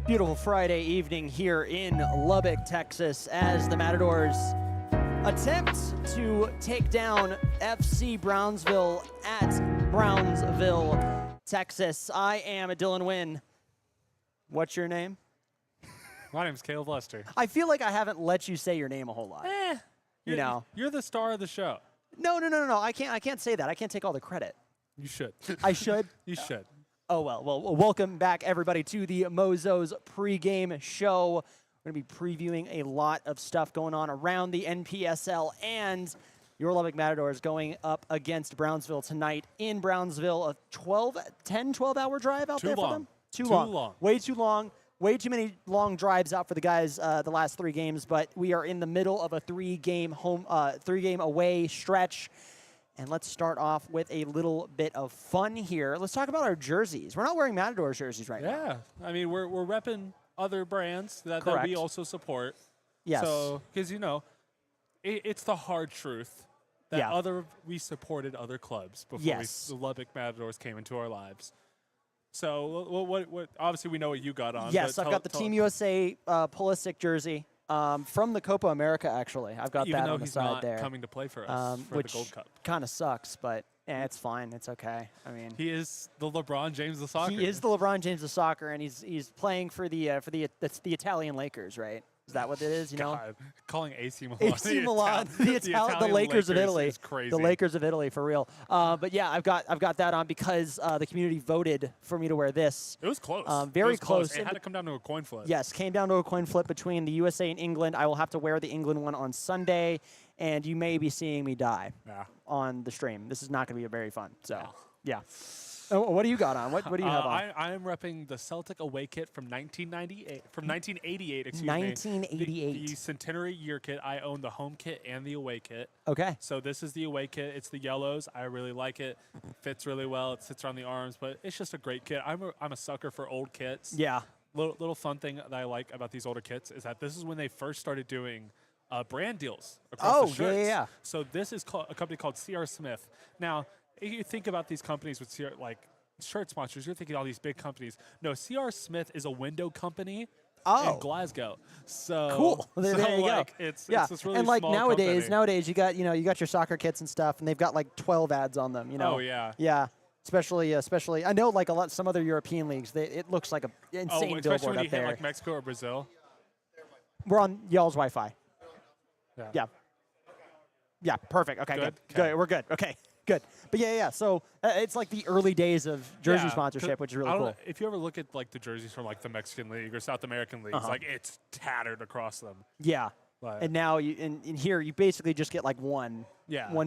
Beautiful Friday evening here in Lubbock, Texas, as the Matadors attempt to take down FC Brownsville at Brownsville, Texas. I am Dylan Wynn. What's your name? My name's Caleb Lester. I feel like I haven't let you say your name a whole lot. You're the star of the show. No. I can't say that. I can't take all the credit. You should. I should? You should. Oh, well, welcome back, everybody, to the Mozos pregame show. We're going to be previewing a lot of stuff going on around the NPSL and your Lubbock Matadors going up against Brownsville tonight in Brownsville. A 12-hour drive out there for them? Too long. Way too long. Way too many long drives out for the guys the last 3 games, but we are in the middle of a 3-game away stretch. And let's start off with a little bit of fun here. Let's talk about our jerseys. We're not wearing Matadors jerseys right now. Yeah. I mean, we're repping other brands that we also support. Yes. So, because, it's the hard truth that we supported other clubs before the Lubbock Matadors came into our lives. So, what obviously we know what you got on. Yes, I've got the Team USA Pulisic jersey. From the Copa America, actually. I've got that on the side there. Even though he's not coming to play for us for the Gold Cup. Kind of sucks, but it's fine. It's okay. I mean, he is the LeBron James of soccer. He is the LeBron James of soccer, and he's playing for the Italian Lakers, right? Is that what it is? God, calling AC Milan. AC Milan, the Lakers of Italy. Is crazy. The Lakers of Italy, for real. But yeah, I've got that on because the community voted for me to wear this. It was close. Very close. It had to come down to a coin flip. Yes, came down to a coin flip between the USA and England. I will have to wear the England one on Sunday, and you may be seeing me die on the stream. This is not going to be very fun. So, yeah. What do you got on? What do you have on? I am repping the Celtic away kit from 1988. Excuse 1988. Me. The centenary year kit. I own the home kit and the away kit. Okay. So this is the away kit. It's the yellows. I really like it. Fits really well. It sits around the arms, but it's just a great kit. I'm a sucker for old kits. Yeah. Little fun thing that I like about these older kits is that this is when they first started doing brand deals across the shirts. Yeah. So this is a company called C.R. Smith. Now, you think about these companies with shirt sponsors, you're thinking all these big companies. No, C.R. Smith is a window company in Glasgow. So cool. There you go. It's this really and like small nowadays company. you got you got your soccer kits and stuff, and they've got like 12 ads on them. Oh yeah. Yeah. Especially I know like some other European leagues, it looks like an insane billboard when up you there. hit like Mexico or Brazil. We're on y'all's Wi-Fi. Yeah. Yeah. Perfect. Okay. Good. We're good. Okay. Good. But yeah. So it's like the early days of jersey sponsorship, which is really cool. If you ever look at like the jerseys from like the Mexican League or South American leagues, like it's tattered across them. Yeah. But and now in here you basically just get like one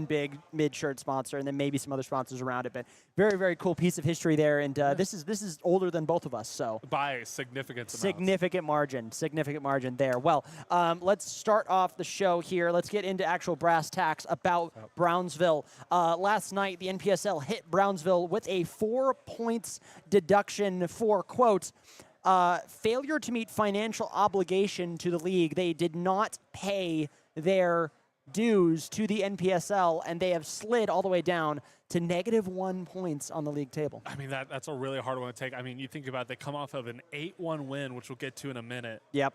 big mid-shirt sponsor and then maybe some other sponsors around it. But very, very cool piece of history there. And this is older than both of us. So by a significant margin there. Well, let's start off the show here. Let's get into actual brass tacks about Brownsville. Last night, the NPSL hit Brownsville with a 4 points deduction for, quote, failure to meet financial obligation to the league. They did not pay their dues to the NPSL, and they have slid all the way down to -1 points on the league table. I mean, that's a really hard one to take. I mean, you think about it, they come off of an 8-1 win, which we'll get to in a minute. Yep.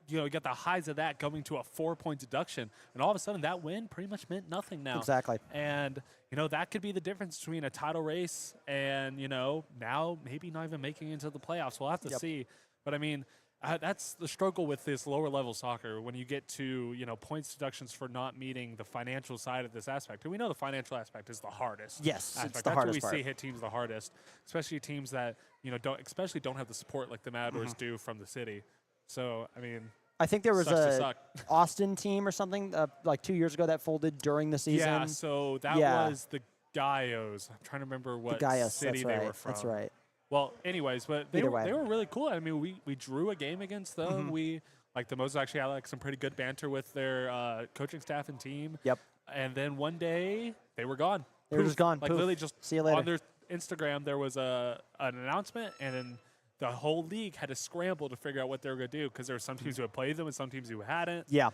You get the highs of that going to a 4-point deduction, and all of a sudden that win pretty much meant nothing now. Exactly. And, that could be the difference between a title race and, now maybe not even making it into the playoffs. We'll have to see. But, I mean, that's the struggle with this lower-level soccer when you get to, points deductions for not meeting the financial side of this aspect. And we know the financial aspect is the hardest. Yes, aspect. it's the hardest part. That's where we see hit teams the hardest, especially teams that, don't have the support like the Matadors do from the city. So, I mean, I think there was a Austin team or something like 2 years ago that folded during the season. Yeah, so that was the Gallos. I'm trying to remember what city they were from. That's right. Well, anyways, but they were really cool. I mean, we drew a game against them. The Mozos actually had some pretty good banter with their coaching staff and team. Yep. And then one day they were gone. They were just gone. Like literally just see you later. On their Instagram there was an announcement, and then the whole league had to scramble to figure out what they were going to do because there were some teams who had played them and some teams who hadn't. Yeah.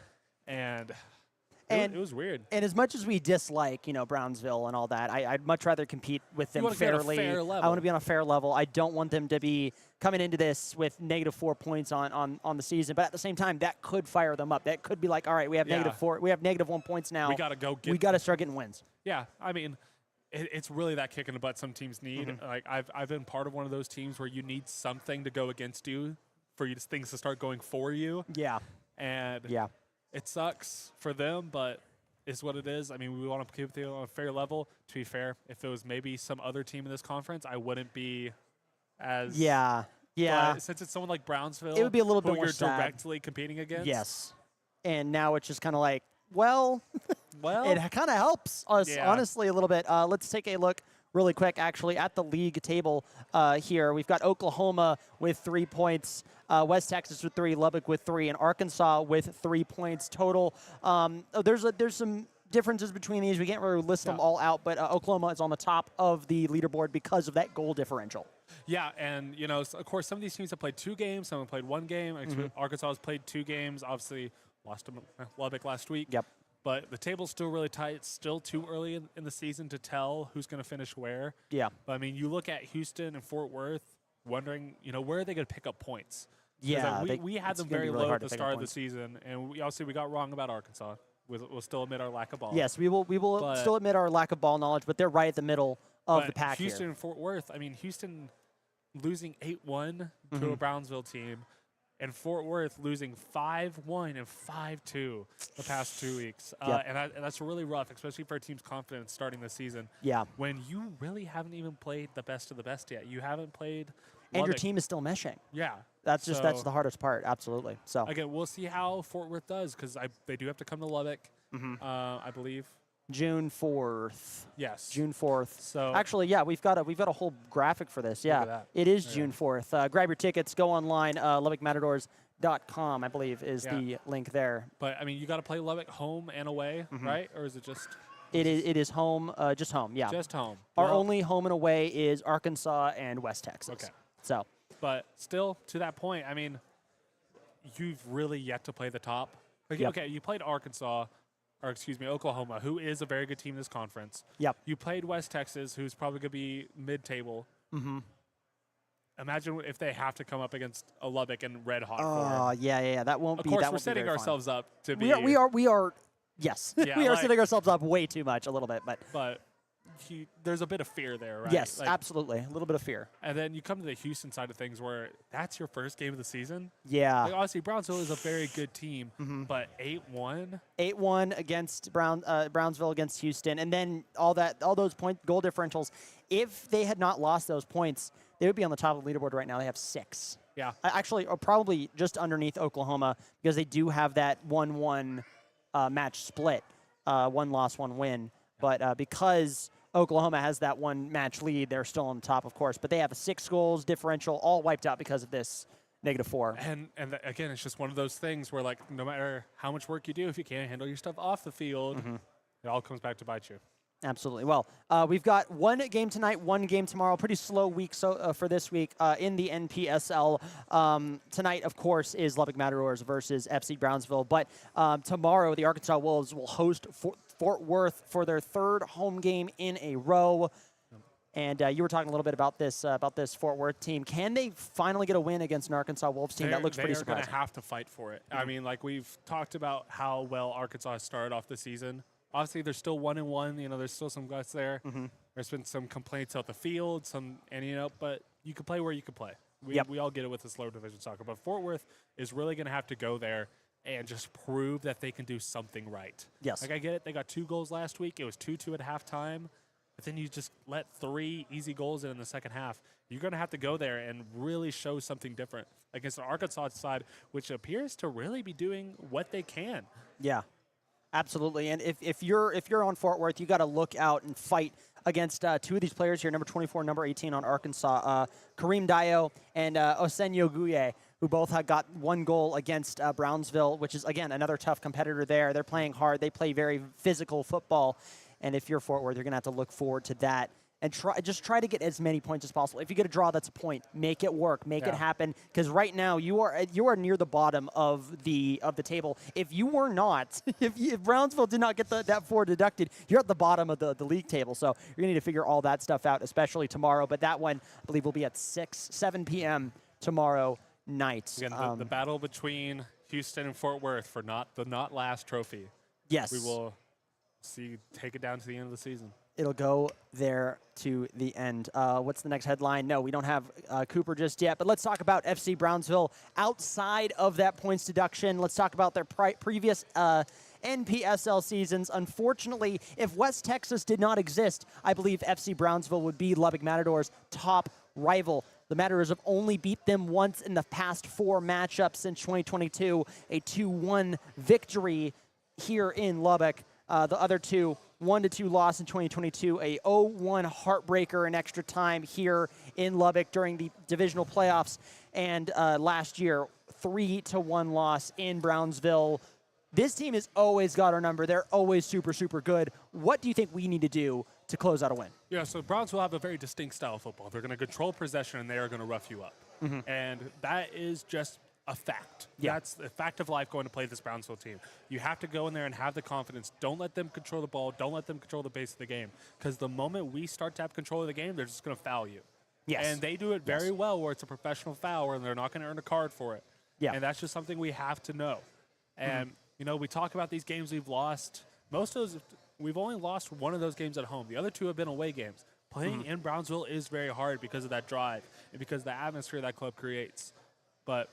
And And it was weird. And as much as we dislike, Brownsville and all that, I'd much rather compete with them fairly. Fair level. I want to be on a fair level. I don't want them to be coming into this with -4 points on the season. But at the same time, that could fire them up. That could be like, all right, we have -4, we have -1 points now. We got to go We got to start getting wins. Yeah, I mean, it's really that kick in the butt some teams need. Like I've been part of one of those teams where you need something to go against you for things to start going for you. Yeah. And it sucks for them, but it's what it is. I mean, we want to keep it on a fair level. To be fair, if it was maybe some other team in this conference, I wouldn't be as But since it's someone like Brownsville, it would be a little bit who more you're sad. directly competing against. Yes. And now it's just kind of like, well, it kind of helps us, honestly, a little bit. Let's take a look really quick, actually, at the league table here. We've got Oklahoma with 3 points, West Texas with 3, Lubbock with 3, and Arkansas with 3 points total. There's some differences between these. We can't really list them all out, but Oklahoma is on the top of the leaderboard because of that goal differential. Yeah, and, of course, some of these teams have played 2 games. Some have played 1 game. Arkansas has played 2 games. Obviously, lost to Lubbock last week. Yep. But the table's still really tight. It's still too early in the season to tell who's going to finish where. Yeah. But, I mean, you look at Houston and Fort Worth, wondering, where are they going to pick up points? Yeah. We had them very low at the start of the season, and we got wrong about Arkansas. We'll still admit our lack of ball. Yes, we will still admit our lack of ball knowledge, but they're right at the middle of the pack Houston here. and Fort Worth, I mean, Houston losing 8-1 to a Brownsville team, and Fort Worth losing 5-1 and 5-2 the past 2 weeks. And that's really rough, especially for a team's confidence starting the season. Yeah. When you really haven't even played the best of the best yet. You haven't played And Lubbock. your team is still meshing. Yeah. That's the hardest part, absolutely. So again, we'll see how Fort Worth does because they do have to come to Lubbock, I believe. June 4th. Yes. June 4th. So actually, yeah, we've got a whole graphic for this. Yeah, it is June 4th. Grab your tickets. Go online. LubbockMatadors.com, I believe, is the link there. But I mean, you got to play Lubbock home and away, right? Or is it just? It is home. Just home. Yeah. Just home. Our only home and away is Arkansas and West Texas. Okay. So. But still, to that point, I mean, you've really yet to play the top. Like, okay, you played Oklahoma, who is a very good team in this conference. Yep. You played West Texas, who's probably going to be mid-table. Imagine if they have to come up against a Lubbock and red hot. Oh, yeah. That won't be. Of course, that we're setting ourselves up to be. We are. Yes, we are setting ourselves up way too much, a little bit, but there's a bit of fear there, right? Yes, absolutely, a little bit of fear. And then you come to the Houston side of things, where that's your first game of the season. Yeah. Like, honestly, Brownsville is a very good team, but 8-1. 8-1 against Brownsville against Houston, and then all those goal differentials. If they had not lost those points, they would be on the top of the leaderboard right now. They have 6. Yeah. Actually, or probably just underneath Oklahoma because they do have that 1-1 match split, 1 loss, 1 win. But because Oklahoma has that 1 match lead, they're still on top, of course. But they have a 6 goals differential, all wiped out because of this -4. And again, it's just one of those things where, like, no matter how much work you do, if you can't handle your stuff off the field, it all comes back to bite you. Absolutely. Well, we've got 1 game tonight, 1 game tomorrow. Pretty slow week for this week in the NPSL. Tonight, of course, is Lubbock Matadors versus FC Brownsville. But tomorrow, the Arkansas Wolves will host Fort Worth for their 3rd home game in a row. And you were talking a little bit about this Fort Worth team. Can they finally get a win against an Arkansas Wolves team? That looks pretty surprising. They're going to have to fight for it. I mean, like, we've talked about how well Arkansas has started off the season. Obviously, they're still 1-1. There's still some guts there. There's been some complaints out the field, but you can play where you can play. We all get it with this lower division soccer. But Fort Worth is really going to have to go there and just prove that they can do something right. Yes. Like, I get it. They got 2 goals last week. It was 2-2 at halftime. But then you just let 3 easy goals in the second half. You're going to have to go there and really show something different against the Arkansas side, which appears to really be doing what they can. Yeah. Absolutely, and if you're on Fort Worth, you got to look out and fight against 2 of these players here, number 24 and number 18 on Arkansas, Kareem Dio and Osenyo Guye, who both have got 1 goal against Brownsville, which is, again, another tough competitor there. They're playing hard. They play very physical football, and if you're Fort Worth, you're going to have to look forward to that and try to get as many points as possible. If you get a draw, that's a point. Make it work. Make it happen. Because right now you are near the bottom of the table. If you were not, if Brownsville did not get that 4 deducted, you're at the bottom of the league table. So you're gonna need to figure all that stuff out, especially tomorrow. But that one, I believe, will be at 7 p.m. tomorrow night. Again, the battle between Houston and Fort Worth for the not last trophy. Yes, We will take it down to the end of the season. it'll go there to the end. What's the next headline? No, we don't have Cooper just yet, but let's talk about FC Brownsville outside of that points deduction. Let's talk about their previous NPSL seasons. Unfortunately, if West Texas did not exist, I believe FC Brownsville would be Lubbock Matadors' top rival. The Matadors have only beat them once in the past 4 matchups since 2022, a 2-1 victory here in Lubbock. The other 2, 1-2 loss in 2022, a 0-1 heartbreaker in extra time here in Lubbock during the divisional playoffs, and last year, 3-1 loss in Brownsville. This team has always got our number. They're always super, super good. What do you think we need to do to close out a win? Yeah, so Brownsville have a very distinct style of football. They're going to control possession, and they are going to rough you up. And that is just a fact. Yeah. That's the fact of life going to play this Brownsville team. You have to go in there and have the confidence. Don't let them control the ball. Don't let them control the base of the game. Because the moment we start to have control of the game, they're just going to foul you. Yes. And they do it very well where it's a professional foul and they're not going to earn a card for it. Yeah. And that's just something we have to know. And, you know, we talk about these games we've lost. Most of those, we've only lost one of those games at home. The other 2 have been away games. Playing in Brownsville is very hard because of that drive and because of the atmosphere that club creates. But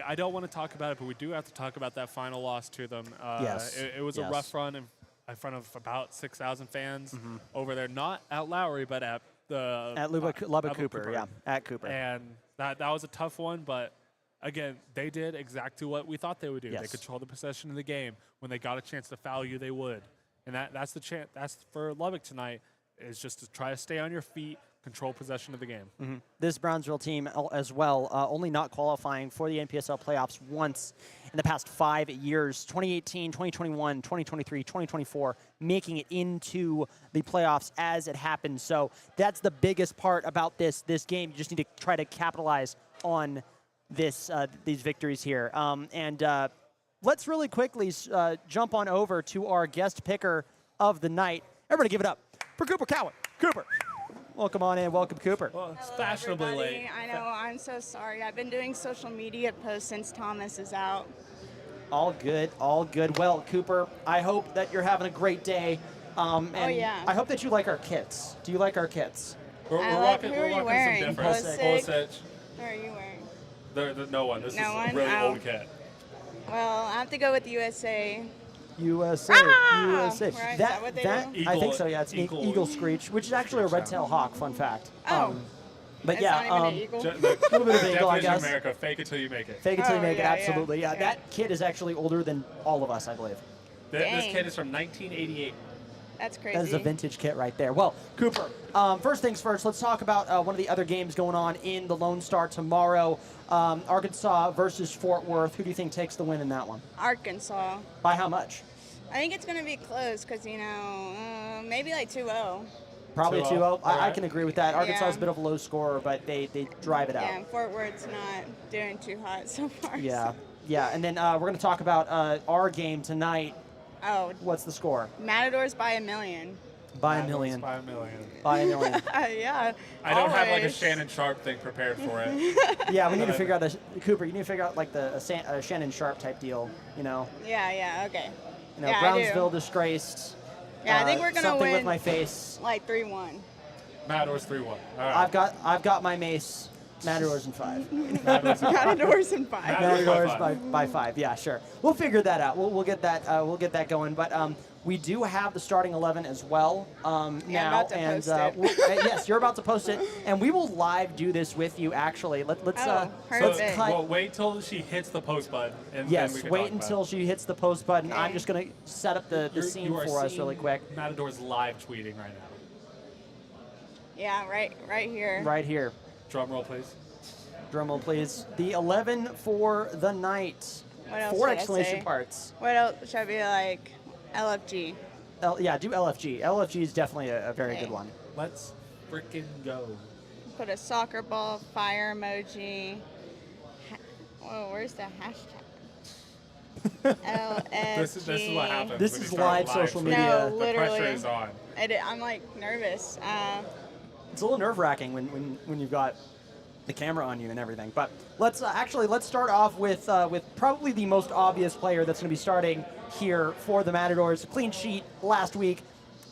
I don't want to talk about it, but we do have to talk about that final loss to them. Yes. It was a rough run in front of about 6,000 fans over there, not at Lowry, but at Lubbock Cooper, yeah, at Cooper. And that was a tough one, but again, they did exactly what we thought they would do. Yes. They controlled the possession of the game. When they got a chance to foul you, they would. And that's the chance. That's for Lubbock tonight, is just to try to stay on your feet, control possession of the game. This Brownsville team as well, only not qualifying for the NPSL playoffs once in the past 5 years, 2018, 2021, 2023, 2024, making it into the playoffs as it happened. So that's the biggest part about this game. You just need to try to capitalize on these victories here. Let's really quickly jump on over to our guest picker of the night. Everybody give it up for Cooper Cowan. Cooper. Welcome on in. Welcome, Cooper. Well, it's Hello, fashionably everybody. late. I know. I'm so sorry. I've been doing social media posts since Thomas is out. All good, all good. Well, Cooper, I hope that you're having a great day. And yeah. I hope that you like our kits. Do you like our kits? We're Who rocking are you some wearing? different. Pulisic? Who are you wearing? No one. This No is one? a really Oh. old kit. Well, I have to go with USA. USA. Ah! USA. Right, is that what they do? I think so, yeah. It's an eagle screech, which is actually a red-tailed hawk, fun fact. Oh. But It's yeah, not even an eagle. a little bit of eagle, I Definition guess. of America, fake it till you make it. Fake it till you Oh, make it, yeah, absolutely. Yeah, yeah. that kid is actually older than all of us, I believe. This Dang. kit is from 1988. That's crazy. That is a vintage kit right there. Well, Cooper, first things first, let's talk about one of the other games going on in the Lone Star tomorrow. Arkansas versus Fort Worth. Who do you think takes the win in that one? Arkansas. By how much? I think it's going to be close because, maybe like 2-0. Probably 2-0. 2-0. I Alright. can agree with that. Arkansas is a Yeah. bit of a low scorer, but they drive it out. Yeah, and Fort Worth's not doing too hot so far. Yeah. so- Yeah, and then we're going to talk about our game tonight. Oh, What's the score? Matadors by 1 million. By a million. By a million. By a million. Yeah. I don't have like a always. Shannon Sharp thing prepared for it. Yeah, we need to figure out Cooper. You need to figure out like a Shannon Sharp type deal. Yeah, okay. You know, Yeah, I do. Brownsville disgraced. Yeah, I think we're gonna something with win. my face. Like 3-1. Matadors 3-1. All right. I've got my mace. Matadors in 5. Matadors in 5. Matadors by by 5. Yeah, sure. We'll figure that out. We'll get that going. But we do have the starting 11 as well now. I'm about to and post it. yes, you're about to post it, and we will live do this with you. Actually, let's perfect. cut. Well, wait till she hits the post button. And then Yes, we can wait talk about until it. she hits the post button. Okay. I'm just going to set up the scene You are for us seeing really quick. Matadors live tweeting right now. Yeah, right here. Right here. Drum roll, please. Drum roll, please. The 11 for the night. What else 4 should I exclamation say? parts. What else should I be like? LFG. Yeah, do LFG. LFG is definitely a very Okay. good one. Let's freaking go. Put a soccer ball, fire emoji. Whoa, where's the hashtag? LSG. This is what happens. This when you is start live social stream. media. No, The literally. pressure is on. I'm like nervous. It's a little nerve-wracking when you've got the camera on you and everything. But let's start off with probably the most obvious player that's going to be starting here for the Matadors. Clean sheet last week,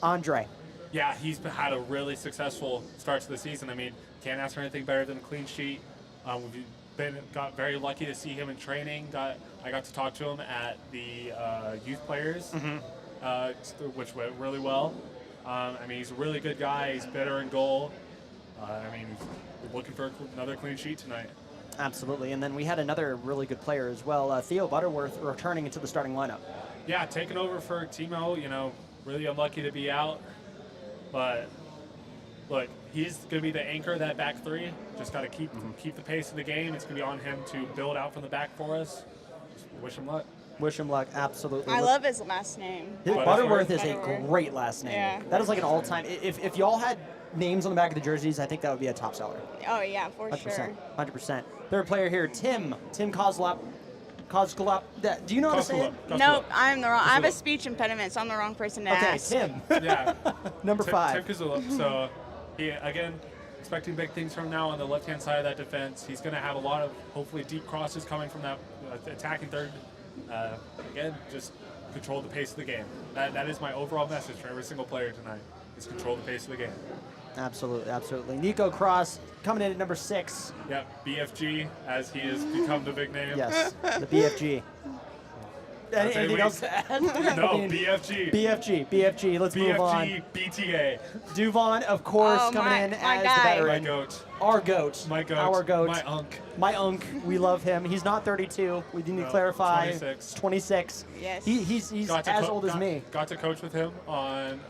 Andre. Yeah, he's had a really successful start to the season. I mean, can't ask for anything better than a clean sheet. We've got very lucky to see him in training. I got to talk to him at the youth players, which went really well. I mean, he's a really good guy. He's better in goal. I mean, we're looking for another clean sheet tonight. Absolutely. And then we had another really good player as well, Theo Butterworth, returning into the starting lineup. Yeah, taking over for Timo. You know, really unlucky to be out. But look, he's going to be the anchor of that back three. Just got to keep the pace of the game. It's going to be on him to build out from the back for us. Just wish him luck. Wish him luck, absolutely. I love his last name. Butterworth is a Butterworth. great last name. Yeah. That is like an all-time. If y'all had names on the back of the jerseys, I think that would be a top seller. Oh yeah, for 100%. sure. 100%. Third player here, Tim Kozlop. Do you know how to say it? Nope, I'm the wrong. I have a speech impediment, so I'm the wrong person to Okay, ask. Tim. Yeah. Number 5. Tim Kazula. So, he, again, expecting big things from now on the left-hand side of that defense. He's going to have a lot of, hopefully, deep crosses coming from that attacking third. Again, just control the pace of the game. That is my overall message for every single player tonight, is control the pace of the game. Absolutely. Nico Cross coming in at number 6. Yep, BFG, as he has become the big name. Yes, the BFG. Anything else to add? No, I mean, BFG. BFG. Let's move on. BFG, BTA. Duvon, of course, Oh, coming my in as guy. the My veteran. goat. Our goat. My goat. Our goat. My unk. My unk. We love him. He's not 32. We need to No, clarify. 26. He's 26. Yes. He's as old as me. Got to coach with him on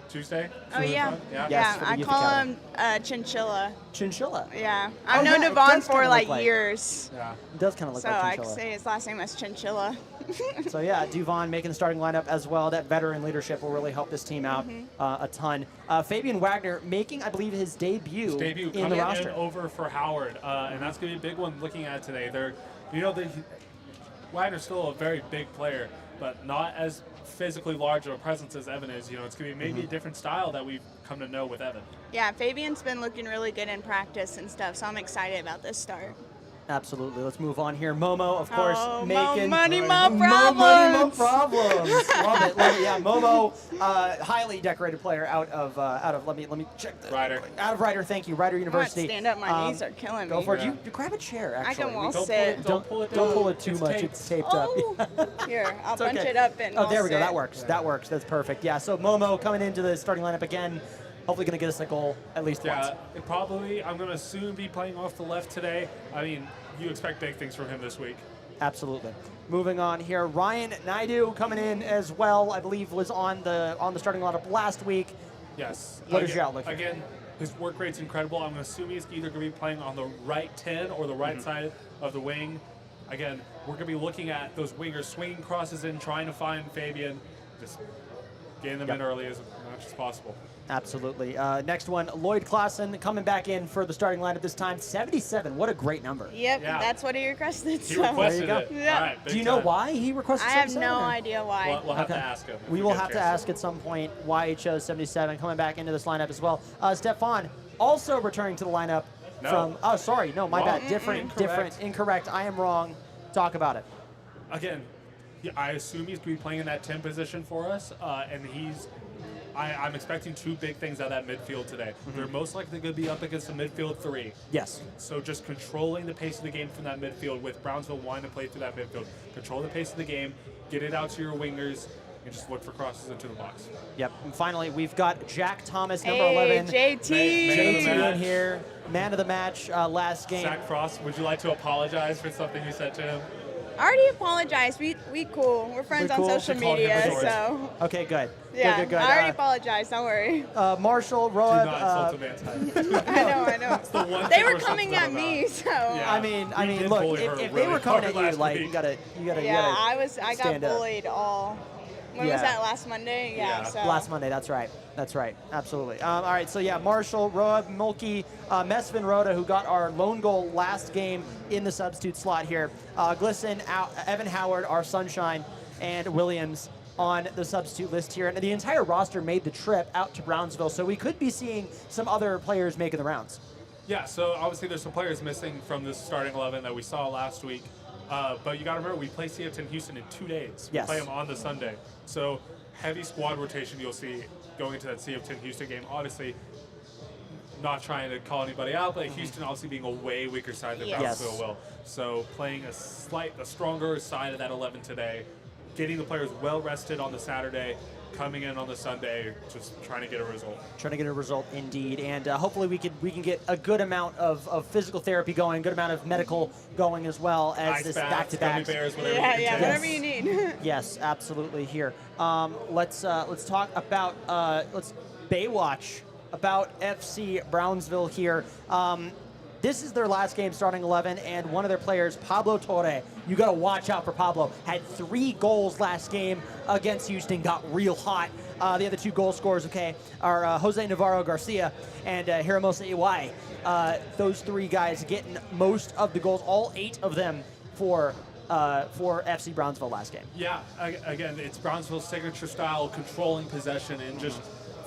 Tuesday. Oh yeah. Yeah. Yes, for the I youth call academy. him Chinchilla. Chinchilla. Yeah, Oh, I've known yeah, it Devon does for kinda like look like- years, Yeah. It does kind of look so like I could Chinchilla. say his last name was Chinchilla. So yeah, Duvon making the starting lineup as well. That veteran leadership will really help this team out a ton. Fabian Wagner making, I believe, his debut, Debut in the coming roster. in over for Howard, and that's going to be a big one looking at today. Wagner's still a very big player, but not as physically large of a presence as Evan is. You know, it's going to be maybe a different style that we've come to know with Evan. Yeah, Fabian's been looking really good in practice and stuff, so I'm excited about this start. Absolutely. Let's move on here. Momo, of course, Oh, making money, Mo mo problems. problems. Love it. Yeah, Momo, highly decorated player out of let me check the Ryder. Out of Ryder. Thank you, Ryder I University. can't stand up. My knees are killing me. Go for it. Yeah. You grab a chair. I Actually, can wall Don't sit. don't pull it down. Don't pull it too It's much. taped. It's taped Oh, up. here, I'll It's bunch okay. it up and Oh, there we go. sit. That works. That works. That's perfect. Yeah. So Momo coming into the starting lineup again. Hopefully, going to get us a goal at least once. Yeah, I'm going to soon be playing off the left today. I mean, you expect big things from him this week. Absolutely. Moving on here, Ryan Naidu coming in as well. I believe was on the starting lineup last week. Yes. What is your outlook here? Again, his work rate's incredible. I'm assuming he's either going to be playing on the right 10 or the right side of the wing. Again, we're going to be looking at those wingers swinging crosses in, trying to find Fabian, just getting them in early as much as possible. Absolutely. Next one, Lloyd Clausen coming back in for the starting lineup this time. 77. What a great number. Yep, Yeah. that's what he requested. He so. requested go. it. Yeah. All right, Do big you know time. why he requested I have 77? no or- idea why. We'll have Okay. to ask him. if We we will get a have to chance. ask at some point why he chose 77 coming back into this lineup as well. Stefan also returning to the lineup No. from. Oh, sorry. No, my Wrong. bad. Different. Incorrect. Incorrect. I am wrong. Talk about it. Again, I assume he's going to be playing in that 10 position for us, and I'm expecting two big things out of that midfield today. They're most likely going to be up against a midfield 3. Yes. So just controlling the pace of the game from that midfield with Brownsville wanting to play through that midfield. Control the pace of the game, get it out to your wingers, and just look for crosses into the box. Yep. And finally, we've got Jack Thomas, number Hey, 11. JT. Man of the JT in match. here. Man of the match last game. Zach Frost, would you like to apologize for something you said to him? I already apologized. We cool. We're friends We're cool? on social You called him media, a dork. so Okay, good. yeah. Good. I already apologized. Don't worry. Marshall, Do Roeb. not insult a man's height. I know. The one They thing were we're coming sensitive at me, about. so Yeah. I mean, We did look, bully her if they really were coming hard at you, last like, week. you gotta yeah. I got stand up. bullied all When was that, last Monday? Yeah. So. Last Monday, that's right. That's right, absolutely. All right, so yeah, Marshall, Roa, Mulkey, Mesvin Rhoda, who got our lone goal last game in the substitute slot here. Glisson, Evan Howard, our Sunshine, and Williams on the substitute list here. And the entire roster made the trip out to Brownsville, so we could be seeing some other players making the rounds. Yeah, so obviously there's some players missing from this starting 11 that we saw last week. But you got to remember, we play CF10 Houston in 2 days. We Yes. play them on the Sunday. So heavy squad rotation you'll see going into that CF10 Houston game. Obviously, not trying to call anybody out, but Houston obviously being a way weaker side than Yes. Brownsville will. So playing a stronger side of that 11 today, getting the players well rested on the Saturday, coming in on the Sunday, just trying to get a result. Trying to get a result indeed, and hopefully we can get a good amount of physical therapy going, good amount of medical going as well as Ice this baths, back-to-back. gummy bears, whatever Yeah, you can take. whatever you need. Yes, absolutely. Here, let's talk about let's Baywatch about FC Brownsville here. This is their last game starting 11, and one of their players, Pablo Torre, you got to watch out for Pablo, had 3 goals last game against Houston, got real hot. The other 2 goal scorers, are Jose Navarro Garcia and Hiramosa Iwai. Those 3 guys getting most of the goals, all 8 of them for FC Brownsville last game. Yeah, again, it's Brownsville's signature style, controlling possession and just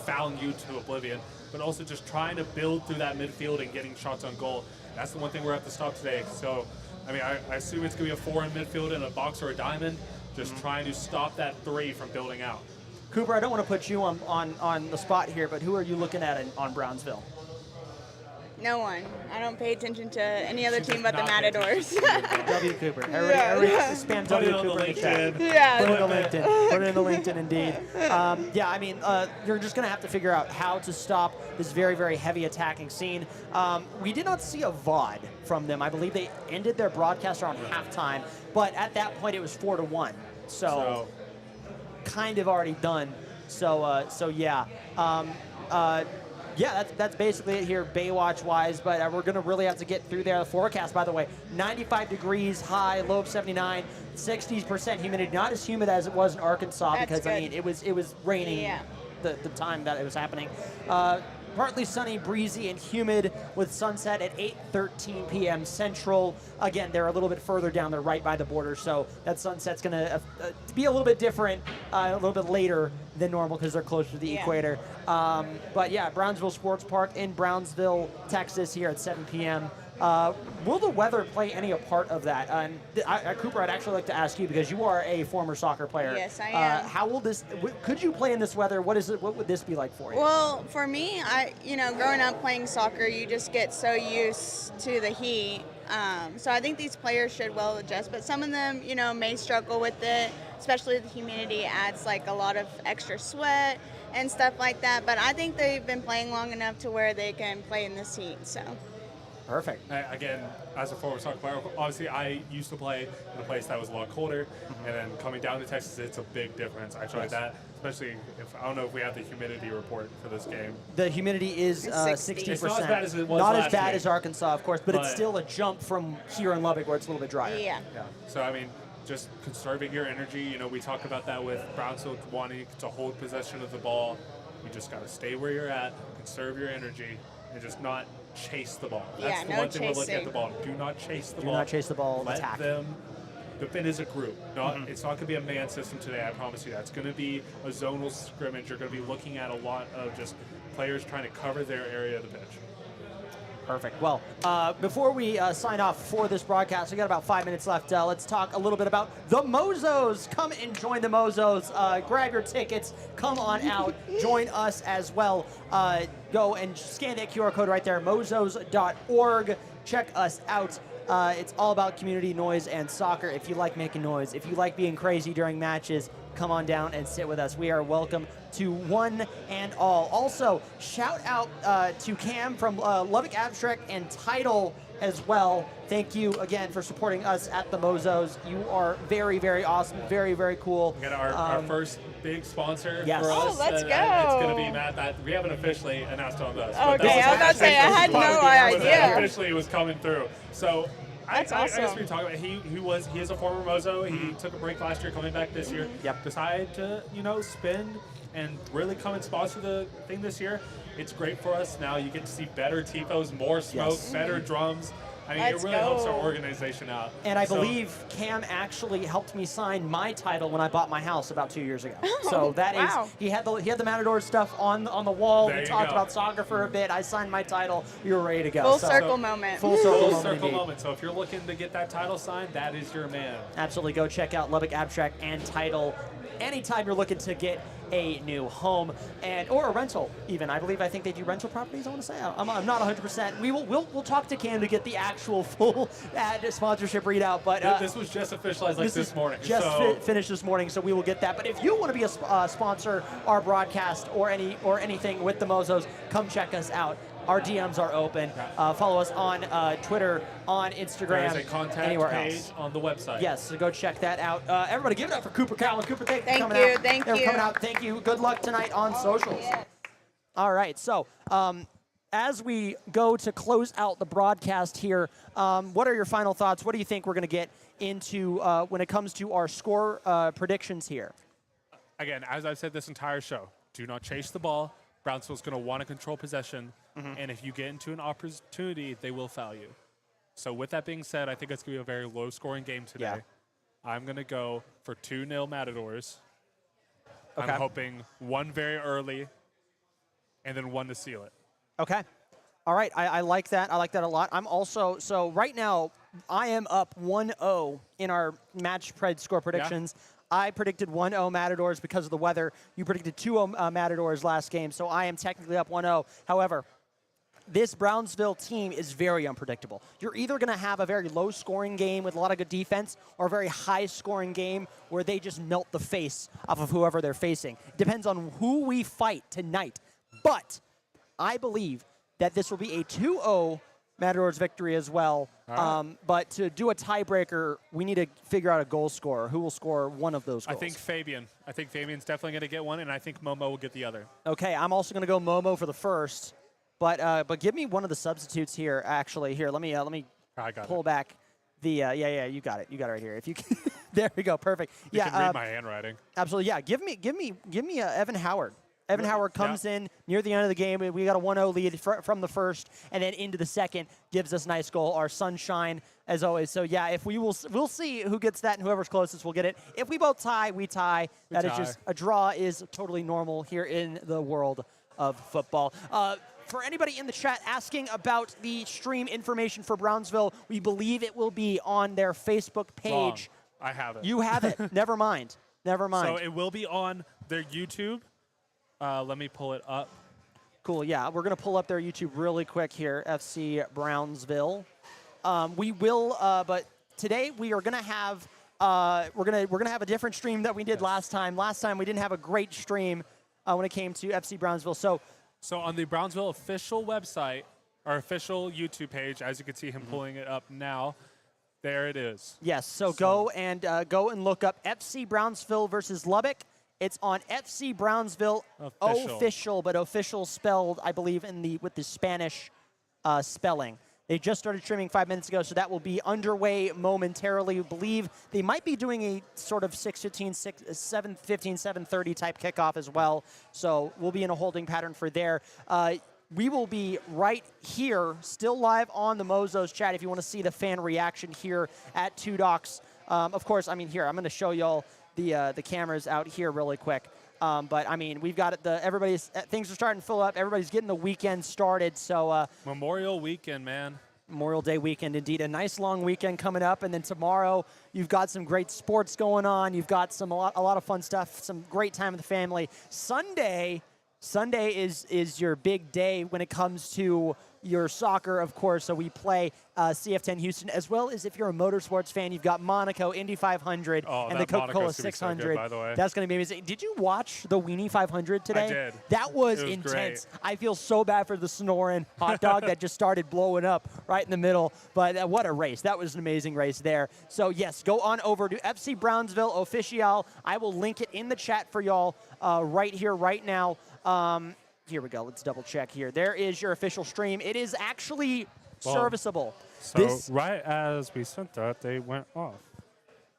fouling you to oblivion, but also just trying to build through that midfield and getting shots on goal. That's the one thing we're at the stop today. So, I mean, I assume it's going to be a 4 in midfield and a box or a diamond, just trying to stop that 3 from building out. Cooper, I don't want to put you on the spot here, but who are you looking at on Brownsville? No one. I don't pay attention to any other She's team but the not paying Matadors. W. Cooper. Everybody has to spam Put W. it on the Cooper in the chat. LinkedIn. Yeah. Put it in the LinkedIn. Put it in the LinkedIn, indeed. Yeah, I mean, you're just going to have to figure out how to stop this very, very heavy attacking scene. We did not see a VOD from them. I believe they ended their broadcast around halftime, but at that point it was 4-1. So kind of already done. So yeah. Yeah, that's basically it here, Baywatch-wise, but we're going to really have to get through there. The forecast, by the way, 95 degrees high, low of 79, 60% humidity. Not as humid as it was in Arkansas That's because, good. I mean, it was raining the time that it was happening. Partly sunny, breezy, and humid with sunset at 8:13 p.m. Central. Again, they're a little bit further down. They're right by the border, so that sunset's going to be a little bit different, a little bit later than normal because they're closer to the equator. But yeah, Brownsville Sports Park in Brownsville, Texas, here at 7 p.m. Will the weather play any a part of that? Cooper, I'd actually like to ask you because you are a former soccer player. Yes, I am. How will this? Could you play in this weather? What would this be like for you? Well, for me, growing up playing soccer, you just get so used to the heat. So I think these players should well adjust, but some of them, may struggle with it, especially the humidity adds like a lot of extra sweat and stuff like that. But I think they've been playing long enough to where they can play in this heat. So. Perfect. Again, as a former soccer player, obviously I used to play in a place that was a lot colder, and then coming down to Texas, it's a big difference. I tried that, especially I don't know if we have the humidity report for this game. The humidity is 60%. It's not as bad as it was Not last as bad game. as Arkansas, of course, but it's still a jump from here in Lubbock where it's a little bit drier. Yeah. So, I mean, just conserving your energy. We talk about that with Brownsville wanting to hold possession of the ball. You just got to stay where you're at, conserve your energy, and just not chase the ball. That's the no one thing we're looking at chasing. the ball. Do not chase the ball. Do not chase the ball. Let Attack. them defend as a group. It's not going to be a man system today, I promise you that. It's going to be a zonal scrimmage. You're going to be looking at a lot of just players trying to cover their area of the pitch. Perfect. Well, before we sign off for this broadcast, we got about 5 minutes left. Let's talk a little bit about the Mozos. Come and join the Mozos. Grab your tickets. Come on out. Join us as well. Go and scan that QR code right there, mozos.org. Check us out. It's all about community, noise, and soccer. If you like making noise, if you like being crazy during matches, come on down and sit with us. We are welcome to one and all. Also, shout out to Cam from Lubbock Abstract and Title as well. Thank you again for supporting us at the Mozos. You are very, very awesome, very, very cool. We got our first big sponsor Yes. for us. Oh, let's and go. It's going to be Matt. That we haven't officially announced on this. Okay, I was about to say, I had no But idea. officially, it was coming through. So That's awesome. I guess we talk about he is a former Mozo. He took a break last year, coming back this year. Yep. Decided to spend and really come and sponsor the thing this year. It's great for us. Now you get to see better tifos, more smoke, better drums. I mean, Let's it really helps our go. organization out. And I believe Cam actually helped me sign my title when I bought my house about 2 years ago. So that wow. is, he had the Matadors stuff on the wall. There We you talked go. about soccer for a bit. I signed my title. We were ready to go. Full So- circle moment. Full circle Full moment. circle indeed. moment. So if you're looking to get that title signed, that is your man. Absolutely. Go check out Lubbock Abstract and Title anytime you're looking to get a new home or a rental even. I think they do rental properties, I want to say. I'm not 100%. We'll talk to Cam to get the actual full ad sponsorship readout. But This was just officialized this morning. Just so finished this morning, so we will get that. But if you want to be a sponsor our broadcast or anything with the Mozos, come check us out. Our DMs are open. Follow us on Twitter, on Instagram, there's a contact anywhere page else. on the website. Yes, so go check that out. Everybody give it up for Cooper Cowan. Cooper, thank you for coming you, out. thank They're you. coming out. Thank you. Good luck tonight on socials. All right, so as we go to close out the broadcast here, what are your final thoughts? What do you think we're going to get into when it comes to our score predictions here? Again, as I've said this entire show, do not chase the ball. Brownsville's going to want to control possession, and if you get into an opportunity, they will foul you. So with that being said, I think it's going to be a very low-scoring game today. Yeah. I'm going to go for 2-0 Matadors. Okay. I'm hoping one very early and then one to seal it. Okay. All right. I like that. I like that a lot. I'm also, so right now, I am up 1-0 in our match pred score predictions. I predicted 1-0 Matadors because of the weather. You predicted 2-0 Matadors last game, so I am technically up 1-0. However, this Brownsville team is very unpredictable. You're either going to have a very low-scoring game with a lot of good defense or a very high-scoring game where they just melt the face off of whoever they're facing. Depends on who we fight tonight. But I believe that this will be a 2-0 Matadors victory as well. Right. But to do a tiebreaker, we need to figure out a goal scorer. Who will score one of those goals? I think Fabian. I think Fabian's definitely going to get one, and I think Momo will get the other. Okay, I'm also going to go Momo for the first. But give me one of the substitutes here. Actually, here let me I got pull it. back the you got it right here. If you can, there we go, perfect. You yeah, can read my handwriting. absolutely. Yeah, give me Evan Howard. Evan Howard comes in near the end of the game. We got a 1-0 lead from the first, and then into the second gives us a nice goal. Our sunshine, as always. So yeah, if we'll see who gets that, and whoever's closest will get it. If we both tie, we tie. That is just a draw is totally normal here in the world of football. For anybody in the chat asking about the stream information for Brownsville, we believe it will be on their Facebook page. Wrong. I have it. You have it. Never mind. Never mind. So it will be on their YouTube. Let me pull it up. Cool. Yeah, we're gonna pull up their YouTube really quick here. FC Brownsville. We will, but today we are gonna have we're gonna have a different stream that we did last time. Last time we didn't have a great stream when it came to FC Brownsville. So on the Brownsville official website, our official YouTube page, as you can see him pulling it up now, there it is. Yes. So go and look up FC Brownsville versus Lubbock. It's on FC Brownsville official, but official spelled, I believe, with the Spanish spelling. They just started streaming 5 minutes ago, so that will be underway momentarily. I believe they might be doing a sort of 6:15, 7:15, 7:30 type kickoff as well. So we'll be in a holding pattern for there. We will be right here, still live on the Mozos chat if you want to see the fan reaction here at Two Docs. Of course, I mean, here, I'm going to show y'all the cameras out here really quick. But I mean, we've got it. Things are starting to fill up. Everybody's getting the weekend started. So Memorial Weekend, man. Memorial Day weekend, indeed, a nice long weekend coming up. And then tomorrow, you've got some great sports going on. You've got a lot of fun stuff. Some great time with the family. Sunday is your big day when it comes to your soccer, of course. So we play CF10 Houston, as well as if you're a motorsports fan, you've got Monaco, Indy 500, and the Coca-Cola 600. So good, by the way. That's going to be amazing. Did you watch the Weenie 500 today? I did. That was It was intense. great. I feel so bad for the snoring hot dog that just started blowing up right in the middle. But what a race. That was an amazing race there. So, yes, go on over to FC Brownsville Official. I will link it in the chat for y'all right here, right now. Here we go. Let's double check here. There is your official stream. It is actually serviceable. So right as we sent that, they went off.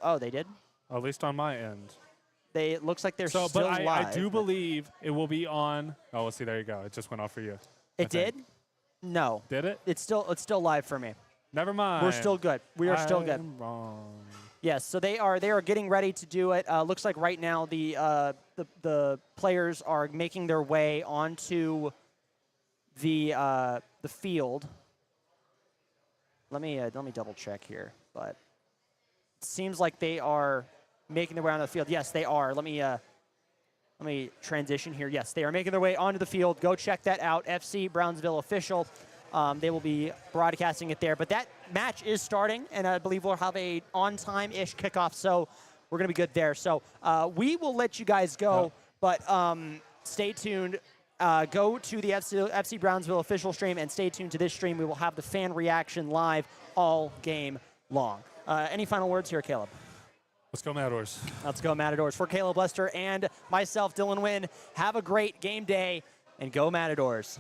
Oh, they did? At least on my end. It looks like they're still But live. I do believe it will be on. Oh, let's see. There you go. It just went off for you. It did? No. Did it? It's still live for me. Never mind. We're still good. We are still good. I'm wrong. Yes, so they are getting ready to do it. Looks like right now the players are making their way onto the field. Let me double check here, but it seems like they are making their way onto the field. Yes, they are. Let me transition here. Yes, they are making their way onto the field. Go check that out. FC Brownsville official. They will be broadcasting it there. But that match is starting, and I believe we'll have a on-time-ish kickoff, so we're going to be good there. So we will let you guys go, but stay tuned. Go to the FC Brownsville official stream and stay tuned to this stream. We will have the fan reaction live all game long. Any final words here, Caleb? Let's go Matadors. Let's go Matadors. For Caleb Lester and myself, Dylan Wynn, have a great game day, and go Matadors.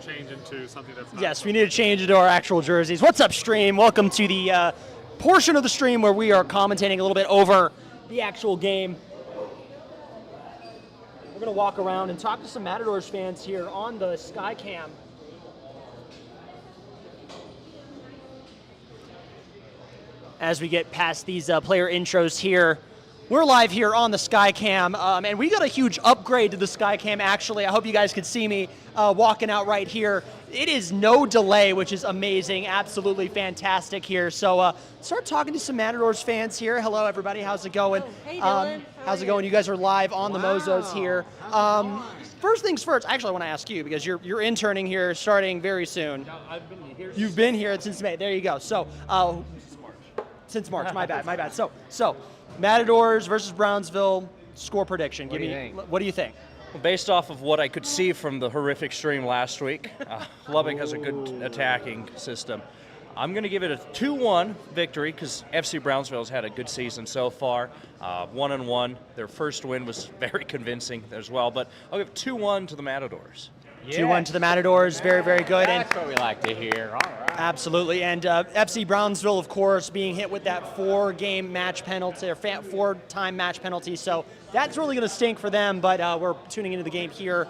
Change into something that's not. Yes, we need to change into our actual jerseys. What's up, stream? Welcome to the portion of the stream where we are commentating a little bit over the actual game. We're going to walk around and talk to some Matadors fans here on the Skycam. As we get past these player intros here, we're live here on the Skycam, and we got a huge upgrade to the Skycam, actually. I hope you guys could see me walking out right here. It is no delay, which is amazing, absolutely fantastic here. So start talking to some Matadors fans here. Hello, everybody. How's it going? Hey, Dylan. How's it going? You guys are live on the Mozos here. First things first, actually, I want to ask you, because you're interning here starting very soon. No, I've been here. You've been here since May. There you go. So, since March. My bad. So, Matadors versus Brownsville, score prediction. What do you think? What do you think? Well, based off of what I could see from the horrific stream last week, Lubbock has a good attacking system. I'm going to give it a 2-1 victory because FC Brownsville has had a good season so far. 1-1. Their first win was very convincing as well, but I'll give 2-1 to the Matadors. 2-1 to the Matadors. Very, very good. That's what we like to hear. All right. Absolutely. And FC Brownsville, of course, being hit with that 4-game match penalty, or 4-time match penalty. So that's really going to stink for them, but we're tuning into the game here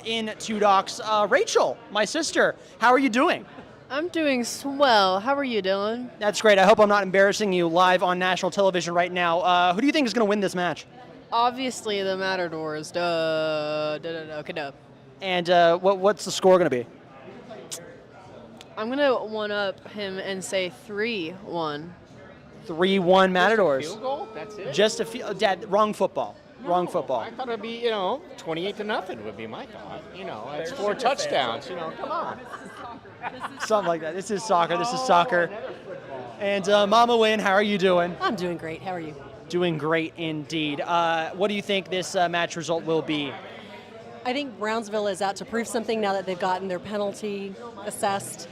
in Two Docks. Rachel, my sister, how are you doing? I'm doing swell. How are you, Dylan? That's great. I hope I'm not embarrassing you live on national television right now. Who do you think is going to win this match? Obviously, the Matadors. Okay. And what's the score going to be? I'm going to one-up him and say 3-1. 3-1 Matadors. Field goal? That's it? Just a few. Dad, wrong football. Wrong football. I thought it'd be, 28-0 would be my thought. It's 4 touchdowns. Come on. Something like that. This is soccer. And Mama Wynn, how are you doing? I'm doing great. How are you? Doing great indeed. What do you think this match result will be? I think Brownsville is out to prove something now that they've gotten their penalty assessed.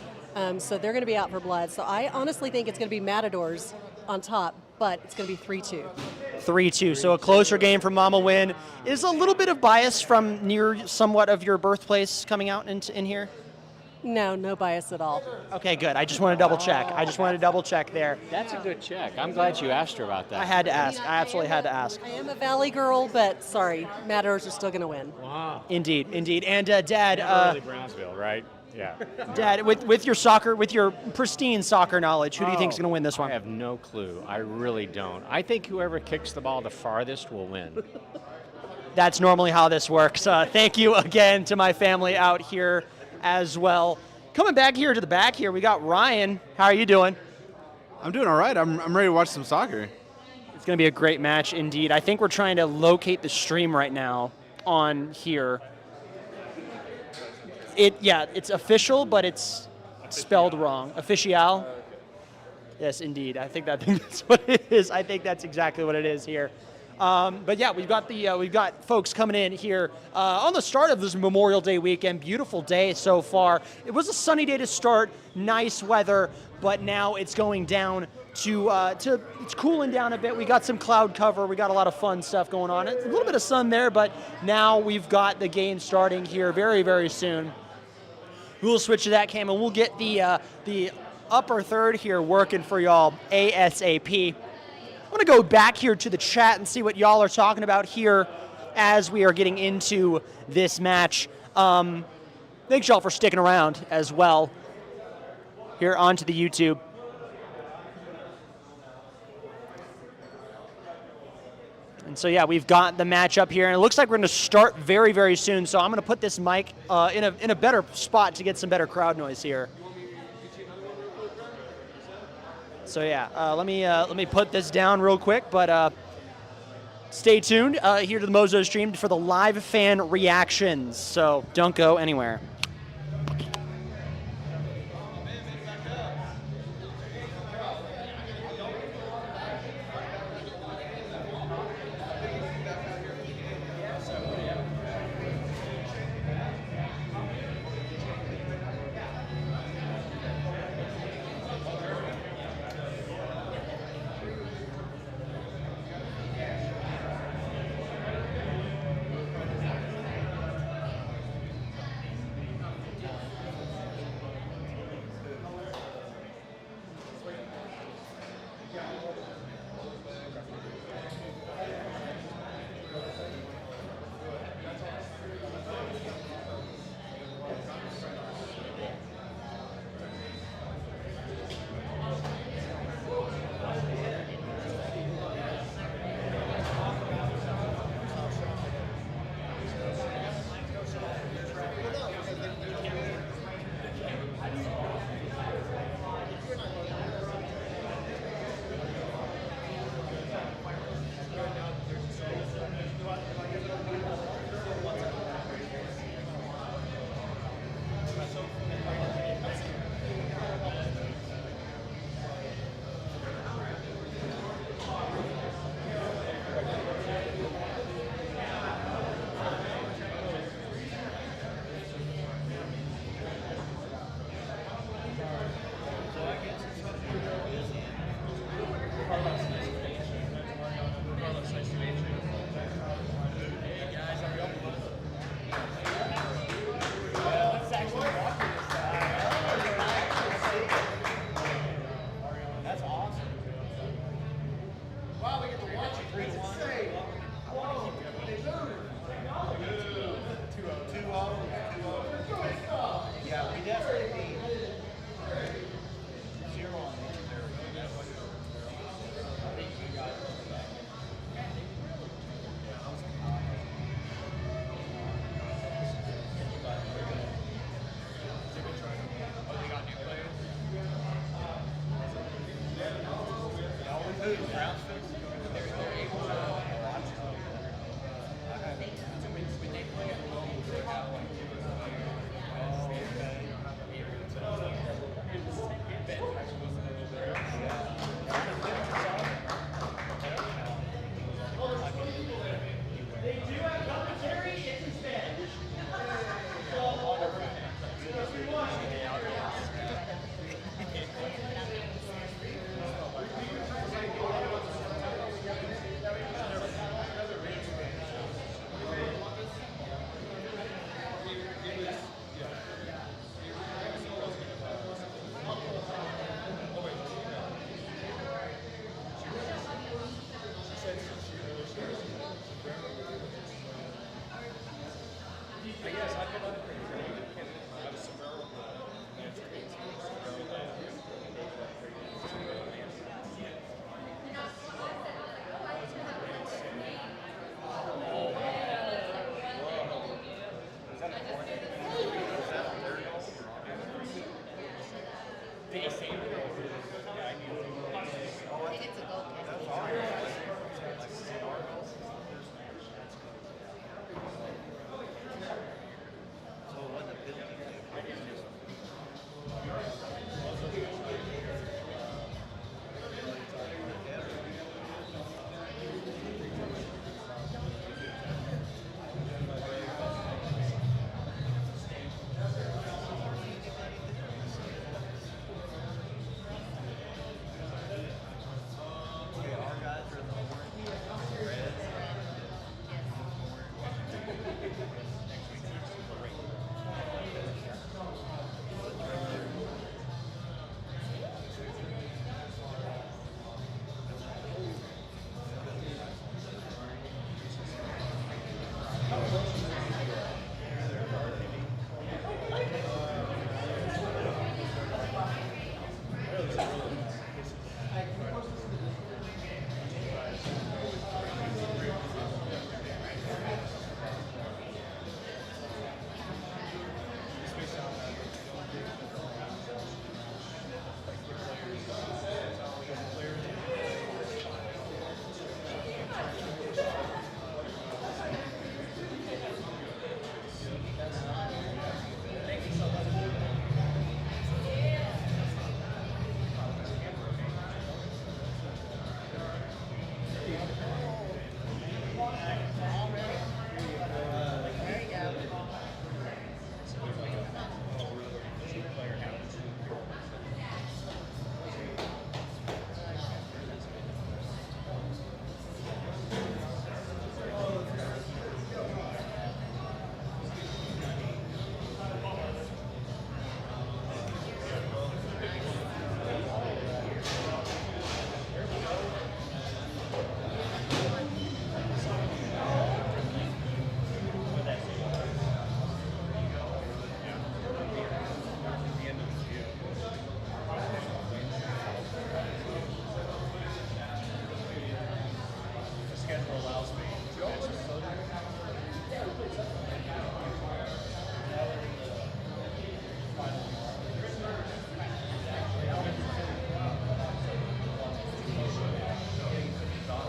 So they're going to be out for blood. So I honestly think it's going to be Matadors on top, but it's going to be 3-2. 3-2. So a closer game for Mama Wynn. Is a little bit of bias from near somewhat of your birthplace coming out in here? No bias at all. Okay, good. I just want to double check. There. That's a good check. I'm glad you asked her about that. I had to ask. I absolutely had to ask. I am a Valley girl, but sorry, Matadors are still going to win. Wow. Indeed. And Dad, Early Brownsville, right? Yeah. Dad, with your pristine soccer knowledge, who do you think is going to win this one? I have no clue. I really don't. I think whoever kicks the ball the farthest will win. That's normally how this works. Thank you again to my family out here as well. Coming back here to the back here, we got Ryan. How are you doing? I'm doing all right. I'm ready to watch some soccer. It's going to be a great match indeed. I think we're trying to locate the stream right now on here. It's official, but it's spelled wrong. Official? Yes, indeed. I think that's what it is. I think that's exactly what it is here. But yeah, we've got folks coming in here on the start of this Memorial Day weekend. Beautiful day so far. It was a sunny day to start, nice weather, but now it's going down to it's cooling down a bit. We got some cloud cover. We got a lot of fun stuff going on. It's a little bit of sun there, but now we've got the game starting here very, very soon. We'll switch to that cam and we'll get the upper third here working for y'all ASAP. I want to go back here to the chat and see what y'all are talking about here as we are getting into this match. Thanks y'all for sticking around as well here onto the YouTube. And so yeah, we've got the match up here, and it looks like we're going to start very, very soon. So I'm going to put this mic in a better spot to get some better crowd noise here. So yeah, let me put this down real quick, but stay tuned here to the Mozos stream for the live fan reactions. So don't go anywhere.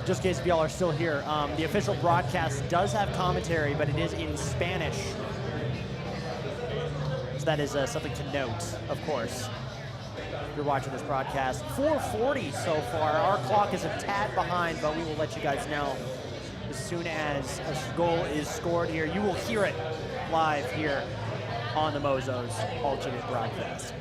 Just in case if y'all are still here, the official broadcast does have commentary, but it is in Spanish. So that is something to note, of course. If you're watching this broadcast. 4:40 so far. Our clock is a tad behind, but we will let you guys know as soon as a goal is scored here. You will hear it live here on the Mozos alternate broadcast.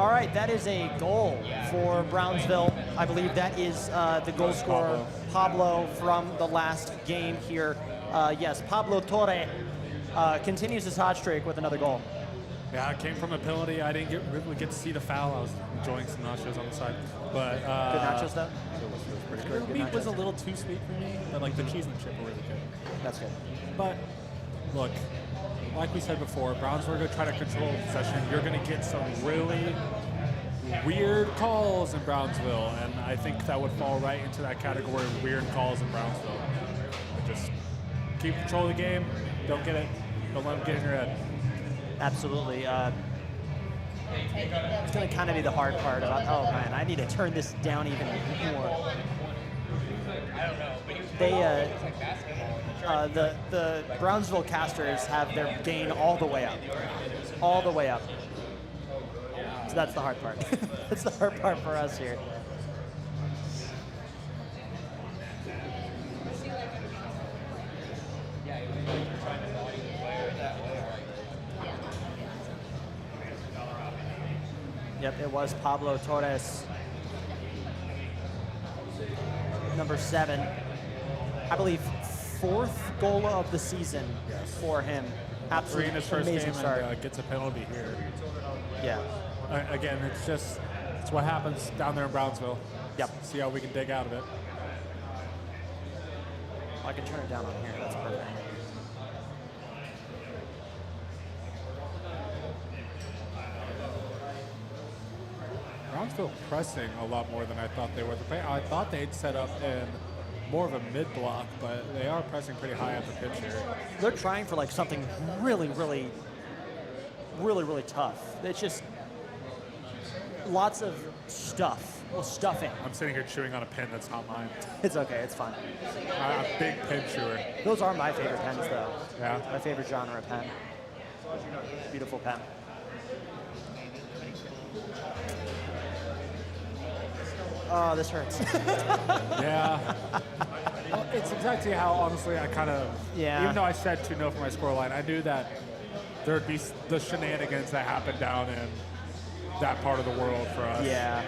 All right, that is a goal for Brownsville. I believe that is the goal scorer, Pablo, from the last game here. Yes, Pablo Torre continues his hot streak with another goal. Yeah, it came from a penalty. I didn't really get to see the foul. I was enjoying some nachos on the side. But Good nachos, though? It was pretty Good good. The meat was nachos. a little too sweet for me, but like the cheese and chip were really good. That's good. But look, like we said before, Brownsville are going to try to control possession. You're going to get some really weird calls in Brownsville, and I think that would fall right into that category of weird calls in Brownsville. Just keep control of the game. Don't get it. Don't let them get in your head. Absolutely. It's going to kind of be the hard part about, oh man, I need to turn this down even more. They, the Brownsville casters have their gain all the way up. All the way up. So that's the hard part. That's the hard part for us here. Yep, it was Pablo Torres, number 7. I believe 4th goal of the season for him. 3 Absolutely in his first amazing game start. and gets a penalty here. Yeah. Again, it's what happens down there in Brownsville. Yep. See how we can dig out of it. I can turn it down on here. That's perfect. Brownsville pressing a lot more than I thought they were. I thought they'd set up in more of a mid block, but they are pressing pretty high up the pitch here. They're trying for like something really tough. It's just lots of stuff. Well, stuffing. I'm sitting here chewing on a pen that's not mine. It's okay. It's fine. I'm a big pen chewer. Those are my favorite pens, though. Yeah. My favorite genre of pen. Beautiful pen. Oh, this hurts. Yeah. Well, it's exactly how, honestly, I kind of, Yeah. even though I said 2-0 for my scoreline, I knew that there would be the shenanigans that happen down in that part of the world for us. Yeah.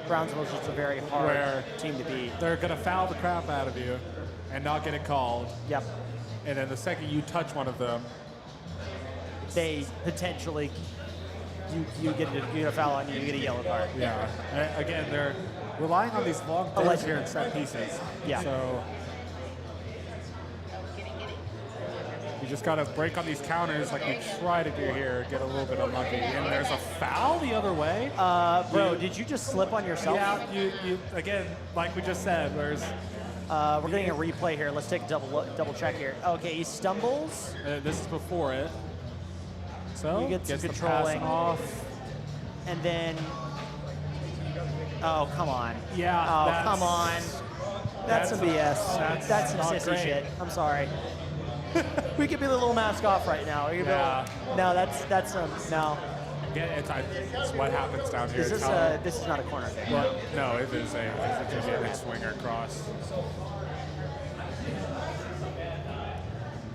Brownsville's just a very hard Where team to beat. They're going to foul the crap out of you and not get it called. Yep. And then the second you touch one of them, They potentially, you get a foul on you, you get a yellow card. yeah. Again, they're relying on these long throws Allegedly. here in set pieces. Yeah. So you just got to break on these counters like we try to do here, get a little bit unlucky. And there's a foul the other way. Bro, did you just slip on yourself? Yeah, you again, like we just said, there's We're getting a replay here. Let's take a double check here. Okay, he stumbles. this is before it. So He gets the controlling. pass off. And then, oh, come on. Yeah, Oh, that's- come on. That's some BS. That's some not sissy great. shit. I'm sorry. We could be the little mask off right now. We could be Yeah. no, that's no. Yeah, it's what happens down here. Is It's this how- this is not a corner kick. well, no, it is a swinger cross.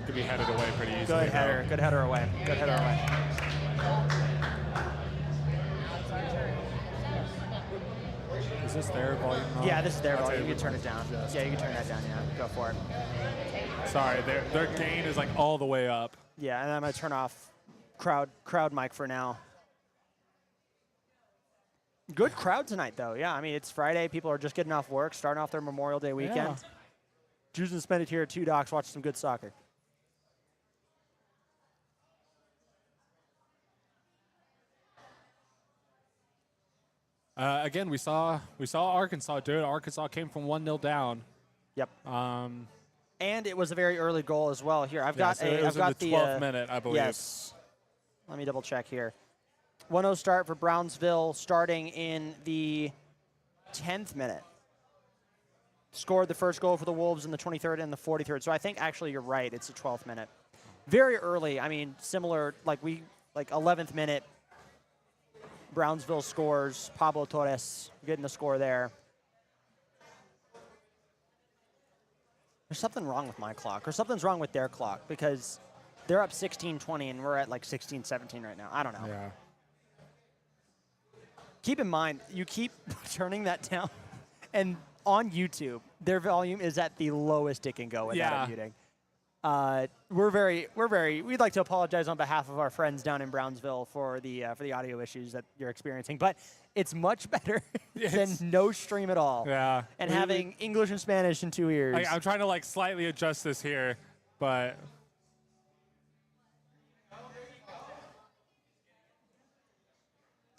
Could be headed away pretty easily. Good header. though. Good header away. Good header away. Is this their volume? Yeah, this is their That's volume. it. You can turn it down. Just- Yeah, you can turn that down. Yeah, go for it. Sorry, their gain is like all the way up. Yeah, and I'm gonna turn off crowd mic for now. Good crowd tonight, though. Yeah, I mean it's Friday. People are just getting off work, starting off their Memorial Day weekend. Yeah. Choosing to spend it here at Two Docks, watching some good soccer. Again, we saw Arkansas do it. Arkansas came from 1-0 down. Yep. Um, And it was a very early goal as well. Here, I've yeah, got so a. it was I've got in the the 12th minute, I believe. Yes. Let me double check here. 1-0 start for Brownsville, starting in the 10th minute. Scored the first goal for the Wolves in the 23rd and the 43rd. So I think actually you're right. It's the 12th minute. Very early. I mean, similar like 11th minute. Brownsville scores. Pablo Torres getting the score there. There's something wrong with my clock, or something's wrong with their clock, because they're up 16-20 and we're at like 16-17 right now. I don't know. Yeah. keep in mind, you keep turning that down, and on YouTube, their volume is at the lowest it can go without muting. We'd like to apologize on behalf of our friends down in Brownsville for the audio issues that you're experiencing, but it's much better than no stream at all. Yeah. And having English and Spanish in 2 ears. I'm trying to like slightly adjust this here, but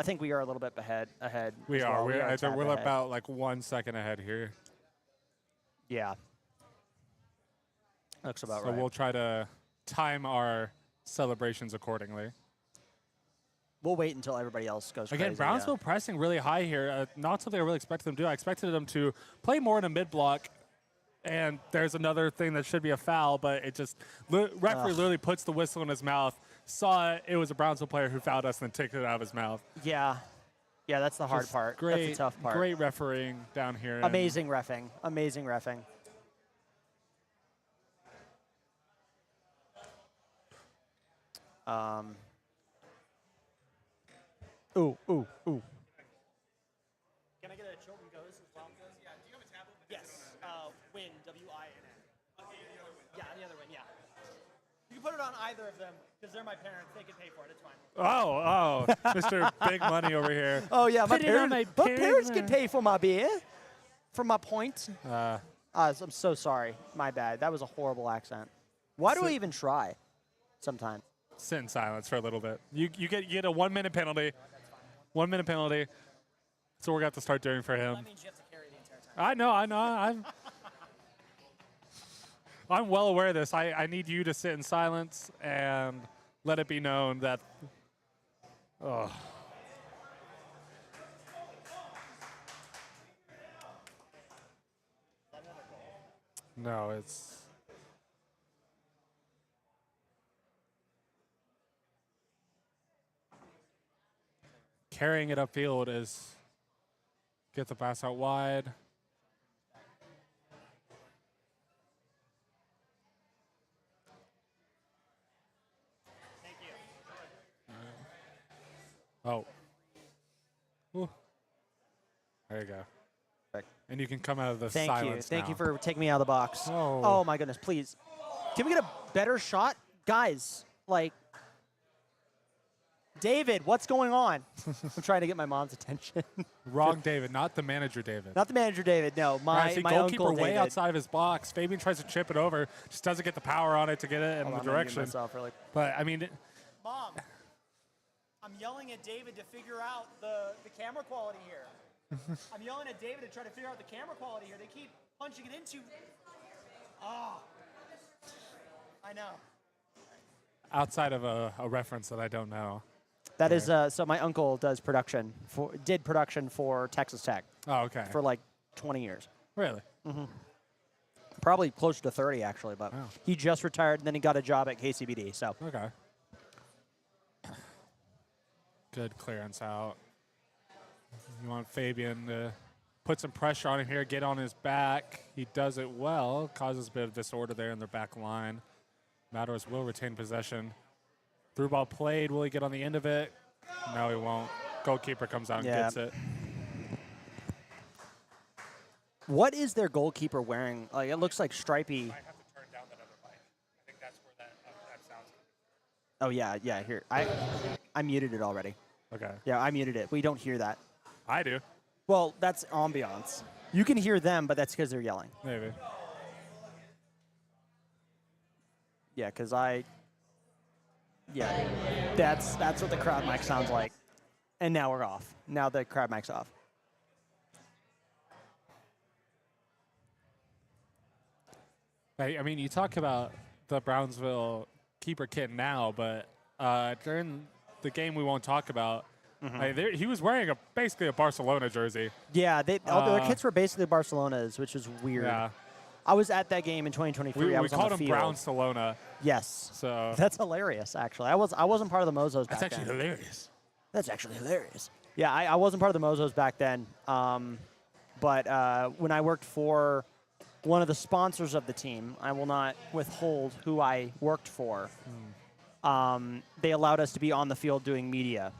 I think we are a little bit ahead. we as are. well. We're a tad ahead. about like 1 second ahead here. Yeah. Looks about So right. we'll try to time our celebrations accordingly. We'll wait until everybody else goes Again, crazy. Brownsville pressing really high here. Not something I really expected them to do. I expected them to play more in a mid block. And there's another thing that should be a foul, but it just referee literally puts the whistle in his mouth. Saw it was a Brownsville player who fouled us and then took it out of his mouth. Yeah. Yeah, that's the hard Just part. Great, that's the tough part. Great refereeing down here. Amazing reffing. Amazing reffing. Ooh. Can I get a Chilton Goes as well? Yeah. Do you have a tablet? Yes. Win. W-I-N-N. Yeah, the other one. Yeah. You can put it on either of them because they're my parents. They can pay for it. It's fine. Oh, Mr. Big Money over here. Oh yeah, my Put it on parents. my My parents can parents. pay for my beer, for my points. I'm so sorry. My bad. That was a horrible accent. Why do I even try? Sometimes. Sit in silence for a little bit. You get a 1 minute penalty. 1 minute penalty. That's what we're going to have to start doing for him. That means you have to carry the entire time. I know. I'm well aware of this. I need you to sit in silence and let it be known that. Oh. No, it's. Carrying it upfield is get the pass out wide. Oh. Ooh. There you go. And you can come out of the Thank you. silence Thank now. you for taking me out of the box. Oh. Oh my goodness, please. Can we get a better shot? Guys, like, David, what's going on? I'm trying to get my mom's attention. Wrong David, not the manager David. Not the manager, David. No, I see my goalkeeper uncle, way David. outside of his box. Fabian tries to chip it over, just doesn't get the power on it to get it in Hold the on, I'm gonna mute direction. myself really- But I mean, Mom, I'm yelling at David to figure out the camera quality here. I'm yelling at David to try to figure out the camera quality here. They keep punching it into. Oh, I know. outside of a reference that I don't know. That is so. My uncle did production for Texas Tech Oh, okay. for like 20 years. Really? Probably closer to 30 actually, but Wow. he just retired and then he got a job at KCBD. So Okay. Good clearance out. You want Fabian to put some pressure on him here, get on his back. He does it well, causes a bit of disorder there in their back line. Matadors will retain possession. Through ball played. Will he get on the end of it? No, he won't. Goalkeeper comes out and Yeah. gets it. what is their goalkeeper wearing? Like, it looks like stripy. Might have to turn down that other mic. I think that's where that sounds. Oh yeah. Here, I muted it already. Okay. Yeah, I muted it. We don't hear that. I do. Well, that's ambiance. You can hear them, but that's because they're yelling. Maybe. Yeah, because Yeah, that's what the crowd mic sounds like. And now we're off. Now the crowd mic's off. I mean, you talk about the Brownsville keeper kit now, but during the game we won't talk about, he was wearing basically a Barcelona jersey. Yeah, all their kits were basically Barcelona's, which is weird. Yeah. I was at that game in 2023. I We was on called the him field. Brownsalona. Yes. So That's hilarious, actually. I wasn't part of the Mozos back that's actually then. hilarious. That's actually hilarious. Yeah, I wasn't part of the Mozos back then. But when I worked for one of the sponsors of the team, I will not withhold who I worked for. They allowed us to be on the field doing media.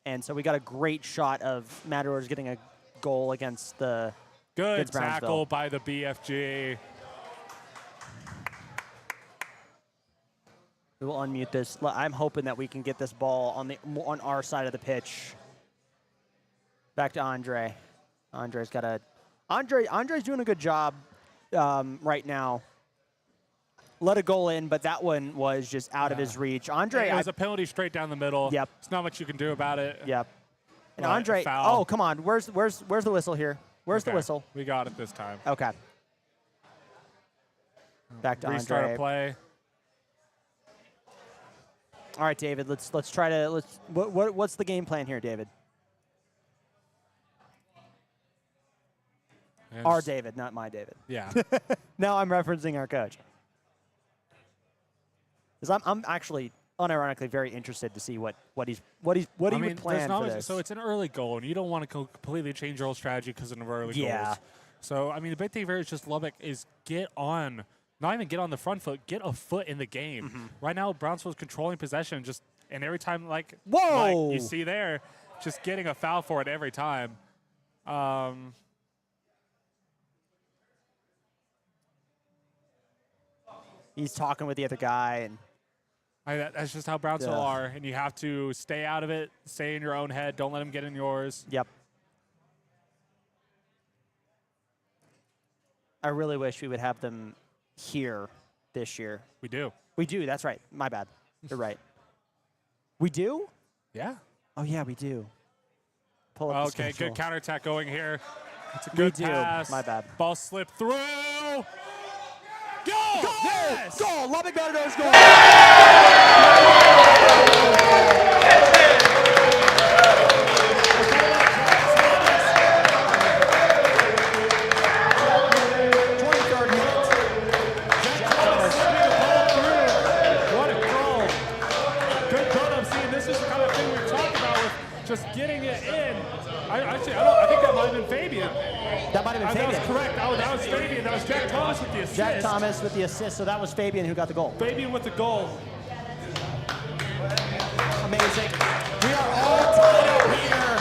And so we got a great shot of Matadors getting a goal against the Good against Brownsville. tackle by the BFG. We will unmute this. I'm hoping that we can get this ball on our side of the pitch. Back to Andre. Andre's doing a good job right now. Let a goal in, but that one was just out of his reach. Andre, it was a penalty straight down the middle. Yep. It's not much you can do about it. Yep. And But Andre, foul. oh come on, where's the whistle here? Where's the Okay, whistle? We got it this time. Okay. Back to Restart Andre. a play. All right, David. Let's try to what's the game plan here, David? And Our David, not my David. Yeah. Now I'm referencing our coach. Because I'm actually unironically very interested to see what he would plan for this. So it's an early goal, and you don't want to completely change your whole strategy because of early goals. So, I mean, the big thing here is just Lubbock is not even get on the front foot, get a foot in the game. Mm-hmm. Right now, Brownsville's controlling possession, and every time, like Whoa! you see there, just getting a foul for it every time. He's talking with the other guy, and That's just how Brownsville are, and you have to stay out of it, stay in your own head, don't let them get in yours. yep. I really wish we would have them here this year. We do. We do. That's right. My bad. You're right. We do? Yeah. Oh yeah, we do. Pull up the Okay, schedule. good counterattack going here. It's a We good do. pass. My bad. Ball slipped through. Goal! Goal! Yes! Goal! Lubbock Matadors goal! What a goal. Good goal. See, this is the kind of thing we're talking about with just getting it in. I think that might have been Fabian. That might have been That was Fabian. correct. That was Fabian. That was Jack Thomas with the assist. Jack Thomas with the assist, so that was Fabian who got the goal. Fabian with the goal. Amazing. We are all tied up here,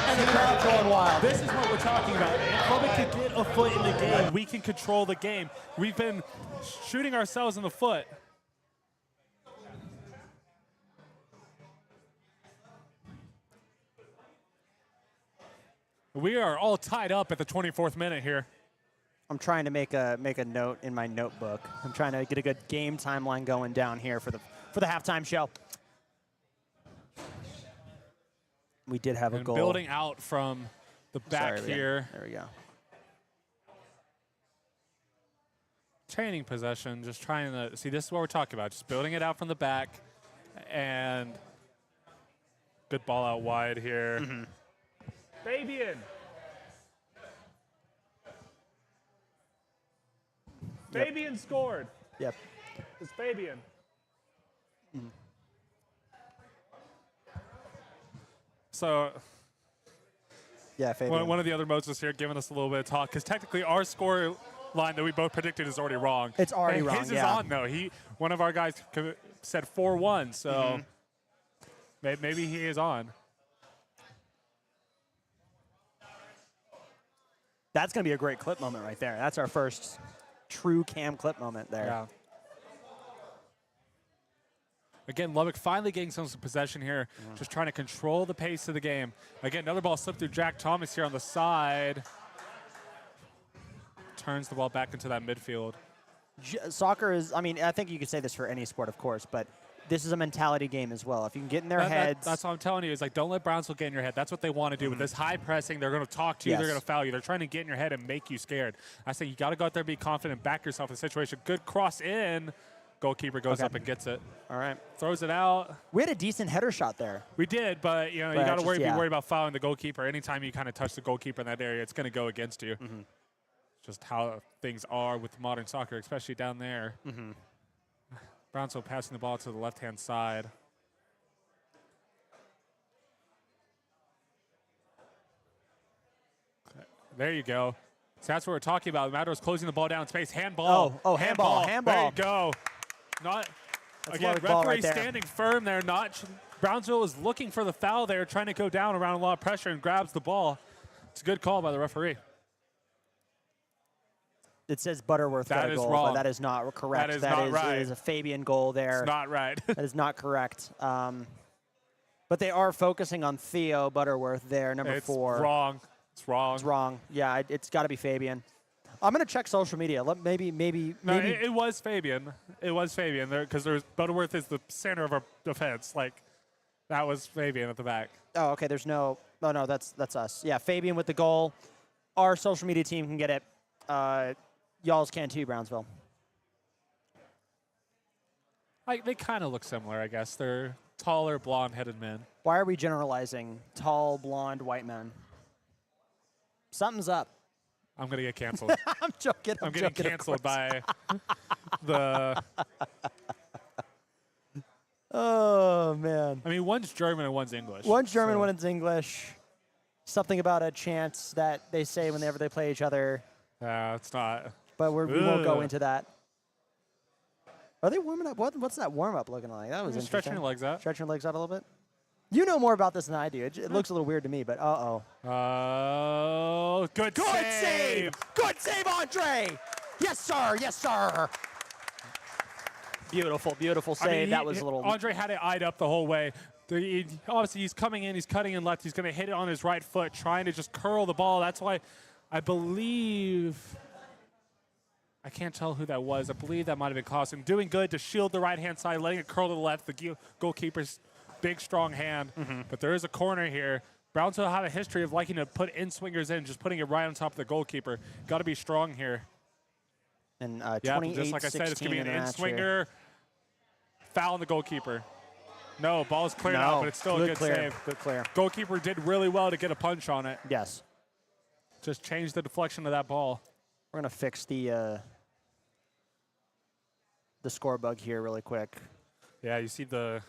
and the crowd's going wild. This is what we're talking about. If Lubbock can get a foot in the game, we can control the game. We've been shooting ourselves in the foot. We are all tied up at the 24th minute here. I'm trying to make a note in my notebook. I'm trying to get a good game timeline going down here for the halftime show. We did have a And goal. building out from the back Sorry, here. There we go. Training possession, just trying to see. This is what we're talking about. Just building it out from the back, and good ball out wide here. Mm-hmm. Fabian. Yep. Fabian scored. Yep. It's Fabian. So Yeah, Fabian. one of the other Mozos here giving us a little bit of talk, because technically our score line that we both predicted is already wrong. It's already And wrong, His yeah. is on though. One of our guys said 4-1, so Mm-hmm. maybe he is on. That's going to be a great clip moment right there. That's our first true cam clip moment there. Yeah. Again, Lubbock finally getting some possession here, just trying to control the pace of the game. Again, another ball slipped through Jack Thomas here on the side. Turns the ball back into that midfield. Soccer is, I mean, I think you could say this for any sport, of course, but this is a mentality game as well. If you can get in their heads. That's what I'm telling you. Is like, don't let Brownsville get in your head. That's what they want to do. With this high pressing, they're going to talk to you. Yes. They're going to foul you. They're trying to get in your head and make you scared. I say you got to go out there, be confident, back yourself in the situation. Good cross in. Goalkeeper goes Okay. up and gets it. All right. Throws it out. We had a decent header shot there. We did, but you know, But you got to just, be yeah. worried about fouling the goalkeeper. Anytime you kind of touch the goalkeeper in that area, it's going to go against you. Just how things are with modern soccer, especially down there. Brownsville passing the ball to the left-hand side. There you go. So that's what we're talking about. Matadors closing the ball down in space. Handball. Oh, handball, handball. There you go. Not That's again. Lubbock ball Referee right there. standing firm there, not Brownsville was looking for the foul there, trying to go down around a lot of pressure and grabs the ball. It's a good call by the referee. It says Butterworth got That a is goal, wrong. but that is not correct. That is not right. It is a Fabian goal there. It's not right. That is not correct. But they are focusing on Theo Butterworth there, number 4. It's wrong. It's wrong. It's wrong. Yeah, it's got to be Fabian. I'm going to check social media. Maybe. No, it was Fabian. It was Fabian because Butterworth is the center of our defense. Like, that was Fabian at the back. Oh, okay. There's no. Oh no, that's us. Yeah, Fabian with the goal. Our social media team can get it. Y'all's can too, Brownsville. They kind of look similar, I guess. They're taller, blonde-headed men. Why are we generalizing tall, blonde, white men? Something's up. I'm going to get canceled. I'm joking. I'm getting joking, of canceled course. by the... Oh, man. I mean, one's German and one's English. One's German, so. one's English. Something about a chant that they say whenever they play each other. It's not. But we won't go Ugh. into that. Are they warming up? What's that warm-up looking like? That was interesting. Stretching your legs out. Stretching your legs out a little bit? You know more about this than I do. It looks a little weird to me, but uh-oh. Good save! Good save, Andre! Yes, sir! Yes, sir! Beautiful, beautiful save. I mean, that was a little... Andre had it eyed up the whole way. Obviously, he's coming in. He's cutting in left. He's going to hit it on his right foot, trying to just curl the ball. That's why I believe... I can't tell who that was. I believe that might have been Clausen. Doing good to shield the right-hand side, letting it curl to the left. The goalkeeper's big, strong hand. But there is a corner here. Brownsville have a history of liking to put in-swingers in, just putting it right on top of the goalkeeper. Got to be strong here. And yeah, just like I said, it's going to be an in-swinger. Foul on the goalkeeper. No, ball's cleared out, but it's still a good save. Good clear. Goalkeeper did really well to get a punch on it. Yes. Just changed the deflection of that ball. We're going to fix the score bug here really quick. Yeah, you see the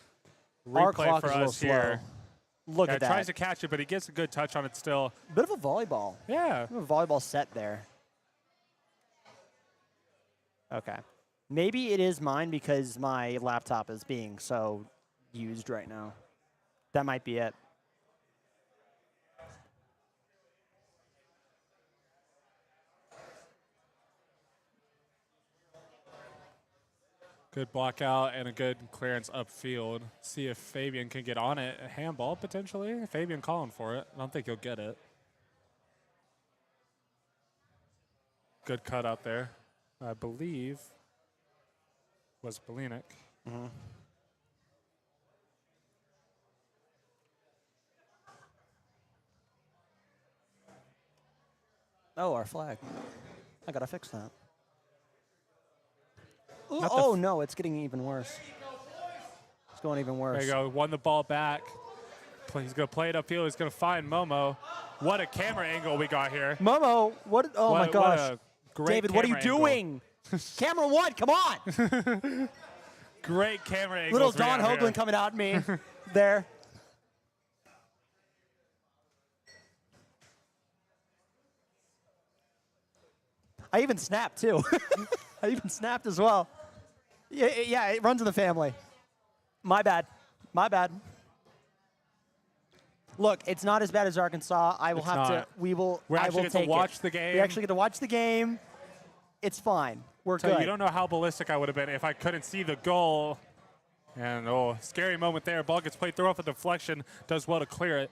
Our replay clock for is a little us here. slow. Look at that. Tries to catch it, but he gets a good touch on it still. Bit of a volleyball. Yeah. A volleyball set there. Okay. Maybe it is mine because my laptop is being so used right now. That might be it. Good block out and a good clearance upfield. See if Fabian can get on it. A handball, potentially. Fabian calling for it. I don't think he'll get it. Good cut out there. I believe was Belinek. Oh, our flag. I got to fix that. Ooh, oh, no, it's getting even worse. It's going even worse. There you go. Won the ball back. He's going to play it upfield. He's going to find Momo. What a camera angle we got here. Momo, what? Oh, my gosh. What a great David, what are you camera angle. doing? Camera one, come on. Great camera angle. Little Don Hoagland coming out at me there. I even snapped, too. I even snapped as well. Yeah, it runs in the family. My bad. My bad. Look, it's not as bad as Arkansas. I will have to. We will. We actually get to watch the game. We actually get to watch the game. It's fine. We're good. You don't know how ballistic I would have been if I couldn't see the goal. And scary moment there. Ball gets played through off a deflection. Does well to clear it.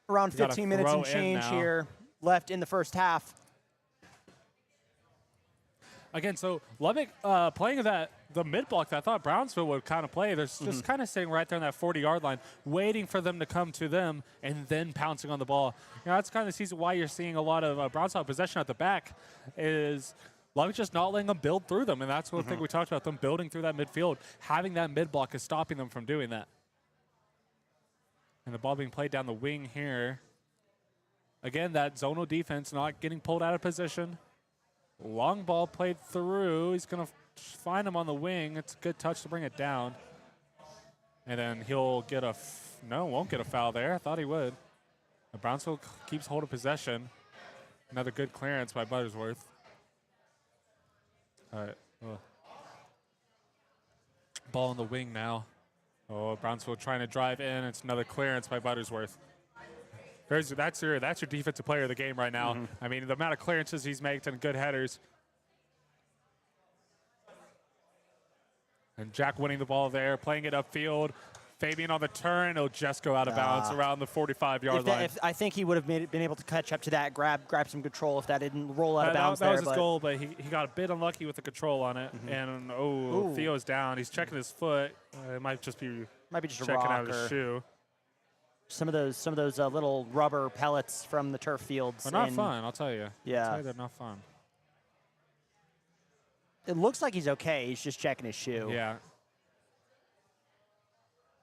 Around 15 minutes and change here left in the first half. Again, so Lubbock playing the mid block that I thought Brownsville would kind of play. They're just kind of sitting right there on that 40-yard line, waiting for them to come to them and then pouncing on the ball. You know, that's kind of the season why you're seeing a lot of Brownsville possession at the back is Lubbock just not letting them build through them. And that's one thing we talked about, them building through that midfield. Having that mid block is stopping them from doing that. And the ball being played down the wing here. Again, that zonal defense not getting pulled out of position. Long ball played through. He's going to find him on the wing. It's a good touch to bring it down. And then he'll get won't get a foul there. I thought he would. The Brownsville keeps hold of possession. Another good clearance by Buttersworth. All right. Ball on the wing now. Oh, Brownsville trying to drive in. It's another clearance by Buttersworth. That's your defensive player of the game right now. I mean, the amount of clearances he's made and good headers. And Jack winning the ball there, playing it upfield. Fabian on the turn, it'll just go out of bounds around the 45-yard line. I think he would have been able to catch up to that, grab some control if that didn't roll out of bounds that there. was his goal, but he got a bit unlucky with the control on it. And, Theo's down. He's checking his foot. It might just be just a checking rock out his shoe. Some of those little rubber pellets from the turf fields. They're not fun, I'll tell you. Yeah. I'll tell you they're not fun. It looks like he's okay. He's just checking his shoe. Yeah.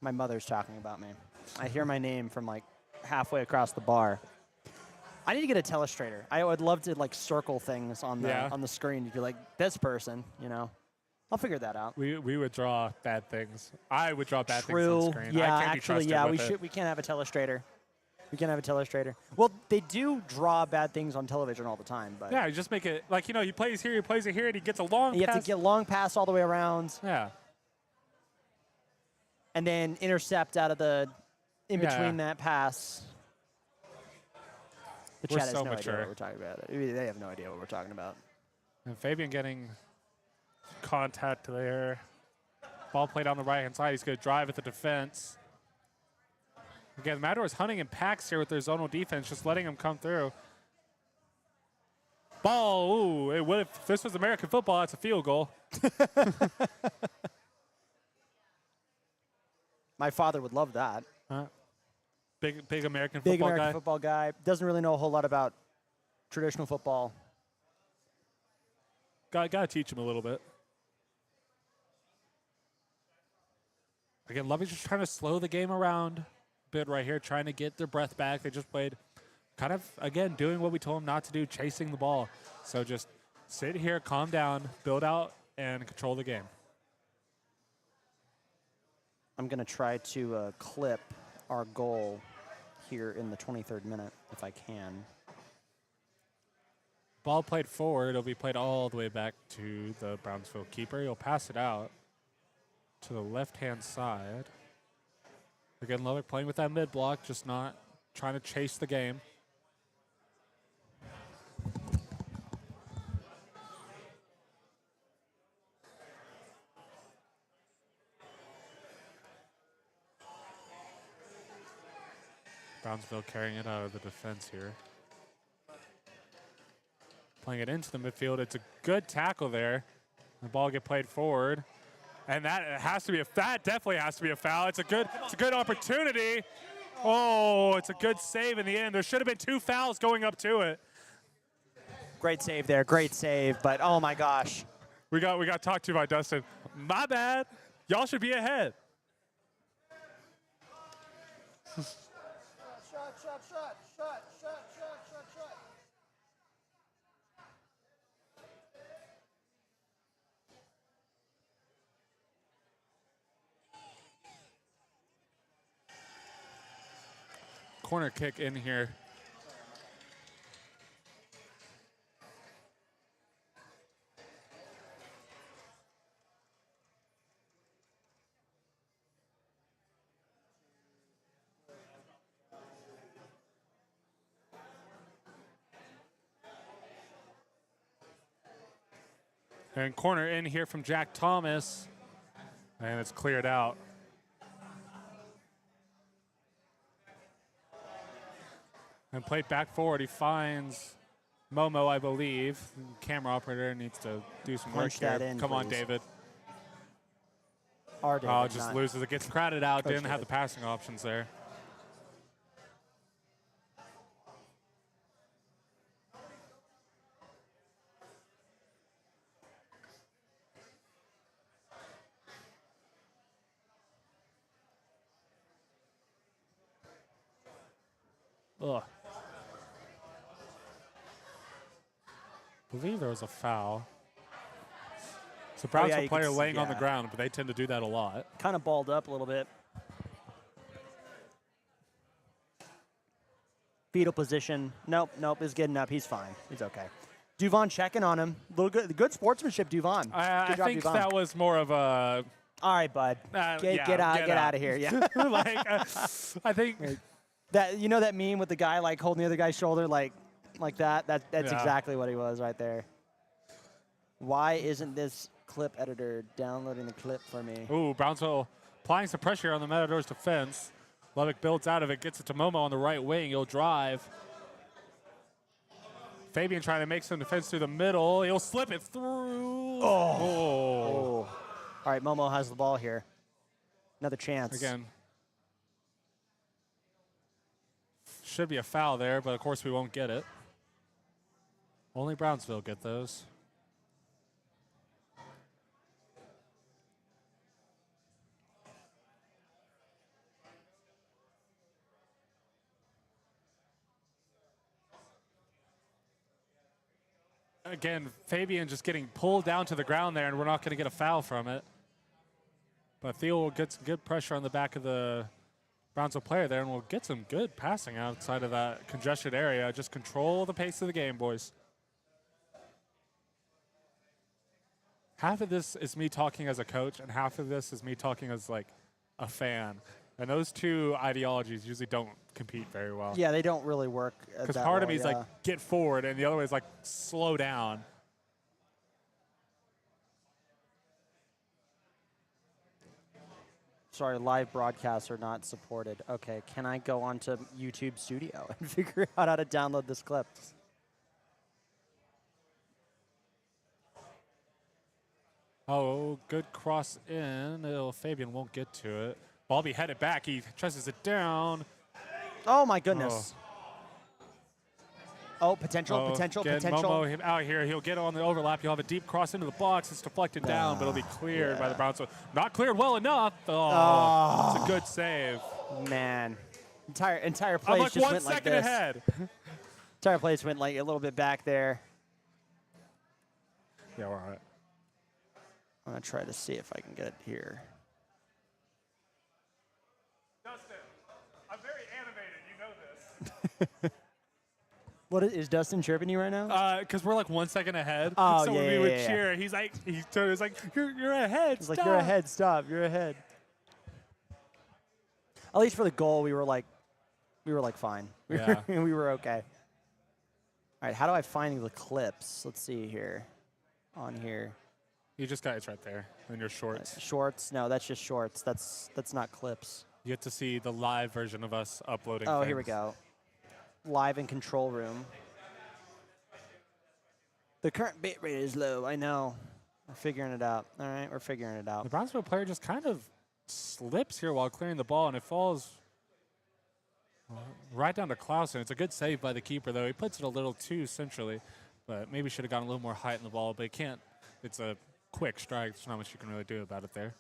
My mother's talking about me. I hear my name from like halfway across the bar. I need to get a telestrator. I would love to like circle things on the screen to be like this person, you know. I'll figure that out. We would draw bad things. I would draw bad things True. on screen. Yeah, I can't actually, be trusted with we can't have a telestrator. We can't have a telestrator. Well, they do draw bad things on television all the time, but Yeah, you just make it like, he plays here, he plays it here, and he gets a long you pass. have to get a long pass all the way around. Yeah. And then intercept out of the in between that pass. The We're chat has so no idea mature. what we're talking about. They have no idea what we're talking about. And Fabian getting contact there. Ball played on the right-hand side. He's going to drive at the defense. Again, the Matadors hunting in packs here with their zonal defense, just letting them come through. Ball, if this was American football, that's a field goal. My father would love that. Big American Big football American guy. football guy. Doesn't really know a whole lot about traditional football. Got to teach him a little bit. Again, Lovey's just trying to slow the game around a bit right here, trying to get their breath back. They just played kind of, again, doing what we told them not to do, chasing the ball. So just sit here, calm down, build out, and control the game. I'm going to try to clip our goal here in the 23rd minute, if I can. Ball played forward. It'll be played all the way back to the Brownsville keeper. He'll pass it out to the left-hand side. Again, Lovick playing with that mid-block, just not trying to chase the game. Brownsville carrying it out of the defense here. Playing it into the midfield. It's a good tackle there. The ball get played forward. And that definitely has to be a foul. It's a good opportunity. Oh, it's a good save in the end. There should have been 2 fouls going up to it. Great save there, great save, but oh my gosh. We got talked to by Dustin. My bad. Y'all should be ahead. Corner kick in here. And corner in here from Jack Thomas. And it's cleared out. And played back forward. He finds Momo, I believe. Camera operator needs to do some work Punch that here. in, Come on, please. David. Our David, Oh, just not- loses. It gets crowded out. Coach Didn't have the David. passing options there. Ugh. Believe there was a foul. It's a Brownsville you could player see- laying on the yeah. ground, but they tend to do that a lot. Kind of balled up a little bit. Fetal position. Nope, is getting up. He's fine. He's okay. Duvon checking on him. Little good sportsmanship, Duvon. I Good job, think Duvon. that was more of a All right, bud. Get out of here. Yeah. I think That that meme with the guy like holding the other guy's shoulder like that. That's exactly what he was right there. Why isn't this clip editor downloading the clip for me? Ooh, Brownsville applying some pressure on the Matadors defense. Lubbock builds out of it, gets it to Momo on the right wing. He'll drive. Fabian trying to make some defense through the middle. He'll slip it through. Oh. All right, Momo has the ball here. Another chance. Again. Should be a foul there, but of course we won't get it. Only Brownsville get those. Again, Fabian just getting pulled down to the ground there, and we're not going to get a foul from it. But Theo will get some good pressure on the back of the Brownsville player there, and we'll get some good passing outside of that congested area. Just control the pace of the game, boys. Half of this is me talking as a coach, and half of this is me talking as like a fan. And those two ideologies usually don't compete very well. Yeah, they don't really work. Because part of me is like, get forward, and the other way is like, slow down. Sorry, live broadcasts are not supported. Okay, can I go onto YouTube Studio and figure out how to download this clip? Oh, good cross in. Fabian won't get to it. Ball be headed back. He chases it down. Oh, my goodness. Oh, potential. Momo out here. He'll get on the overlap.'ll have a deep cross into the box. It's deflected down, but it'll be cleared by the Brownsville. Not cleared well enough. It's a good save. Man. Entire place I'm like just 1 went like second this. ahead. Entire place went like a little bit back there. Yeah, we're all right. I'm going to try to see if I can get it here. Dustin, I'm very animated. You know this. What is Dustin chirping you right now? Because we're like 1 second ahead. Oh, so yeah, when we yeah, would yeah. cheer, he's like, you're ahead. It's Stop. like, you're ahead, stop, you're ahead. At least for the goal, we were like fine. Yeah. We were okay. All right, how do I find the clips? Let's see here. On here. You just got it's right there in your shorts. Shorts? No, that's just shorts. That's not clips. You get to see the live version of us uploading. Oh, things. here we go. Live in control room. The current bit rate is low. I know. We're figuring it out. All right, we're figuring it out. The Brownsville player just kind of slips here while clearing the ball, and it falls right down to Clausen. It's a good save by the keeper, though. He puts it a little too centrally, but maybe should have gotten a little more height in the ball, but he can't. It's a quick strike. There's not much you can really do about it there.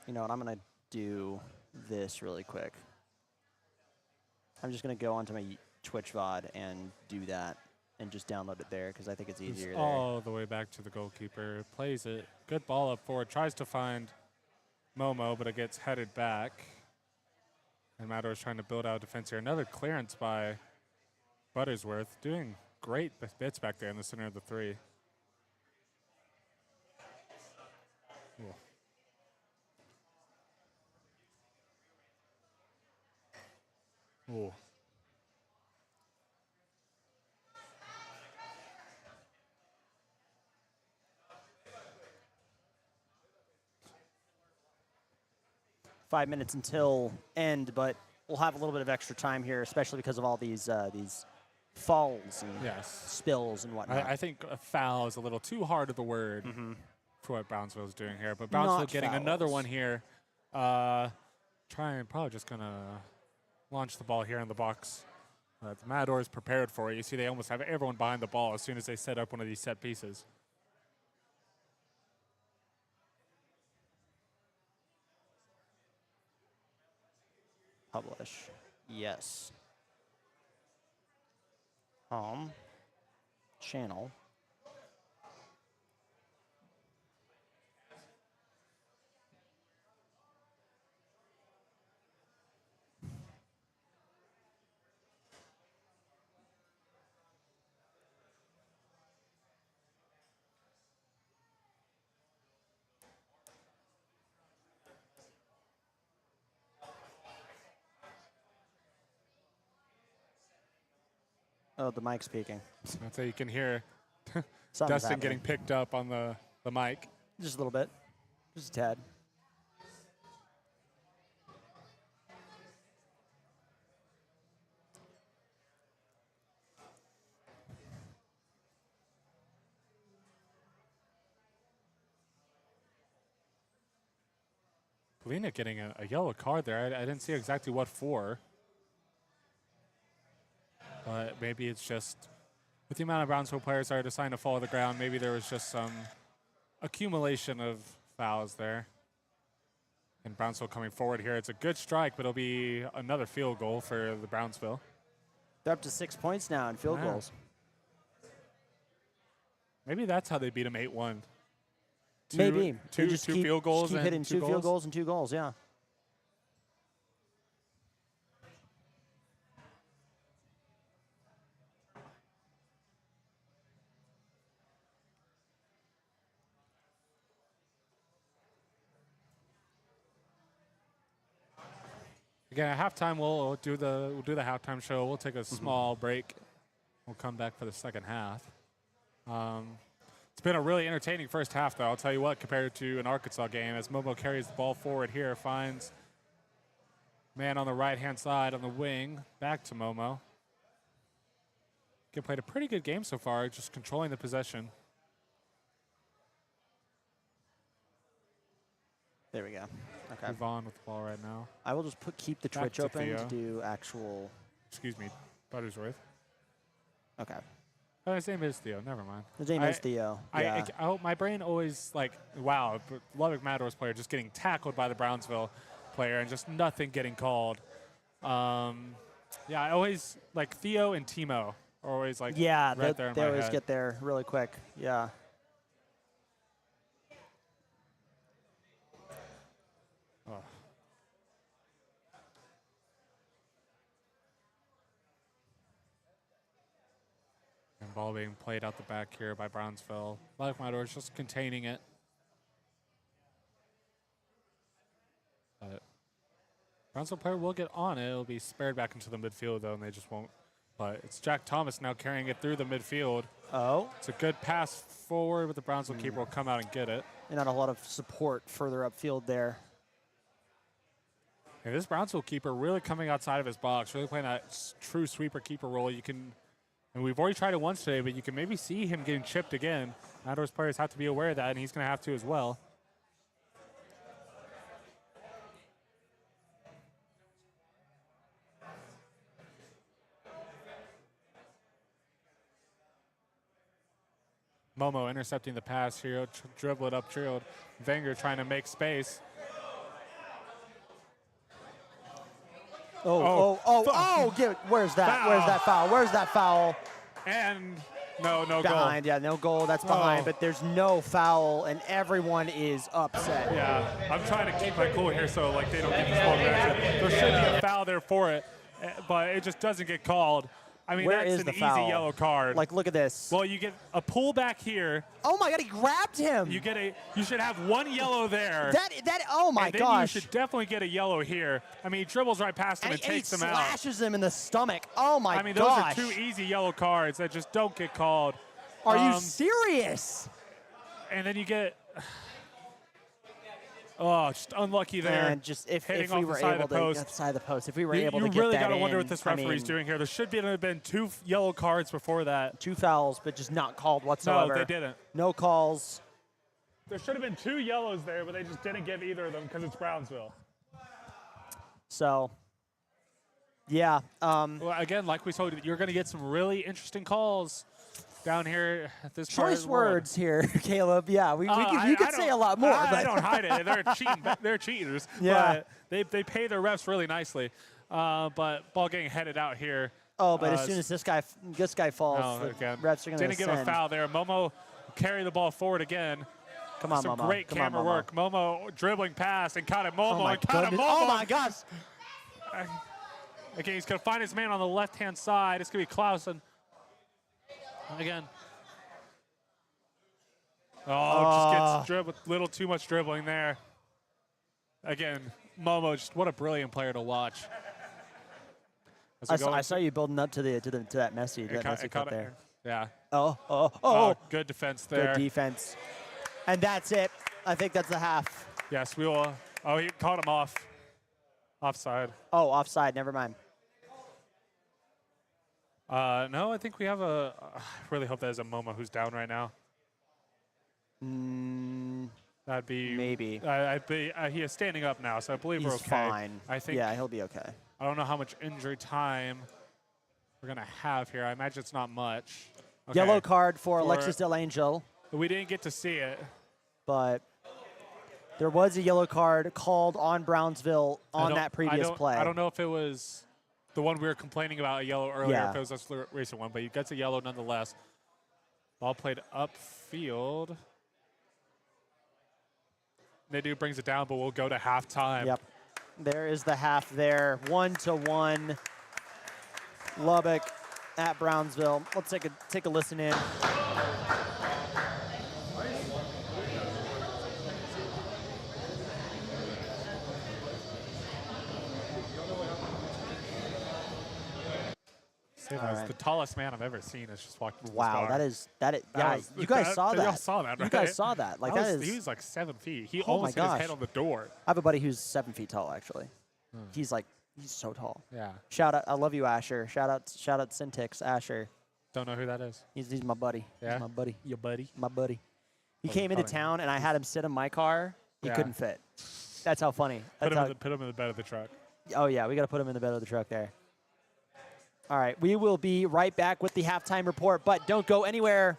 You know what? I'm going to do this really quick. I'm just going to go onto my Twitch VOD and do that and just download it there because I think it's easier there. All the way back to the goalkeeper. Plays it. Good ball up forward. Tries to find Momo, but it gets headed back. And Matadors trying to build out defense here. Another clearance by Buttersworth. Doing great bits back there in the center of the three. Ooh. Ooh. Five minutes until end, but we'll have a little bit of extra time here, especially because of all these falls and spills and whatnot. I think a foul is a little too hard of a word for what Brownsville's doing here. But Brownsville getting another one here. Probably just going to launch the ball here in the box. The Matadors prepared for it. You see they almost have everyone behind the ball as soon as they set up one of these set pieces. Publish. Yes. Channel. Oh, the mic's peaking. That's how you can hear Something's Dustin getting happening. picked up on the mic. Just a little bit. Just a tad. Polina getting a yellow card there. I didn't see exactly what for. But maybe it's just, with the amount of Brownsville players that are deciding to fall to the ground, maybe there was just some accumulation of fouls there. And Brownsville coming forward here. It's a good strike, but it'll be another field goal for the Brownsville. They're up to 6 points now in field goals. Maybe that's how they beat them 8-1. Maybe. Two Just field goals keep and hitting two field goals and 2 goals, yeah. Again, at halftime, we'll do the halftime show. We'll take a small break. We'll come back for the second half. It's been a really entertaining first half, though. I'll tell you what, compared to an Arkansas game, as Momo carries the ball forward here, finds man on the right-hand side on the wing, back to Momo. He played a pretty good game so far, just controlling the possession. There we go. Okay. Move on with the ball right now. I will just keep the Back Twitch to open Theo. to do actual. Excuse me, Buttersworth. Okay. Oh, his name is Theo. Never mind. His name is Theo. Yeah. My brain always like, wow, Lubbock Matadors player just getting tackled by the Brownsville player and just nothing getting called. Yeah, I always like Theo and Timo are always like Yeah, right there in they my always head. get there really quick. Yeah. Oh. And ball being played out the back here by Brownsville. Lubbock Matadors just containing it. But Brownsville player will get on it. It'll be spared back into the midfield, though, and they just won't. But it's Jack Thomas now carrying it through the midfield. Oh. It's a good pass forward, but the Brownsville keeper will come out and get it. And not a lot of support further upfield there. And this Brownsville keeper really coming outside of his box, really playing that true sweeper keeper role. You can, and we've already tried it once today, but you can maybe see him getting chipped again. Matadors players have to be aware of that, and he's going to have to as well. Momo intercepting the pass here, dribble it up, drilled. Wenger trying to make space. Where's that? Foul. Where's that foul? Where's that foul? And no goal. Behind, yeah, no goal. That's behind, Oh. but there's no foul, and everyone is upset. Yeah, I'm trying to keep my cool here so like they don't get these ball reaction. There should be a foul there for it, but it just doesn't get called. I mean, Where that's is an the easy foul? yellow card. Like, look at this. Well, you get a pull back here. Oh my God, he grabbed him. You should have one yellow there. Oh my and then gosh. you should definitely get a yellow here. I mean, he dribbles right past him and he takes him out. slashes him in the stomach. Oh my gosh. I mean, those are two easy yellow cards that just don't get called. Are you serious? And then you get, just unlucky there. And just if hitting we off were the side able of the to post. outside the post, if we were You able to get really that got to wonder in, what this I referee's mean, doing here. There should have been 2 yellow cards before that. 2 fouls, but just not called whatsoever. No, they didn't. No calls. There should have been 2 yellows there, but they just didn't give either of them because it's Brownsville. So, yeah. Well, again, like we told you, you're going to get some really interesting calls down here at this part of Choice the world. words here, Caleb. Yeah, you could say a lot more. I but don't hide it. They're cheating. They're cheaters. Yeah. But they pay their refs really nicely. But ball getting headed out here. Oh, but as soon as this guy falls, the again, refs are going to didn't give a foul there. Momo carry the ball forward again. Come on, Some Momo. great Come on, camera Momo. work. Momo dribbling pass and caught it. Momo Oh my and caught it. goodness. Momo. Oh my gosh. Okay, he's going to find his man on the left-hand side. It's going to be Clausen. Again. Just gets a little too much dribbling there. Again, Momo, just what a brilliant player to watch. I saw you building up to that message. That message up there. Yeah. Oh! Good defense there. Good defense. And that's it. I think that's the half. Yes, we will. Oh, he caught him off. Offside. Oh, offside. Never mind. No, I think we have I really hope that is a Momo who's down right now. That'd be maybe. He is standing up now, so I believe we're He's okay. fine. I think. Yeah, he'll be okay. I don't know how much injury time we're gonna have here. I imagine it's not much. Okay. Yellow card for Alexis Delangel. We didn't get to see it, but there was a yellow card called on Brownsville on that previous play. I don't know if it was the one we were complaining about a yellow earlier, if it was this recent one, but he gets a yellow nonetheless. Ball played upfield. Nadu brings it down, but we'll go to halftime. Yep. There is the half there. 1-1. Lubbock at Brownsville. Let's take a listen in. Right. The tallest man I've ever seen has just walked into wow, this bar. that is. Yeah, you guys saw that. Y'all saw that, right? You guys saw that. Like that is. He was like 7 feet. He Oh almost hit his head on the door. I have a buddy who's 7 feet tall. Actually, he's so tall. Yeah. Shout out, I love you, Asher. Shout out, Syntix, Asher. Don't know who that is. He's my buddy. Yeah. He's my buddy. Your buddy. My buddy. He came into town and I had him sit in my car. He couldn't fit. That's how funny. Put him in the bed of the truck. Oh yeah, we got to put him in the bed of the truck there. All right, we will be right back with the halftime report, but don't go anywhere.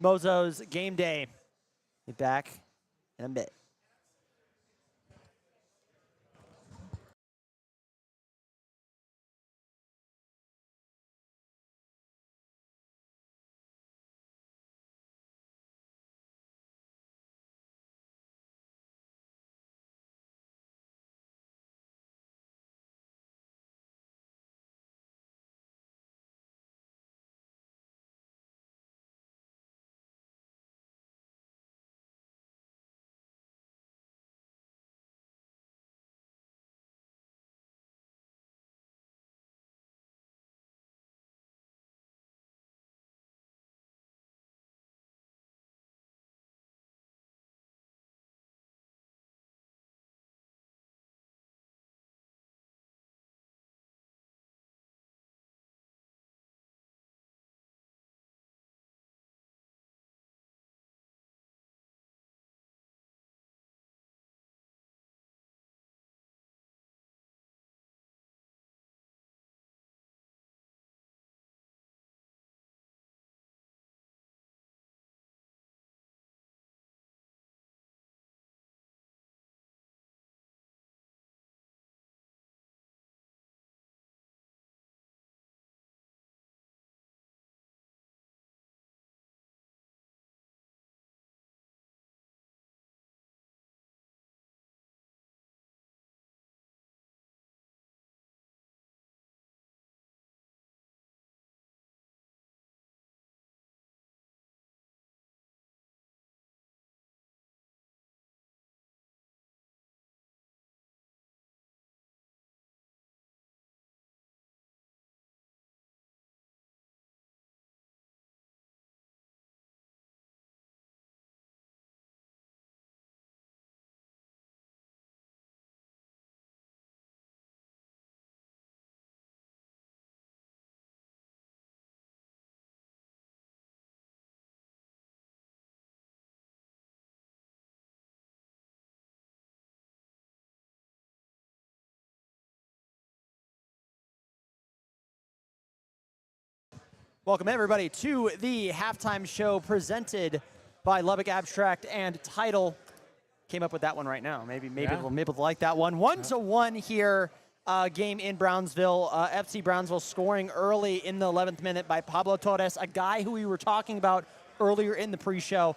Mozos Game Day. Be back in a bit. Welcome, everybody, to the halftime show presented by Lubbock Abstract and Tidal. Came up with that one right now. Maybe we'll like that one. 1-1 here. Game in Brownsville. FC Brownsville scoring early in the 11th minute by Pablo Torres, a guy who we were talking about earlier in the pre-show.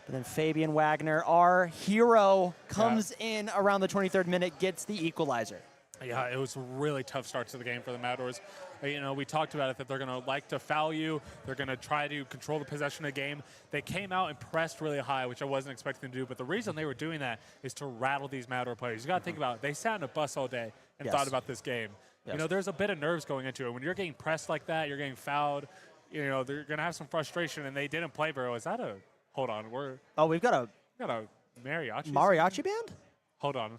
But then Fabian Wagner, our hero, comes in around the 23rd minute, gets the equalizer. Yeah, it was a really tough start to the game for the Matadors. You know, we talked about it, that they're going to like to foul you. They're going to try to control the possession of the game. They came out and pressed really high, which I wasn't expecting them to do. But the reason they were doing that is to rattle these Matador players. You got to think about it. They sat in a bus all day and thought about this game. You know, there's a bit of nerves going into it. When you're getting pressed like that, you're getting fouled, you know, they're going to have some frustration, and they didn't play very well. Is that a – hold on. We've got a mariachi band? Hold on.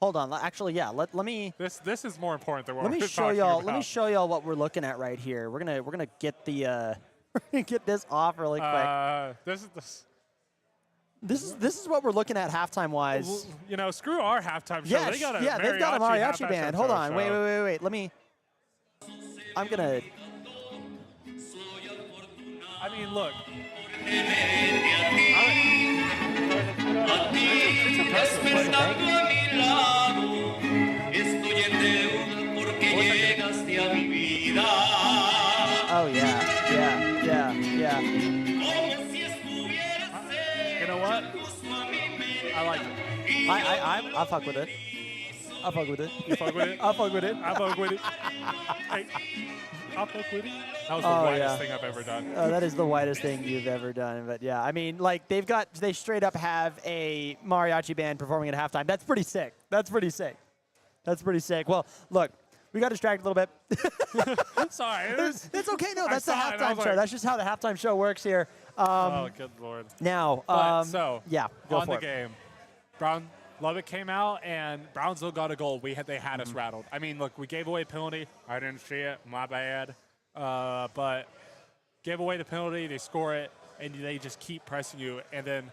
Hold on. Actually, yeah. Let me. This is more important than what Let me we're show talking y'all. about. Let me show y'all what we're looking at right here. We're gonna get the get this off really quick. This is what we're looking at halftime wise. You know, screw our halftime show. Yeah, They got a they've got a mariachi halftime band. show, Hold on. so. Wait. Let me. I'm gonna. I mean, look. Oh yeah. You know what? I like it. I fuck with it. I fuck with it. You fuck with it? I fuck with it. I fuck with it. Hey, I fuck with it. That was the whitest thing I've ever done. Oh, that is the whitest thing you've ever done. But yeah, I mean, like they straight up have a mariachi band performing at halftime. That's pretty sick. Well, look, we got distracted a little bit. I'm sorry. It's okay. No, that's the saw it. I halftime was show. like- That's just how the halftime show works here. Oh, good Lord. Now, yeah, go on for the it. game, Lubbock came out and Brownsville got a goal. They had us rattled. I mean, look, we gave away a penalty. I didn't see it. My bad. But gave away the penalty. They score it, and they just keep pressing you. And then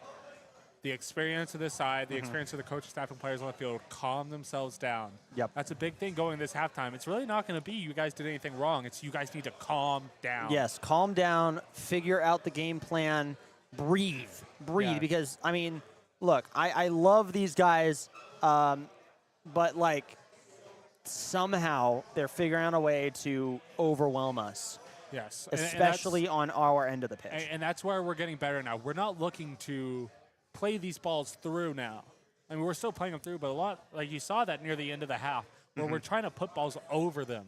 the experience of this side, the experience of the coaching staff and players on the field calm themselves down. Yep. That's a big thing going this halftime. It's really not going to be you guys did anything wrong. It's you guys need to calm down. Yes, calm down, figure out the game plan, breathe, Yeah. because, I mean, look, I love these guys, but, like, somehow they're figuring out a way to overwhelm us, Yes. especially on our end of the pitch. And that's where we're getting better now. We're not looking to play these balls through now. I mean, we're still playing them through, but a lot, like you saw that near the end of the half, where we're trying to put balls over them.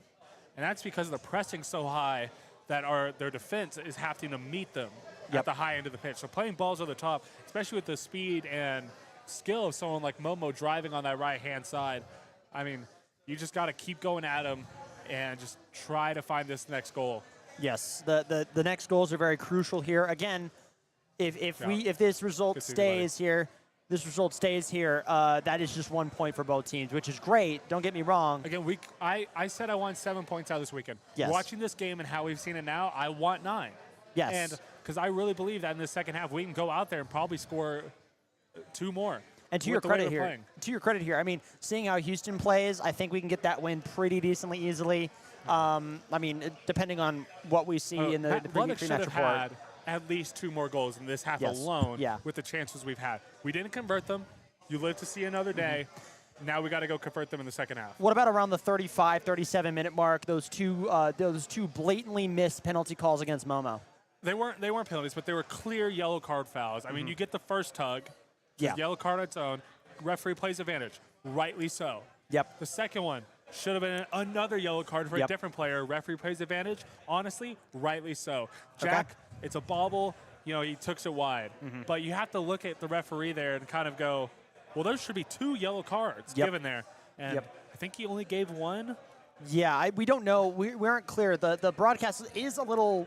And that's because they're pressing so high that their defense is having to meet them at the high end of the pitch. So playing balls over the top, especially with the speed and skill of someone like Momo driving on that right-hand side, I mean, you just got to keep going at them and just try to find this next goal. Yes, the next goals are very crucial here. Again, if this result stays here, that is just 1 point for both teams, which is great. Don't get me wrong. Again, I said I want 7 points out this weekend. Yes. Watching this game and how we've seen it now, I want 9. Yes. And because I really believe that in the second half, we can go out there and probably score 2 more. And to your credit here, I mean, seeing how Houston plays, I think we can get that win pretty decently easily. I mean, depending on what we see in the Lubbock pre-match should have report. had at least 2 more goals in this half alone with the chances we've had. We didn't convert them. You live to see another day. Now we got to go convert them in the second half. What about around the 35, 37-minute mark? Those two blatantly missed penalty calls against Momo. They weren't penalties, but they were clear yellow card fouls. I mean, you get the first tug, yellow card on its own. Referee plays advantage, rightly so. Yep. The second one should have been another yellow card for a different player. Referee plays advantage, honestly, rightly so. Jack, it's a bobble. You know, he took it wide. But you have to look at the referee there and kind of go, well, there should be 2 yellow cards given there. And I think he only gave 1. Yeah, we don't know. We aren't clear. The broadcast is a little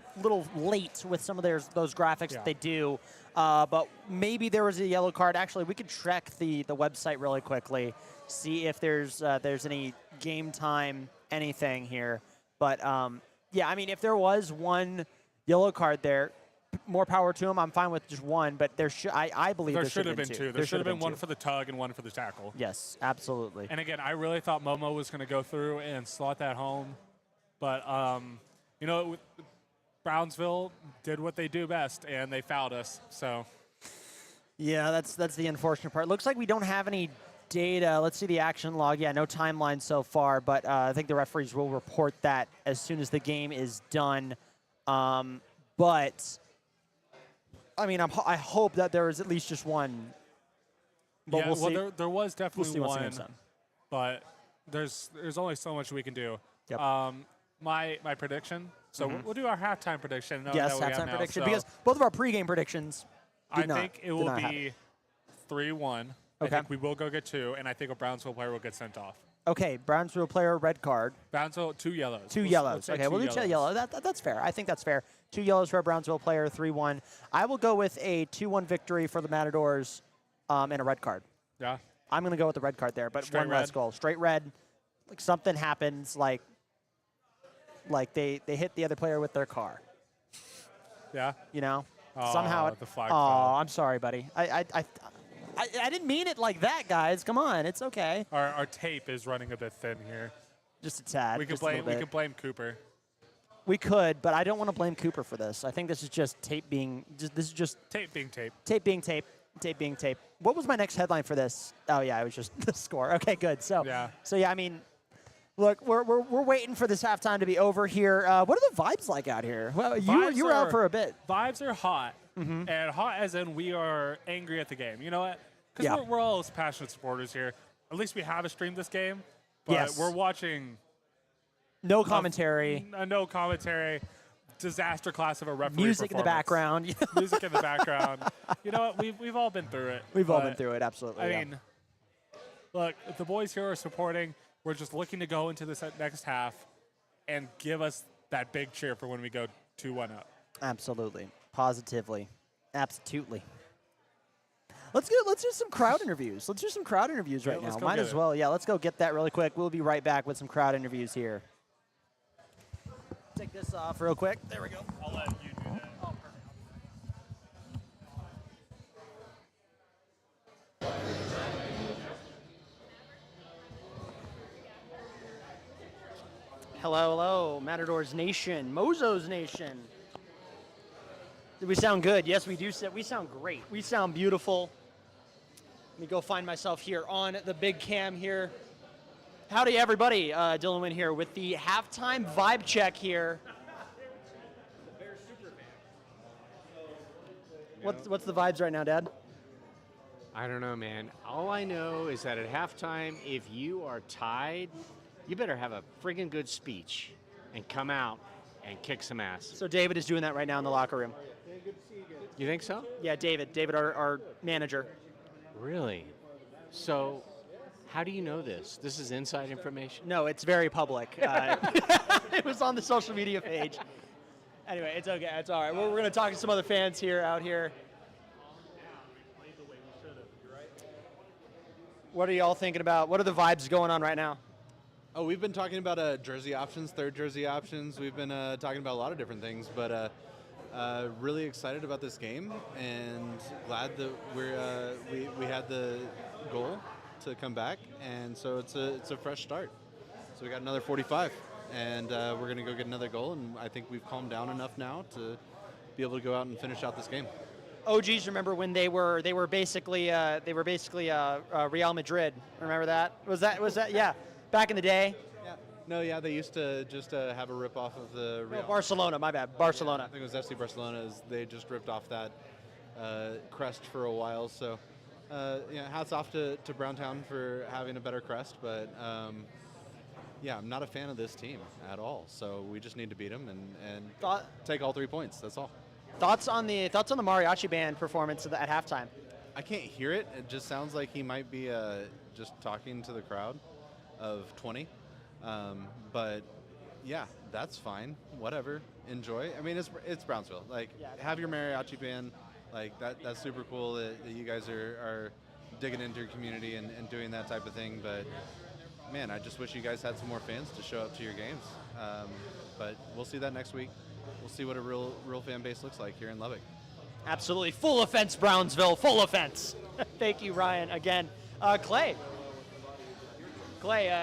late with some of those graphics that they do. But maybe there was a yellow card. Actually, we could check the website really quickly, see if there's any game time anything here. But yeah, I mean, if there was 1 yellow card there, more power to him. I'm fine with just 1, but I believe there should have been 2. There should have been 1 for the tug and 1 for the tackle. Yes, absolutely. And again, I really thought Momo was going to go through and slot that home. But, you know, Brownsville did what they do best, and they fouled us. So, yeah, that's the unfortunate part. Looks like we don't have any data. Let's see the action log. Yeah, no timeline so far, but I think the referees will report that as soon as the game is done. But I mean, I hope that there is at least just 1. But yeah, we'll see. There was definitely We'll see one, what's done. but there's only so much we can do. Yep. My prediction. So we'll do our halftime prediction. Yes, halftime prediction, because both of our pregame predictions I think it will be 3-1. I Okay. think we will go get 2, and I think a Brownsville player will get sent off. Okay, Brownsville player, red card. Brownsville, 2 yellows. Two Let's yellows. say Okay, 2 we'll do yellows. yellow. That's fair. I think that's fair. 2 yellows for a Brownsville player, 3-1. I will go with a 2-1 victory for the Matadors and a red card. Yeah. I'm going to go with the red card there, but Straight one less red. goal. Straight red. Like something happens, like they hit the other player with their car. Yeah. You know, Aw, somehow. the flag Oh, fell. I'm sorry, buddy. I didn't mean it like that, guys. Come on, it's okay. Our tape is running a bit thin here. Just a tad. We could just a little blame bit. Cooper. We could, but I don't want to blame Cooper for this. I think this is just tape being. This is just Tape being tape. tape being tape. Tape being tape. What was my next headline for this? Oh yeah, it was just the score. Okay, good. So Yeah. I mean, look, we're waiting for this halftime to be over here. What are the vibes like out here? Well, you were out for a bit. Vibes are hot, and hot as in we are angry at the game. You know what? Because Yeah. we're all passionate supporters here. At least we have streamed this game, but Yes. we're watching No commentary. no commentary, disaster class of a referee. Music in the performance. background. Music in the background. You know what? We've all been through it. We've all but, been through it. Absolutely. I yeah. mean, look, if the boys here are supporting, we're just looking to go into this next half and give us that big cheer for when we go 2-1 up. Absolutely. Positively. Absolutely. Let's do some crowd interviews. Let's do some crowd interviews right let's now. go Might get as it. well. Yeah, let's go get that really quick. We'll be right back with some crowd interviews here. Take this off real quick. There we go. I'll let you do that. Hello, hello, Matadors Nation, Mozos Nation. Do we sound good? Yes, we do. We sound great. We sound beautiful. Let me go find myself here on the big cam here. Howdy, everybody. Dylan Wynn here with the halftime vibe check here. What's the vibes right now, Dad? I don't know, man. All I know is that at halftime, if you are tied, you better have a friggin' good speech and come out and kick some ass. So David is doing that right now in the locker room. You think so? Yeah, David, our manager. Really? So, how do you know this? This is inside information? No, it's very public. It was on the social media page. Anyway, it's okay. It's all right. We're going to talk to some other fans here out here. What are y'all thinking about? What are the vibes going on right now? Oh, we've been talking about jersey options, third jersey options. We've been talking about a lot of different things, but really excited about this game and glad that we had the goal to come back, and so it's a fresh start. So we got another 45, and we're gonna go get another goal, and I think we've calmed down enough now to be able to go out and finish out this game. OGs remember when they were basically Real Madrid. Remember that? Was that yeah? Back in the day. Yeah. No, yeah, they used to just have a rip off of the Real. No, Barcelona. My bad. Barcelona. I think it was FC Barcelona. They just ripped off that crest for a while. So, yeah, hats off to Browntown for having a better crest. But yeah, I'm not a fan of this team at all. So we just need to beat them and take all 3 points. That's all. Thoughts on the mariachi band performance at halftime? I can't hear it. It just sounds like he might be just talking to the crowd of 20. But yeah, that's fine. Whatever. Enjoy. I mean, it's Brownsville. Like, have your mariachi band. Like, that's super cool that you guys are digging into your community and doing that type of thing. But man, I just wish you guys had some more fans to show up to your games. But we'll see that next week. We'll see what a real fan base looks like here in Lubbock. Absolutely. Full offense, Brownsville. Full offense. Thank you, Ryan. Again, Clay,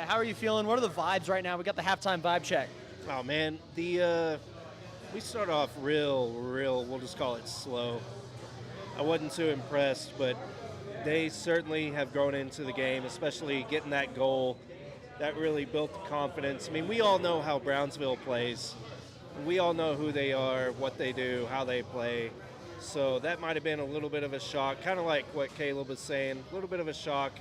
how are you feeling? What are the vibes right now? We got the halftime vibe check. Oh man, we start off real, we'll just call it slow. I wasn't too impressed, but they certainly have grown into the game, especially getting that goal. That really built the confidence. I mean, we all know how Brownsville plays. We all know who they are, what they do, how they play. So that might have been a little bit of a shock, kind of like what Caleb was saying, a little bit of a shock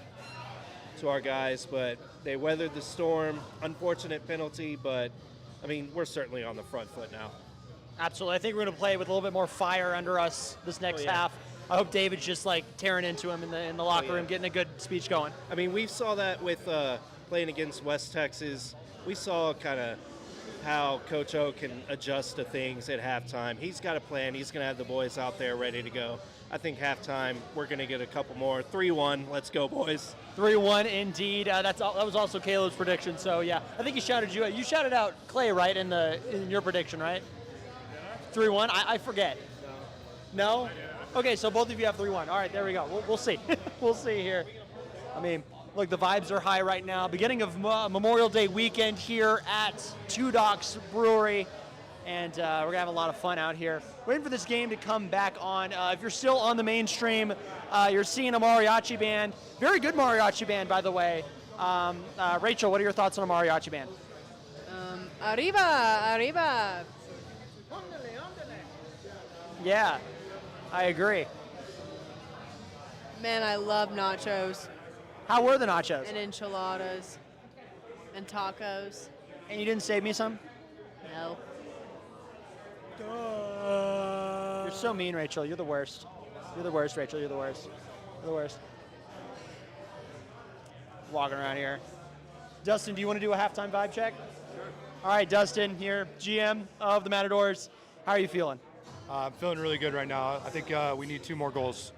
to our guys, but they weathered the storm. Unfortunate penalty, but I mean, we're certainly on the front foot now. Absolutely. I think we're going to play with a little bit more fire under us this next half. I hope David's just like tearing into him in the locker room, getting a good speech going. I mean, we saw that with playing against West Texas, we saw kind of how Coach O can adjust to things at halftime. He's got a plan. He's going to have the boys out there ready to go. I think halftime, we're going to get a couple more. 3-1. Let's go, boys. 3-1 indeed. That was also Caleb's prediction. So yeah, I think you shouted out Clay, right, in your prediction, right? 3-1. I forget. No. Okay, so both of you have 3-1. All right, there we go. We'll see. We'll see here. I mean, look, the vibes are high right now. Beginning of Memorial Day weekend here at Two Docks Brewery. And we're going to have a lot of fun out here. Waiting for this game to come back on. If you're still on the mainstream, you're seeing a mariachi band. Very good mariachi band, by the way. Rachel, what are your thoughts on a mariachi band? Arriba, arriba. Yeah, I agree. Man, I love nachos How were the nachos? and enchiladas and tacos. And you didn't save me some? No. You're so mean, Rachel. You're the worst. You're the worst, Rachel. You're the worst. You're the worst. Walking around here. Dustin, do you want to do a halftime vibe check? Sure. All right, Dustin, here, GM of the Matadors. How are you feeling? I'm feeling really good right now. I think we need 2 more goals.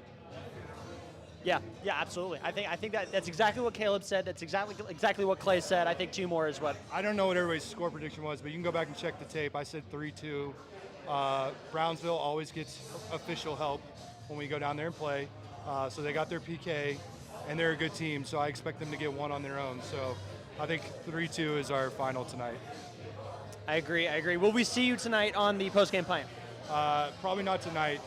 Yeah, absolutely. I think that's exactly what Caleb said. That's exactly what Clay said. I think 2 more is what. I don't know what everybody's score prediction was, but you can go back and check the tape. I said 3-2. Brownsville always gets official help when we go down there and play. So they got their PK, and they're a good team, so I expect them to get 1 on their own. So I think 3-2 is our final tonight. I agree. Will we see you tonight on the postgame pint? Probably not tonight.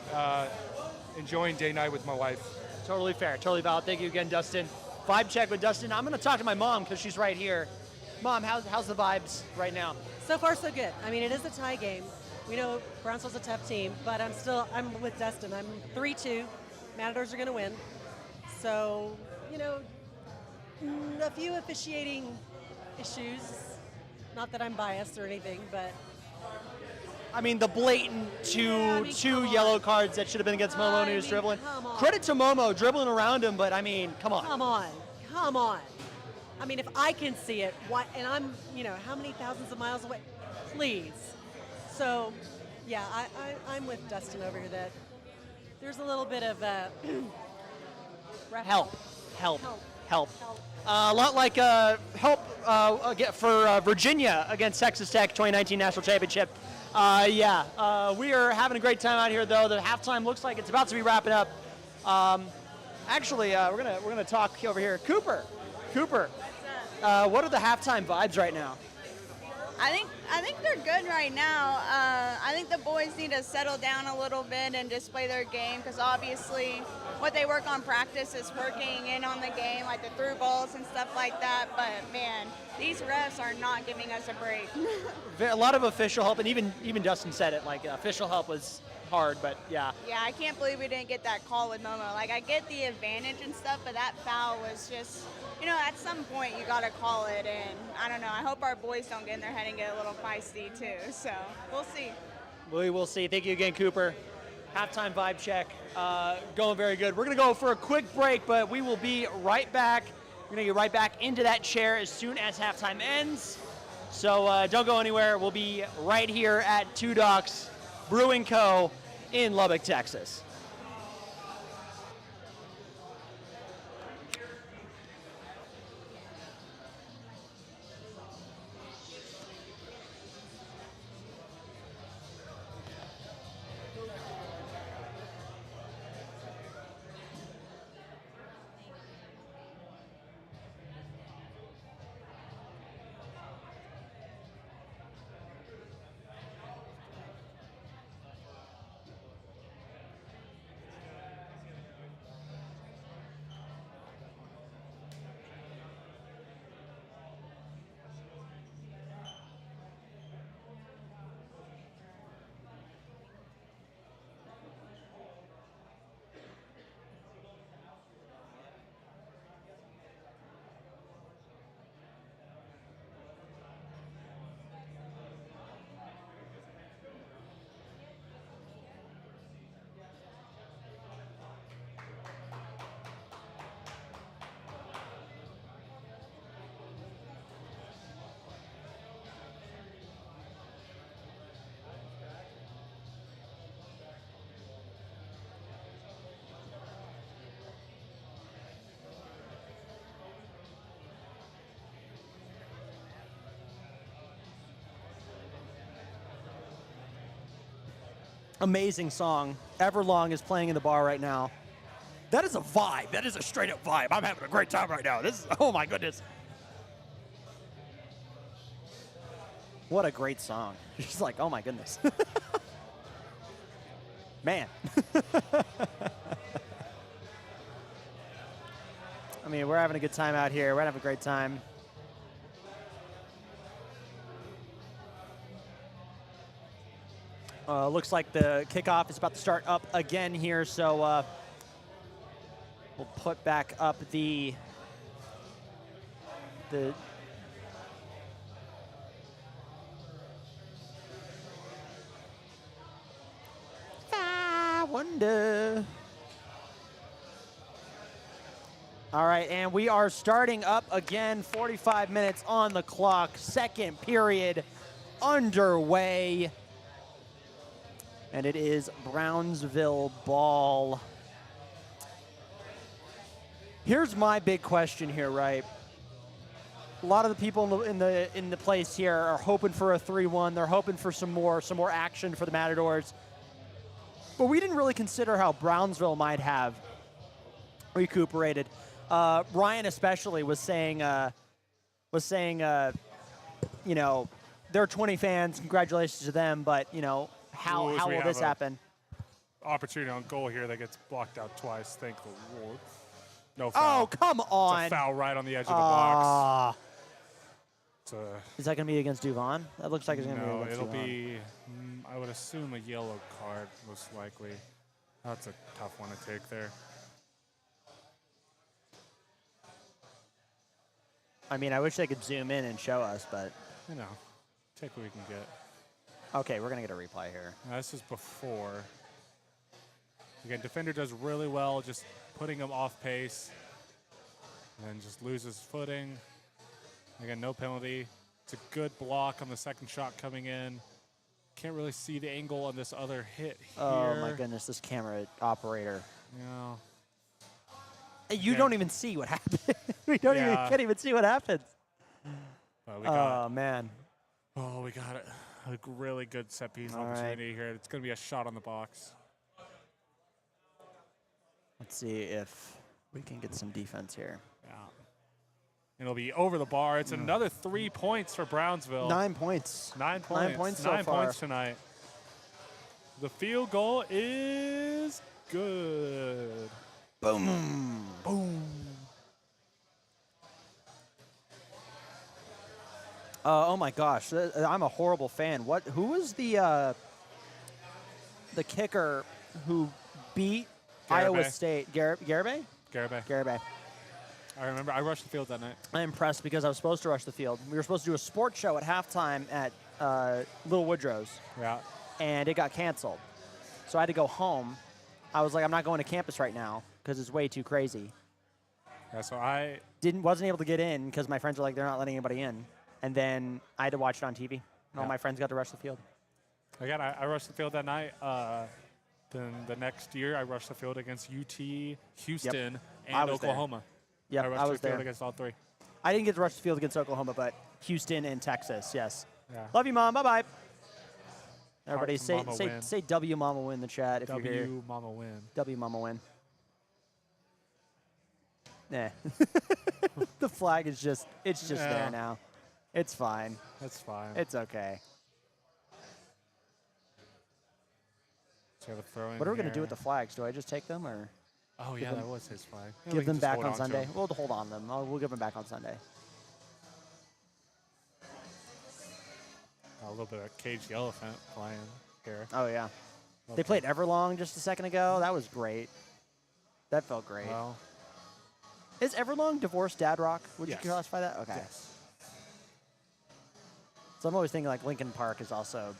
Enjoying day night with my wife. Totally fair. Totally valid. Thank you again, Dustin. Vibe check with Dustin. I'm going to talk to my mom because she's right here. Mom, how's the vibes right now? So far, so good. I mean, it is a tie game. We know Brownsville's a tough team, but I'm with Dustin. I'm 3-2. Matadors are going to win. So, a few officiating issues. Not that I'm biased or anything, but I mean, the blatant two yellow cards that should have been against Momo when he was dribbling. Credit to Momo dribbling around him, but I mean, come on. Come on. I mean, if I can see it, why? And I'm, how many thousands of miles away? Please. So, yeah, I'm with Dustin over here that there's a little bit of Help. A lot like help for Virginia against Texas Tech 2019 National Championship. We are having a great time out here, though. The halftime looks like it's about to be wrapping up. We're gonna talk over here. Cooper, what are the halftime vibes right now? I think they're good right now. I think the boys need to settle down a little bit and just play their game, because obviously what they work on practice is working in on the game, like the through balls and stuff like that. But man, these refs are not giving us a break. A lot of official help, and even Dustin said it. Like official help was hard, but yeah. Yeah, I can't believe we didn't get that call with Momo. Like, I get the advantage and stuff, but that foul was just, at some point you got to call it. And I don't know. I hope our boys don't get in their head and get a little feisty too. So we'll see. We will see. Thank you again, Cooper. Halftime vibe check. Going very good. We're going to go for a quick break, but we will be right back. We're going to get right back into that chair as soon as halftime ends. So don't go anywhere. We'll be right here at Two Docks Brewing Co. in Lubbock, Texas. Amazing song. Everlong is playing in the bar right now. That is a vibe. That is a straight up vibe. I'm having a great time right now. This is, oh my goodness. What a great song. She's like, oh my goodness. Man. I mean, we're having a good time out here. We're having a great time. Looks like the kickoff is about to start up again here, so we'll put back up the I wonder. All right, and we are starting up again. 45 minutes on the clock. Second period underway. And it is Brownsville ball. Here's my big question here, right? A lot of the people in the place here are hoping for a 3-1. They're hoping for some more action for the Matadors. But we didn't really consider how Brownsville might have recuperated. Ryan especially was saying, you know, there are 20 fans. Congratulations to them, but you know, how will this happen? Opportunity on goal here that gets blocked out twice. Thank the Lord. No foul. Oh, come on! It's a foul right on the edge of the box. Is that going to be against Duvon? That looks like it's going to be No, against it'll Duvon. be, I would assume, a yellow card, most likely. That's a tough one to take there. I mean, I wish they could zoom in and show us, but... You know, take what we can get. Okay, we're going to get a replay here. Now, this is before. Again, defender does really well just putting him off pace. And then just loses footing. Again, no penalty. It's a good block on the second shot coming in. Can't really see the angle on this other hit here. Oh, my goodness, this camera operator. Yeah. You don't even see what happened. We can't even see what happens. Oh, man. Oh, we got it. A really good set piece opportunity here. It's going to be a shot on the box. Let's see if we can get some defense here. Yeah. It'll be over the bar. It's another 3 points for Brownsville. 9 points. 9 points. 9 points so Nine far. points tonight. The field goal is good. Boom. Boom. Oh my gosh, I'm a horrible fan. Who was the kicker who beat Iowa State? Garibay? Garibay. I remember I rushed the field that night. I'm impressed because I was supposed to rush the field. We were supposed to do a sports show at halftime at Little Woodrow's. Yeah. And it got canceled. So I had to go home. I was like, I'm not going to campus right now because it's way too crazy. Yeah, so I wasn't able to get in because my friends were like, they're not letting anybody in. And then I had to watch it on TV. And all my friends got to rush the field. Again, I rushed the field that night. Then the next year, I rushed the field against UT, Houston, and Oklahoma. Yeah, I rushed the field against all three. I didn't get to rush the field against Oklahoma, but Houston and Texas, yes. Yeah. Love you, Mom. Bye-bye. Everybody Mama win. say W Mama Win in the chat if you're here. W Mama Win. W Mama Win. Nah. The flag is just, it's just there now. It's fine. That's fine. It's okay. So what are we going to do with the flags? Do I just take them or? Oh, yeah, that was his flag. Yeah, give them back on Sunday. We'll hold on them. We'll give them back on Sunday. A little bit of Cage the Elephant playing here. Oh, yeah. Okay. They played Everlong just a second ago. That was great. That felt great. Well, is Everlong divorced dad rock? Would you Yes. classify that? Okay. Yes. So I'm always thinking like Lincoln Park is also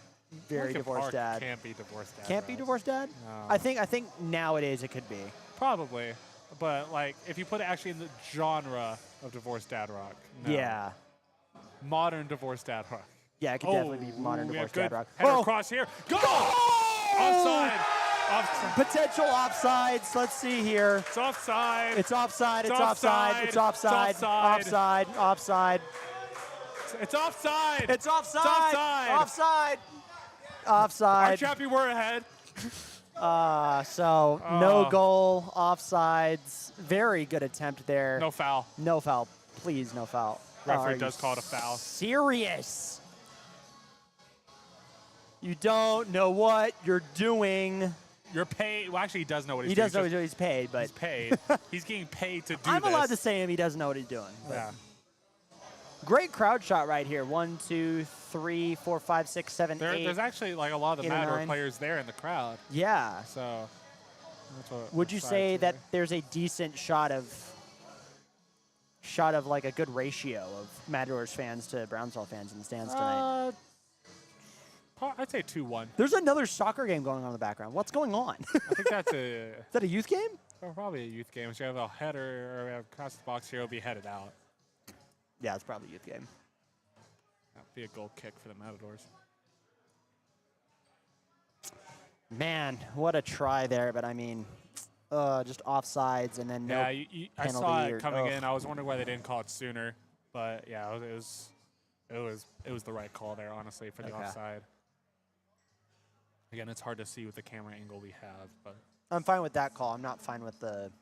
very Lincoln divorced Park dad. Can't be divorced dad. Can't be divorced dad? No. I think nowadays it could be. Probably. But, like, if you put it actually in the genre of divorced dad rock. No. Yeah. Modern divorced dad rock. Yeah, it could definitely be modern divorced dad rock. Header across here. Go! Offside. Offside. Potential offsides. Let's see here. It's offside. It's offside. It's offside. It's offside. Offside. Offside. It's offside. It's offside. It's offside. Offside. Offside. Our chappy, we're ahead. So no goal, offsides. Very good attempt there. No foul. No foul. Please, no foul. Referee Are does you call it a foul. Serious. You don't know what you're doing. You're paid. Well, actually, he does know what he's He doing. does know what he's paid, but He's paid. He's getting paid to do I'm this. allowed to say him. He doesn't know what he's doing. but- Yeah. Great crowd shot right here. 1, 2, 3, 4, 5, 6, 7, 8. There's actually like a lot of the 8 or Matador 9. players there in the crowd. Yeah. So that's what Would you sides say are. that there's a decent shot of like a good ratio of Matadors fans to Brownsville fans in the stands tonight? I'd say 2-1. There's another soccer game going on in the background. What's going on? I think that's Is that a youth game? probably a youth game. So you have a header or we have across the box here. It'll be headed out. Yeah, it's probably a youth game. That'd be a goal kick for the Matadors. Man, what a try there, but I mean, just offsides and then no Yeah, I penalty. saw or- it coming ugh. in. I was wondering why they didn't call it sooner, but yeah, it was the right call there, honestly, for the Okay. offside. Again, it's hard to see with the camera angle we have, but I'm fine with that call. I'm not fine with the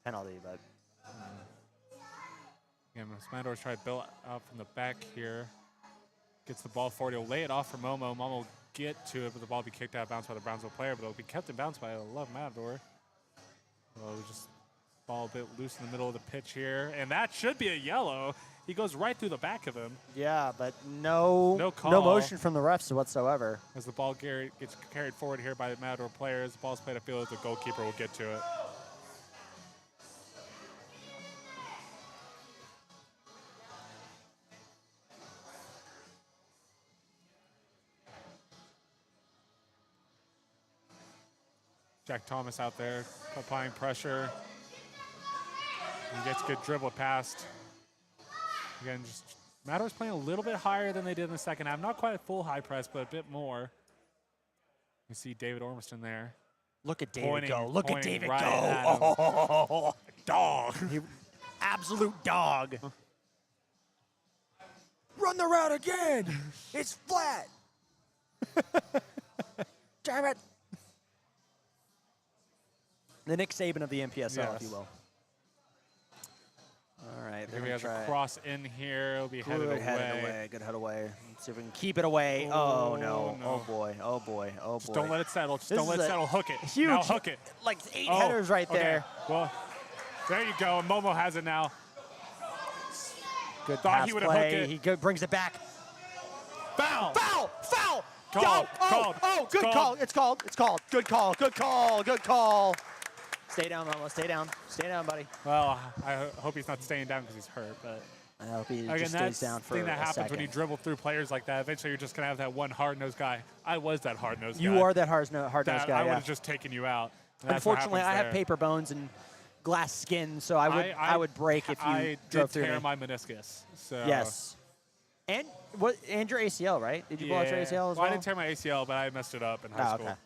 penalty, but again, Matadors try to build out from the back here. Gets the ball forward. He'll lay it off for Momo. Momo will get to it, but the ball will be kicked out of bounds by the Brownsville player, but it'll be kept in bounds by a love Matador. Well, just ball a bit loose in the middle of the pitch here, and that should be a yellow. He goes right through the back of him yeah, but no call. motion from the refs whatsoever. as the ball gets carried forward here by the Matador players. The ball's played upfield. The goalkeeper will get to it. Jack Thomas out there applying pressure. He gets good dribble past. Again, just Matadors playing a little bit higher than they did in the second half. Not quite a full high press, but a bit more. You see David Ormiston there. Look at David Pointing- go. Look at pointing David right go. at him. Oh, dog. Absolute dog. Run the route again. It's flat. Damn it. The Nick Saban of the NPSL, if you Yes. will. All right, they're Maybe going has to try a cross in here. It'll be headed Good away. headed away. Good head away. Let's see if we can keep it away. Oh, no. no. Oh, boy. Oh, boy. Oh, boy. Just don't let it settle. Just This don't let is it a settle. Hook it. Huge. Now hook it. Like 8 Oh, headers right okay. there. Well, there you go. And Momo has it now. Good Thought pass he would've play. hooked it. He brings it back. Foul! Foul! Foul! Called, Oh, called, oh, good called. call. It's called. It's called. Good call. Good call. Good call. Stay down, Momo. Stay down. Stay down, buddy. Well, I hope he's not staying down because he's hurt. But I hope he again, just that's stays down the for thing that a happens second. when you dribble through players like that. Eventually, you're just going to have that one hard-nosed guy. I was that hard-nosed guy. You are that hard-nosed that guy, I would yeah. have just taken you out. And that's what Unfortunately, I happens have there. paper bones and glass skin, so I would break if you I drove did through tear me. my meniscus. So Yes. And your ACL, right? Did you blow out your ACL as well? I didn't tear my ACL, but I messed it up in high Oh, school. okay.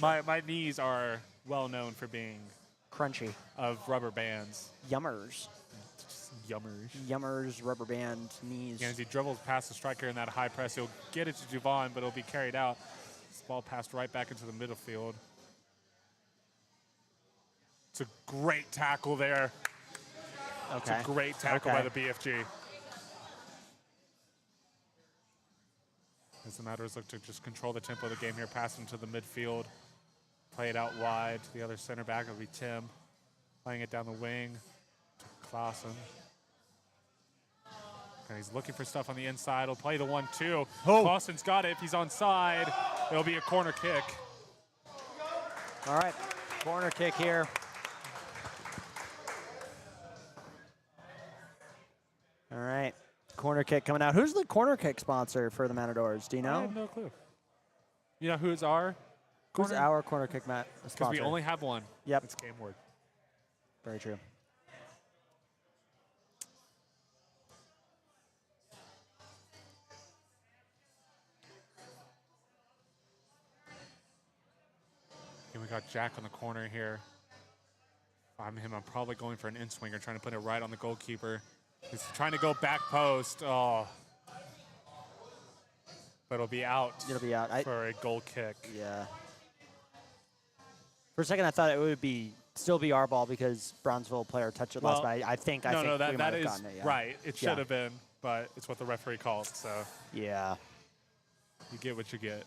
Gotcha. My knees are well known for being Crunchy. of rubber bands. Yummers. Just yummers. Yummers, rubber band, knees. And as he dribbles past the striker in that high press, he'll get it to Javon, but it'll be carried out. This ball passed right back into the middle field. It's a great tackle there. Okay. It's a great tackle by the BFG. As the Matadors look to just control the tempo of the game here, pass into the midfield, play it out wide to the other center back. It'll be Tim, playing it down the wing to Clausen. And he's looking for stuff on the inside. He'll play the 1-2. Oh. Clausen's got it. If he's onside, it'll be a corner kick. All right. Corner kick here. All right. Corner kick coming out. Who's the corner kick sponsor for the Matadors? Do you I know? have no clue. You know who's our Who's corner? our corner kick sponsor? Because we only have one. Yep. It's Game Word. Very true. And we got Jack on the corner here. If I'm him, I'm probably going for an in-swinger, trying to put it right on the goalkeeper. He's trying to go back post. Oh. But it'll be out. It'll be out. For a goal kick. Yeah. For a second, I thought it would still be our ball because Brownsville player touched it last, but I think we might have gotten it. Yeah. Right. It should have been, but it's what the referee called. So yeah, you get what you get.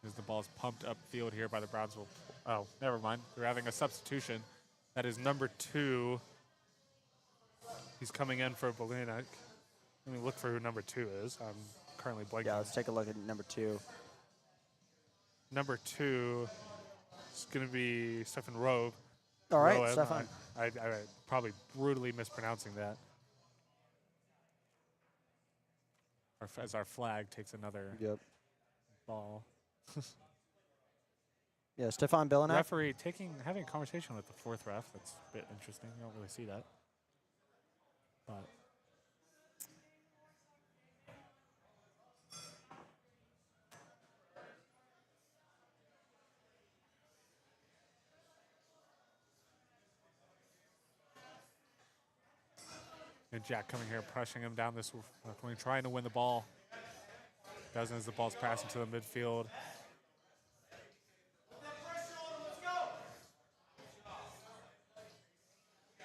As the ball's pumped upfield here by the Brownsville. Oh, never mind. They're having a substitution. That is number 2. He's coming in for Bolinek. Let me look for who number 2 is. I'm currently blanking. Yeah, let's take a look at number 2. Number 2 is going to be Stefan Rowe. All right, Stefan. I probably brutally mispronouncing that. As our flag takes another ball. Yeah, Stefan Bolinek. Referee having a conversation with the 4th ref. That's a bit interesting. You don't really see that. But and Jack coming here, pushing him down this lane, trying to win the ball. Doesn't as the ball's passing to the midfield.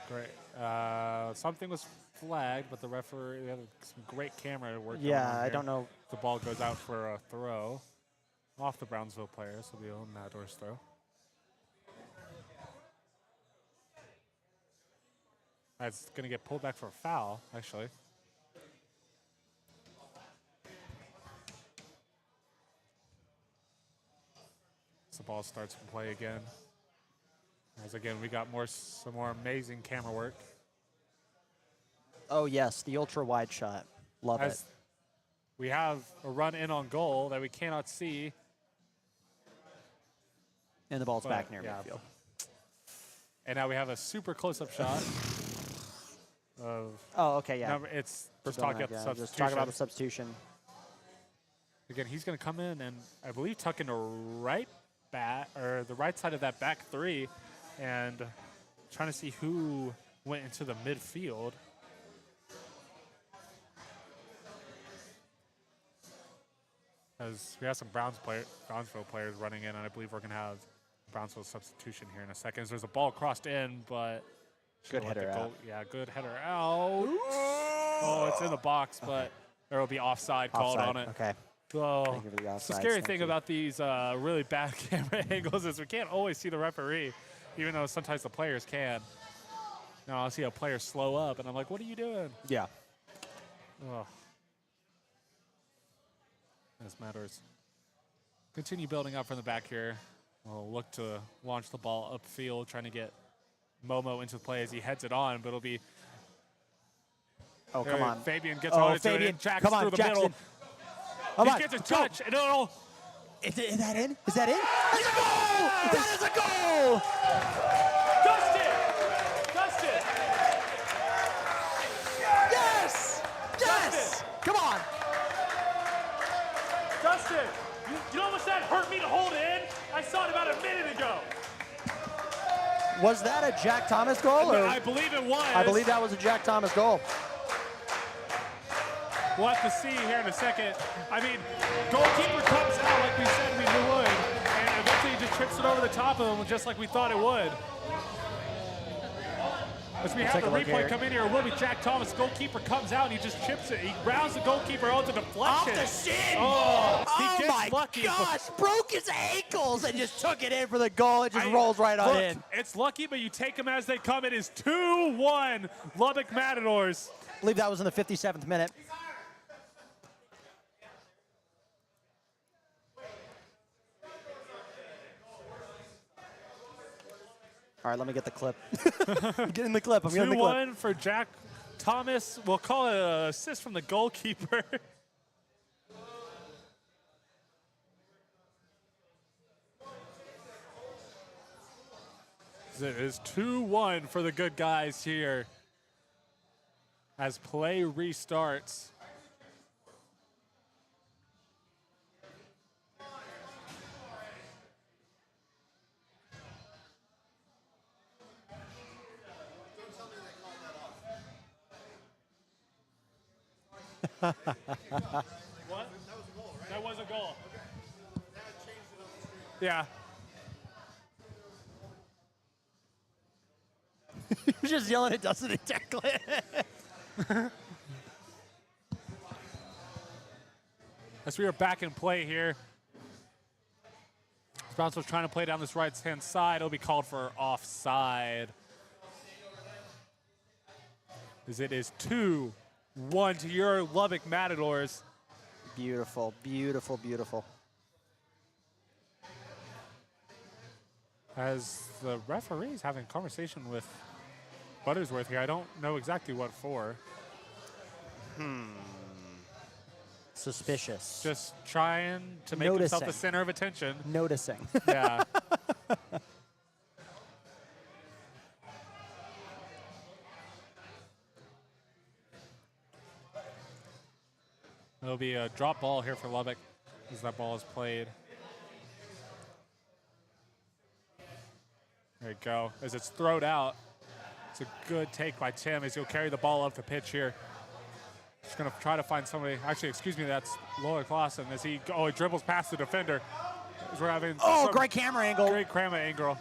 Great. Something was flagged, but the referee had some great camera work. Yeah, I don't know. The ball goes out for a throw off the Brownsville player. This will be a Matadors throw. That's going to get pulled back for a foul, actually. So the ball starts to play again. As again, we got some more amazing camera work. Oh yes, the ultra wide shot. Love it. We have a run in on goal that we cannot see. And the ball's back near midfield. And now we have a super close-up shot. Oh, okay, yeah. It's just talking about the substitution. Just talking about the substitution. Again, he's going to come in and I believe tuck in the right side of that back 3, and trying to see who went into the midfield. As we have some Brownsville players running in, and I believe we're going to have Brownsville substitution here in a second. There's a ball crossed in, but good header out. Yeah, good header out. Oh, it's in the box, but there will be offside called on it. Okay. So the scary thing about these really bad camera angles is we can't always see the referee, even though sometimes the players can. Now I'll see a player slow up, and I'm like, what are you doing? Yeah. Oh. This Matadors continue building up from the back here. We'll look to launch the ball upfield, trying to get Momo into play as he heads it on, but it'll be... Oh, come on. Fabian gets on into it, and Jack's through the middle. He gets a touch, and it'll... Is that in? Is that in? It's a goal! That is a goal! Dustin! Yes! Yes! Come on! Dustin, you know how much that hurt me to hold in? I saw it about a minute ago. Was that a Jack Thomas goal? Or? I believe it was. I believe that was a Jack Thomas goal. We'll have to see here in a second. I mean, goalkeeper comes out like we said we would, and eventually he just trips it over the top of him just like we thought it would. As we have the replay come in here, it will be Jack Thomas. Goalkeeper comes out and he just chips it. He rounds the goalkeeper out to deflection. Off the shin! Oh, he my lucky. gosh! Broke his ankles and just took it in for the goal. It just rolls right on in. It's lucky, but you take them as they come. It is 2-1 Lubbock Matadors. I believe that was in the 57th minute. All right, let me get the clip. Get in the clip. I'm getting the clip. 2-1 for Jack Thomas. We'll call it an assist from the goalkeeper. It is 2-1 for the good guys here as play restarts. What? That was a goal, right? That was a goal. Yeah. You're just yelling at Dustin and Declan. As we are back in play here. Brownsville's trying to play down this right-hand side. It'll be called for offside. As it is 2-1 to your Lubbock Matadors. Beautiful, beautiful, beautiful. As the referee's having a conversation with Buttersworth here. I don't know exactly what for. Suspicious. Just trying to make himself the center of attention. Noticing. Yeah. It'll be a drop ball here for Lubbock as that ball is played. There you go. As it's thrown out, it's a good take by Tim as he'll carry the ball up the pitch here. Just going to try to find somebody. Actually, excuse me, that's Lloyd Clausen as he dribbles past the defender. As we're having great camera angle. Great camera angle.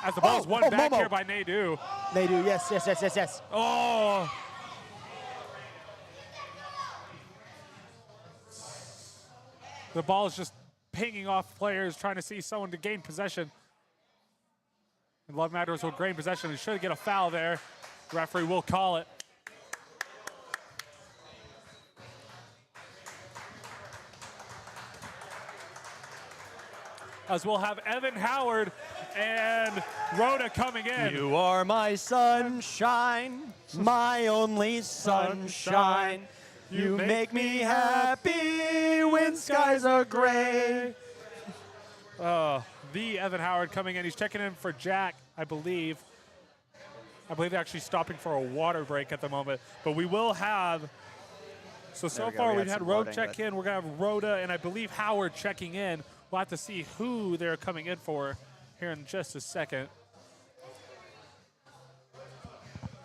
As the ball is won back Momo. here by Nadu. Nadu, yes. Oh! The ball is just pinging off players, trying to see someone to gain possession. And Love Matadors will gain possession and should get a foul there. The referee will call it. As we'll have Evan Howard and Rhoda coming in. You are my sunshine, my only sunshine. You make me happy when skies are gray. The Evan Howard coming in. He's checking in for Jack, I believe. They're actually stopping for a water break at the moment. But we will have. So far we've had Rhoda check in. We're going to have Rhoda and I believe Howard checking in. We'll have to see who they're coming in for here in just a second.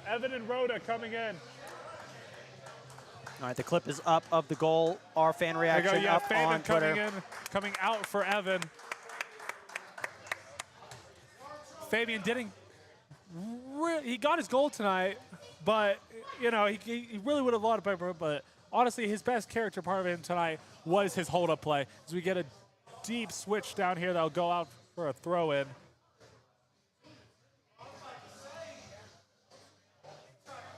Evan and Rhoda coming in. All right, the clip is up of the goal. Our fan reaction There you go. up Fabian on Twitter. coming in, coming out for Evan. Fabian didn't. He got his goal tonight, but you know he really would have loved it. But honestly, his best character part of him tonight was his hold-up play. As we get a deep switch down here that'll go out for a throw-in.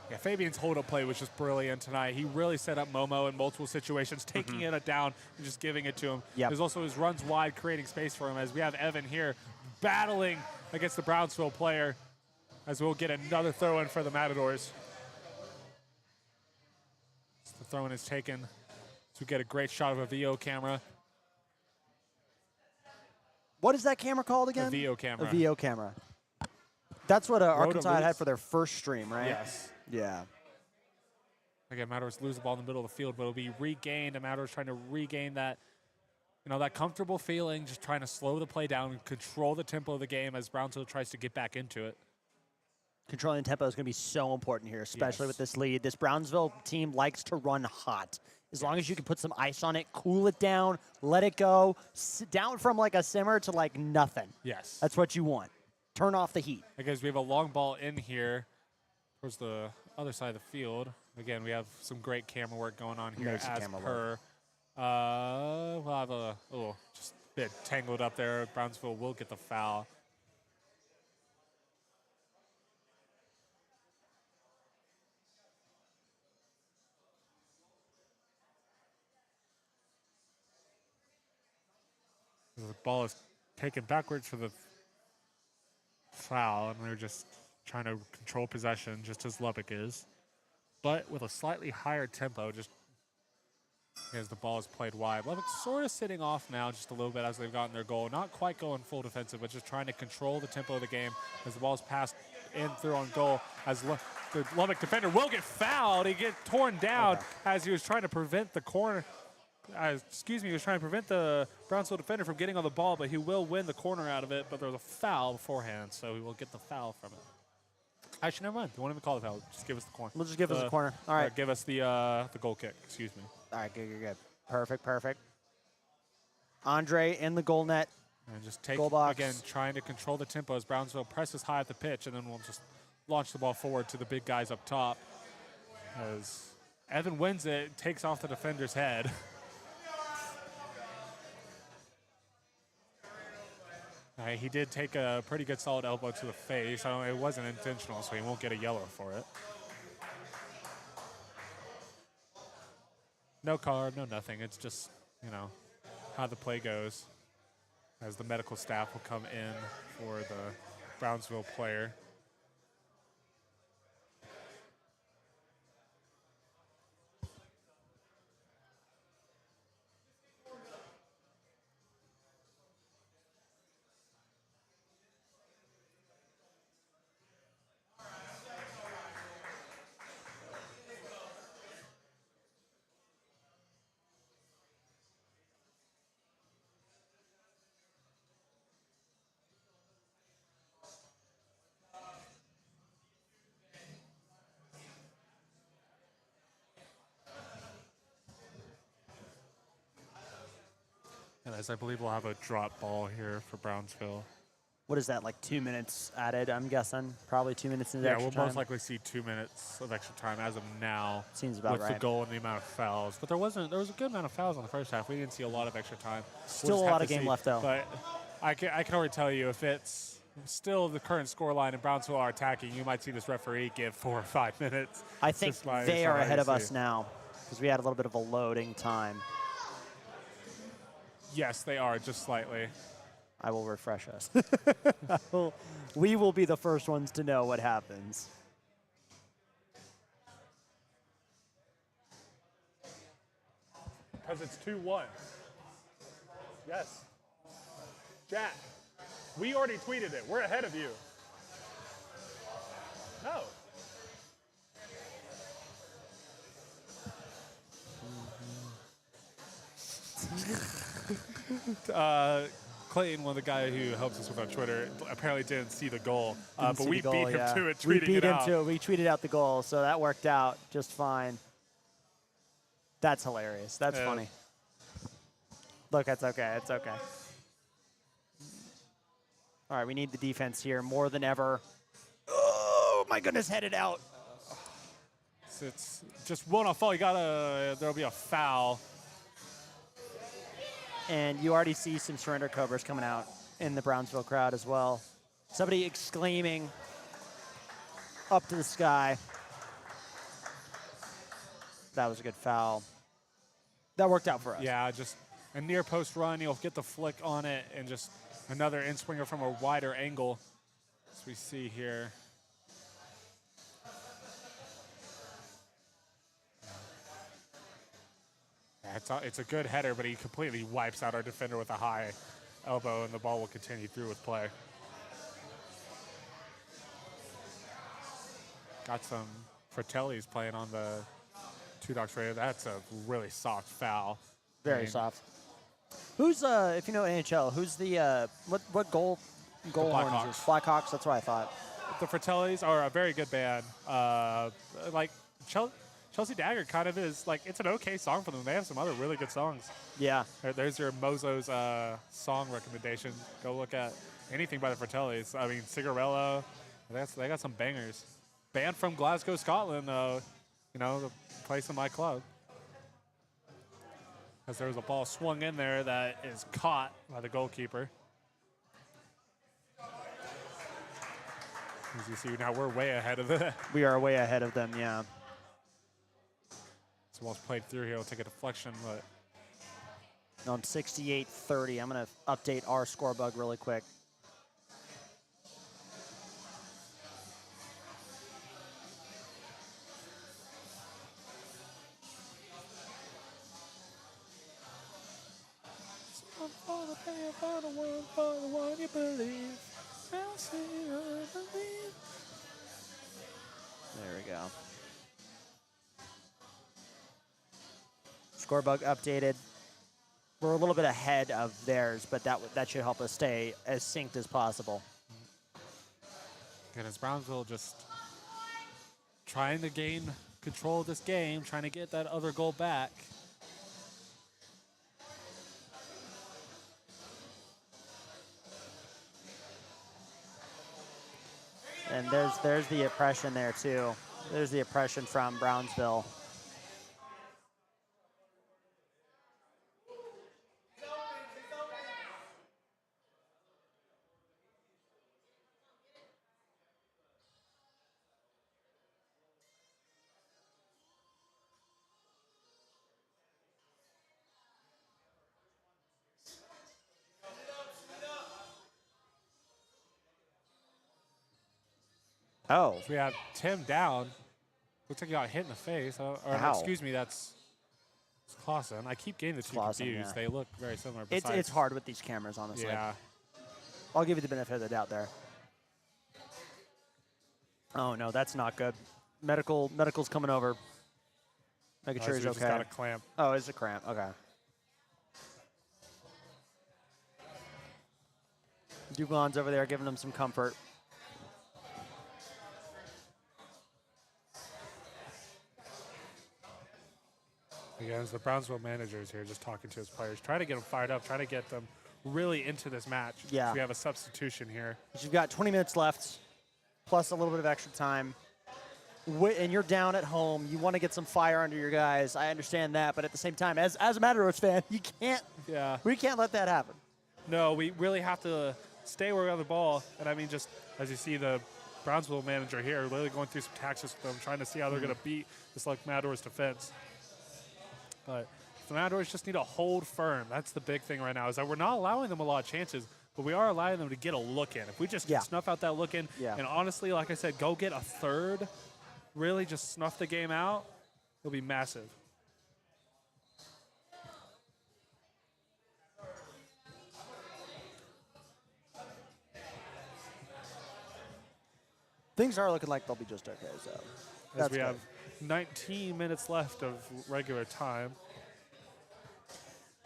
Yeah, Fabian's hold-up play was just brilliant tonight. He really set up Momo in multiple situations, taking it down and just giving it to him. Yep. There's also his runs wide, creating space for him, as we have Evan here battling against the Brownsville player, as we'll get another throw-in for the Matadors. So the throw-in is taken. So we get a great shot of a VO camera. What is that camera called again? A VO camera. A VO camera. That's what Arkansas lose. had for their first stream, right? Yes. Yeah. Again, Matadors lose the ball in the middle of the field, but it'll be regained. And Matadors trying to regain that, that comfortable feeling, just trying to slow the play down and control the tempo of the game as Brownsville tries to get back into it. Controlling tempo is going to be so important here, especially with this lead. This Brownsville team likes to run hot. As long as you can put some ice on it, cool it down, let it go, down from like a simmer to like nothing. Yes. That's what you want. Turn off the heat. Because we have a long ball in here towards the other side of the field. Again, we have some great camera work going on here Amazing as camera per. We'll have a little just bit tangled up there. Brownsville will get the foul. The ball is taken backwards for the foul, and we're just trying to control possession, just as Lubbock is, but with a slightly higher tempo, just as the ball is played wide. Lubbock's sort of sitting off now just a little bit as they've gotten their goal. Not quite going full defensive, but just trying to control the tempo of the game as the ball is passed in through on goal. As the Lubbock defender will get fouled. He gets torn down as he was trying to prevent the corner. He was trying to prevent the Brownsville defender from getting on the ball, but he will win the corner out of it. But there was a foul beforehand, so he will get the foul from it. Actually, never mind. Don't even call it foul. Just give us the corner. We'll just give us the corner. All right. Give us the goal kick. Excuse me. All right, good. Perfect. Andre in the goal net. And just take, Goal box. again, trying to control the tempo as Brownsville presses high at the pitch, and then we'll just launch the ball forward to the big guys up top. As Evan wins it, takes off the defender's head. He did take a pretty good solid elbow to the face. It wasn't intentional, so he won't get a yellow for it. No card, no nothing. It's just, how the play goes as the medical staff will come in for the Brownsville player. And as I believe we'll have a drop ball here for Brownsville. What is that, like 2 minutes added, I'm guessing? Probably 2 minutes into Yeah, extra we'll time. most likely see 2 minutes of extra time as of now. Seems about with right. the goal and the amount of fouls. But there was a good amount of fouls in the first half. We didn't see a lot of extra time. Still just a have lot to of game see. left, though. But I can already tell you, if it's still the current scoreline and Brownsville are attacking, you might see this referee give 4 or 5 minutes. I think they are ahead of us now because we had a little bit of a loading time. Yes, they are, just slightly. I will refresh us. We will be the first ones to know what happens. Because it's 2-1. Yes. Jack, we already tweeted it. We're ahead of you. No. Clayton, one of the guys who helps us with our Twitter, apparently didn't see the goal, but See we the goal, beat him yeah. to it, We tweeting beat it him out. to it. We tweeted out the goal, so that worked out just fine. That's hilarious. That's Yeah. funny. Look, it's okay. It's okay. All right, we need the defense here more than ever. Oh, my goodness, headed out. It's just one off fall. There'll be a foul. And you already see some surrender covers coming out in the Brownsville crowd as well. Somebody exclaiming up to the sky. That was a good foul. That worked out for us. Yeah, just a near post run. You'll get the flick on it, and just another in swinger from a wider angle, as we see here. It's a good header, but he completely wipes out our defender with a high elbow, and the ball will continue through with play. Got some Fratellis playing on the Two Dogs radio. That's a really soft foul. Very soft. Who's if you know NHL, who's the what goal horn is this? Blackhawks. That's what I thought. The Fratellis are a very good band. Like Chelsea Dagger kind of is like, it's an okay song for them. They have some other really good songs. Yeah. There's your Mozos song recommendation. Go look at anything by the Fratellis. I mean, Cigarello. They got some bangers. Band from Glasgow, Scotland. The place in my club. As there was a ball swung in there that is caught by the goalkeeper. As you see, now we're way ahead of it. We are way ahead of them, yeah. So ball's played through here. We'll take a deflection, but On 68-30, I'm going to update our score bug really quick. There we go. Score bug updated. We're a little bit ahead of theirs, but that should help us stay as synced as possible. And as Brownsville just trying to gain control of this game, trying to get that other goal back. there's the oppression there too. There's the oppression from Brownsville. Oh. So we have Tim down. Looks like he got hit in the face. Or Ow. excuse me, that's Clausen. I keep getting the two Clausen, confused. yeah. They look very similar. It's hard with these cameras, honestly. Yeah. I'll give you the benefit of the doubt there. Oh no, that's not good. Medical's coming over. Making sure he's okay. Just got a clamp. Oh, it's a cramp. Okay. Dubon's over there giving him some comfort. Again, the Brownsville manager is here just talking to his players, trying to get them fired up, trying to get them really into this match. Yeah. So we have a substitution here. You've got 20 minutes left, plus a little bit of extra time. And you're down at home. You want to get some fire under your guys. I understand that, but at the same time, as a Matadors fan, you can't. Yeah. We can't let that happen. No, we really have to stay where we have the ball. And I mean, just as you see the Brownsville manager here, really going through some tactics with them, trying to see how they're going to beat this like Matadors defense. But the Matadors just need to hold firm. That's the big thing right now, is that we're not allowing them a lot of chances, but we are allowing them to get a look in. If we just snuff out that look in, and honestly, like I said, go get a third, really just snuff the game out, it'll be massive. Things are looking like they'll be just okay, so. As we have 19 minutes left of regular time.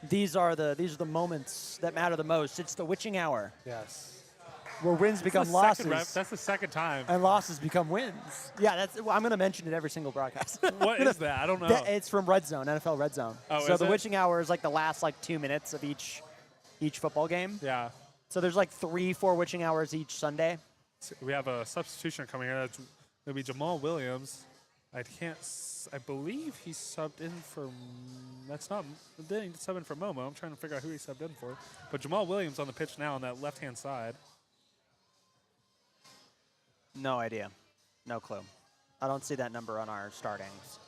These are the moments that matter the most. It's the witching hour. Yes. Where wins become losses. That's the second time. And losses become wins. Yeah, I'm going to mention it every single broadcast. What is that? I don't know. It's from Red Zone, NFL Red Zone. Oh, so is the it? witching hour is like the last 2 minutes of each football game. Yeah. So there's 3-4 witching hours each Sunday. So we have a substitution coming here. That's going to be Jamal Williams. I believe he subbed in for. Didn't sub in for Momo. I'm trying to figure out who he subbed in for. But Jamal Williams on the pitch now on that left-hand side. No idea. No clue. I don't see that number on our startings.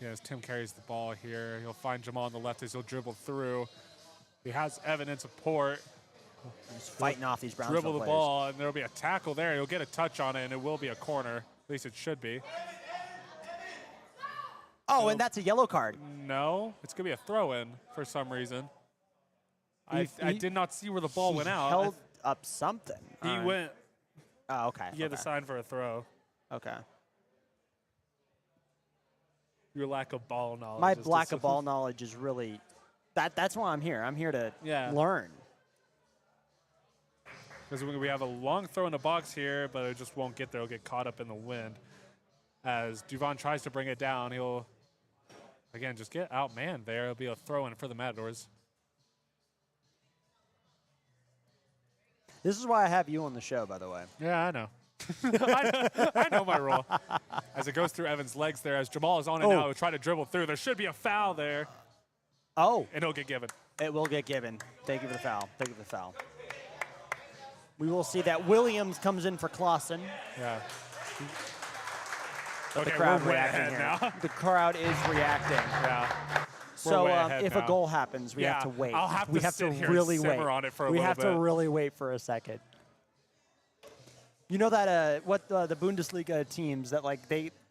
Yeah, as Tim carries the ball here, he'll find Jamal on the left as he'll dribble through. He has Evan in support. He's fighting off these Brownsville Dribble the players. ball, and there'll be a tackle there. He'll get a touch on it, and it will be a corner. At least it should be. Oh, and that's a yellow card. No, it's going to be a throw-in for some reason. I did not see where the ball went out. Held up something. He went. Oh, okay. He had the sign for a throw. Okay. Your lack of ball knowledge. My lack of ball knowledge is really. That's why I'm here. I'm here to learn. Because we have a long throw in the box here, but it just won't get there. It'll get caught up in the wind. As Duvon tries to bring it down, he'll, again, just get outmanned there. It'll be a throw-in for the Matadors. This is why I have you on the show, by the way. Yeah, I know. I know my role. As it goes through Evan's legs there, as Jamal is on it now, he'll try to dribble through. There should be a foul there. Oh. And it'll get given. It will get given. Thank you for the foul. Thank you for the foul. We will see that Williams comes in for Clausen. Yeah. But Okay, the crowd we're way reacting ahead here. now. The crowd is reacting. Yeah. So way ahead if now. a goal happens, we have to wait. I'll have we to have sit to here really and wait. simmer on it for a we little have bit. to really wait for a second. You know that the Bundesliga teams that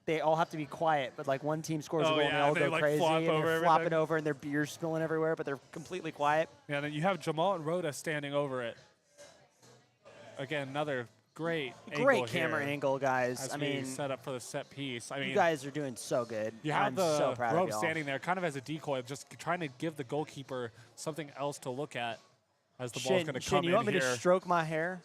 they all have to be quiet, but one team scores a goal and they all go crazy flop and over they're flopping everything. over and their beer's spilling everywhere, but they're completely quiet. Yeah, and then you have Jamal and Rhoda standing over it. Again, another great camera angle, guys. As I we mean, set up for the set piece. I mean, you guys are doing so good. You have I'm so proud of rope y'all. standing there kind of as a decoy, just trying to give the goalkeeper something else to look at as the ball's going to come in you want me here. to stroke my hair?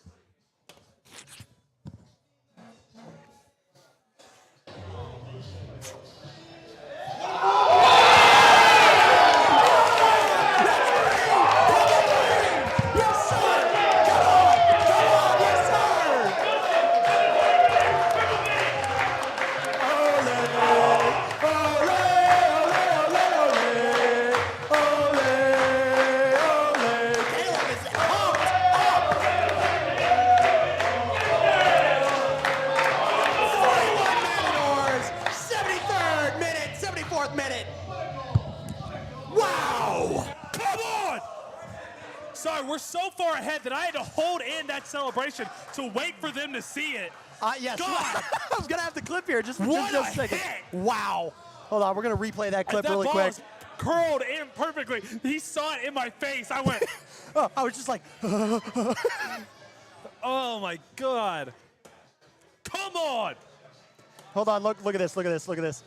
Wow! Come on! Sorry, we're so far ahead that I had to hold in that celebration to wait for them to see it. Yes. God! I was going to have the clip here just What just a a second. hit! Wow. Hold on, we're going to replay that clip That really ball quick. is curled in perfectly. He saw it in my face. I went, Oh, I was just like, oh my God. Come on! hold on, look at this, look at this, look at this.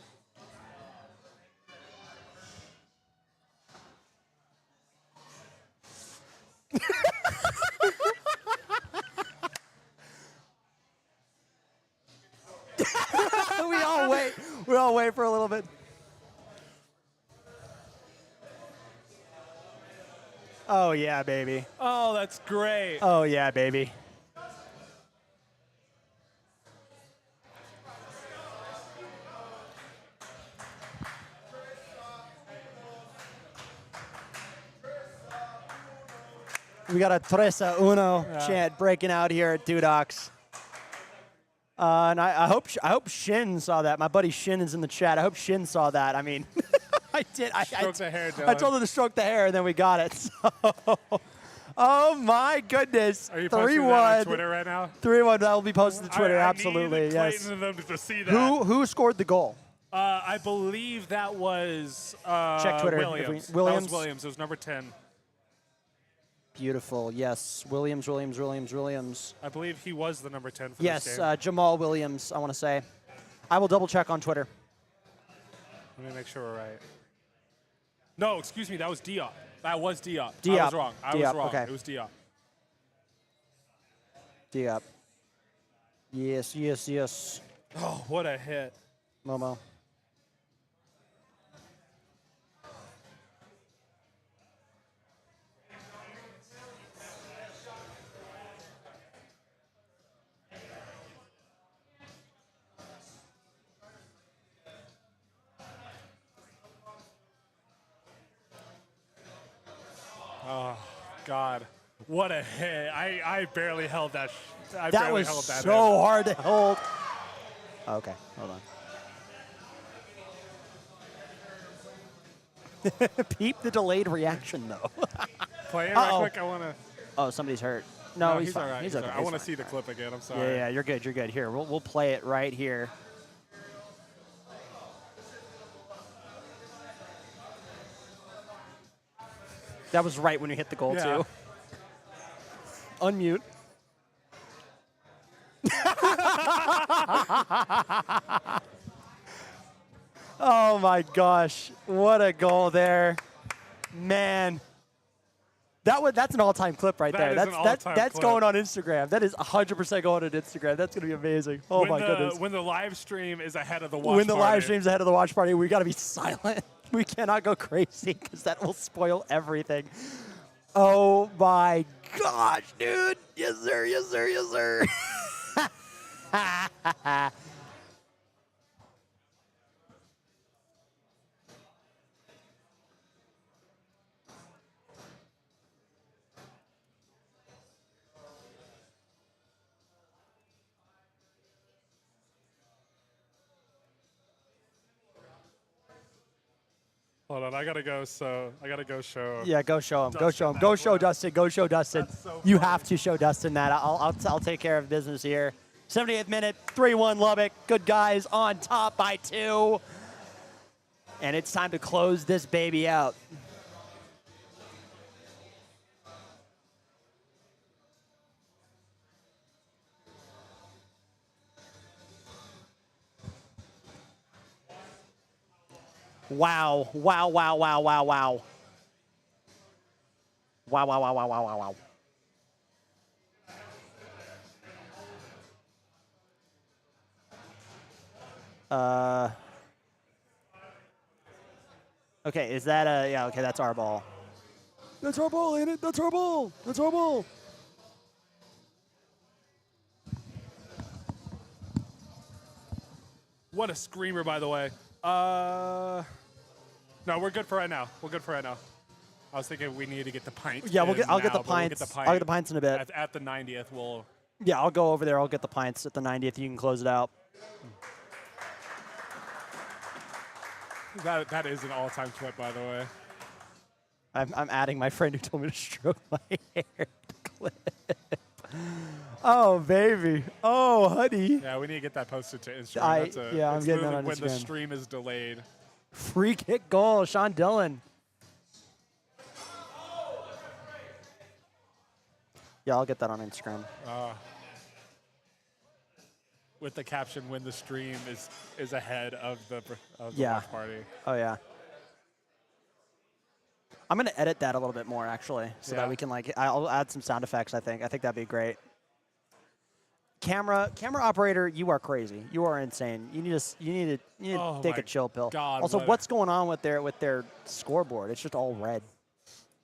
we all wait for a little bit. Oh yeah, baby. Oh, that's great. Oh yeah, baby. We got a Tres a Uno chant breaking out here at Dudox. And I hope Shin saw that. My buddy Shin is in the chat. I hope Shin saw that. I mean, I did. Stroke the hair, I Dylan. told him to stroke the hair, and then we got it. So, oh my goodness. Are you posting that on Twitter right now? 3-1. That will be posted to Twitter. I Absolutely. needed Yes. Clayton and them to see that. Who scored the goal? I believe that was Check Twitter. Williams. Williams? That was Williams. It was number 10. Beautiful. Yes. Williams. I believe he was the number 10 for Yes. this game. Jamal Williams, I want to say. I will double check on Twitter. Let me make sure we're right. No, excuse me. That was Diop. That was Diop. I Diop. was wrong. I was Diop, wrong. okay. It was Diop. Diop. Yes. Oh, what a hit. Momo. Oh, God. What a hit. I barely held that. I That barely was held that so hard to hold. Okay, hold on. Peep the delayed reaction, though. Play it right quick. I want to. Oh, somebody's hurt. No, he's fine. all right. He's all okay. right. I he's want to fine. see the clip again. I'm sorry. Yeah, you're good. You're good. Here, we'll play it right here. That was right when you hit the goal, Yeah. too. Unmute. Oh, my gosh. What a goal there. Man. That's an all-time clip right there. That is an all-time That's clip. going on Instagram. That is 100% going on Instagram. That's going to be amazing. Oh, my goodness. When the live stream is ahead of the watch When the live party. stream's ahead of the watch party, we got to be silent. We cannot go crazy because that will spoil everything. Oh, my gosh, dude. Yes, sir. Yes, sir. Yes, sir. Hold on, I gotta go show. Yeah, go show him. Go show him. Go show Dustin. Go show Dustin. You have to show Dustin that. I'll take care of business here. 78th minute, 3-1 Lubbock. Good guys on top by 2. And it's time to close this baby out. Wow. Wow, wow, wow, wow, wow. Wow, wow, wow, wow, wow, wow, wow. Okay, is that a, yeah, okay, that's our ball. That's our ball, ain't it? That's our ball. That's our ball. What a screamer, by the way. No, we're good for right now. I was thinking we need to get the pint. Yeah, I'll get now, the but we'll pints. I'll get the pints in a bit. At the 90th, we'll. Yeah, I'll go over there. I'll get the pints at the 90th. You can close it out. That is an all-time clip, by the way. I'm adding my friend who told me to stroke my hair to clip. Oh, baby. Oh, honey. Yeah, we need to get that posted to Instagram. I'm It's getting that on when the Instagram. stream is delayed. Free kick goal, Sean Dillon. Yeah, I'll get that on Instagram. With the caption, when the stream is ahead of the Yeah. watch party. Oh, yeah. I'm going to edit that a little bit more, actually, so that Yeah. we can, like, I'll add some sound effects, I think. I think that'd be great. Camera operator, you are crazy. You are insane. You need to Oh take my a chill pill. God, also, what- what's going on with their scoreboard? It's just all red.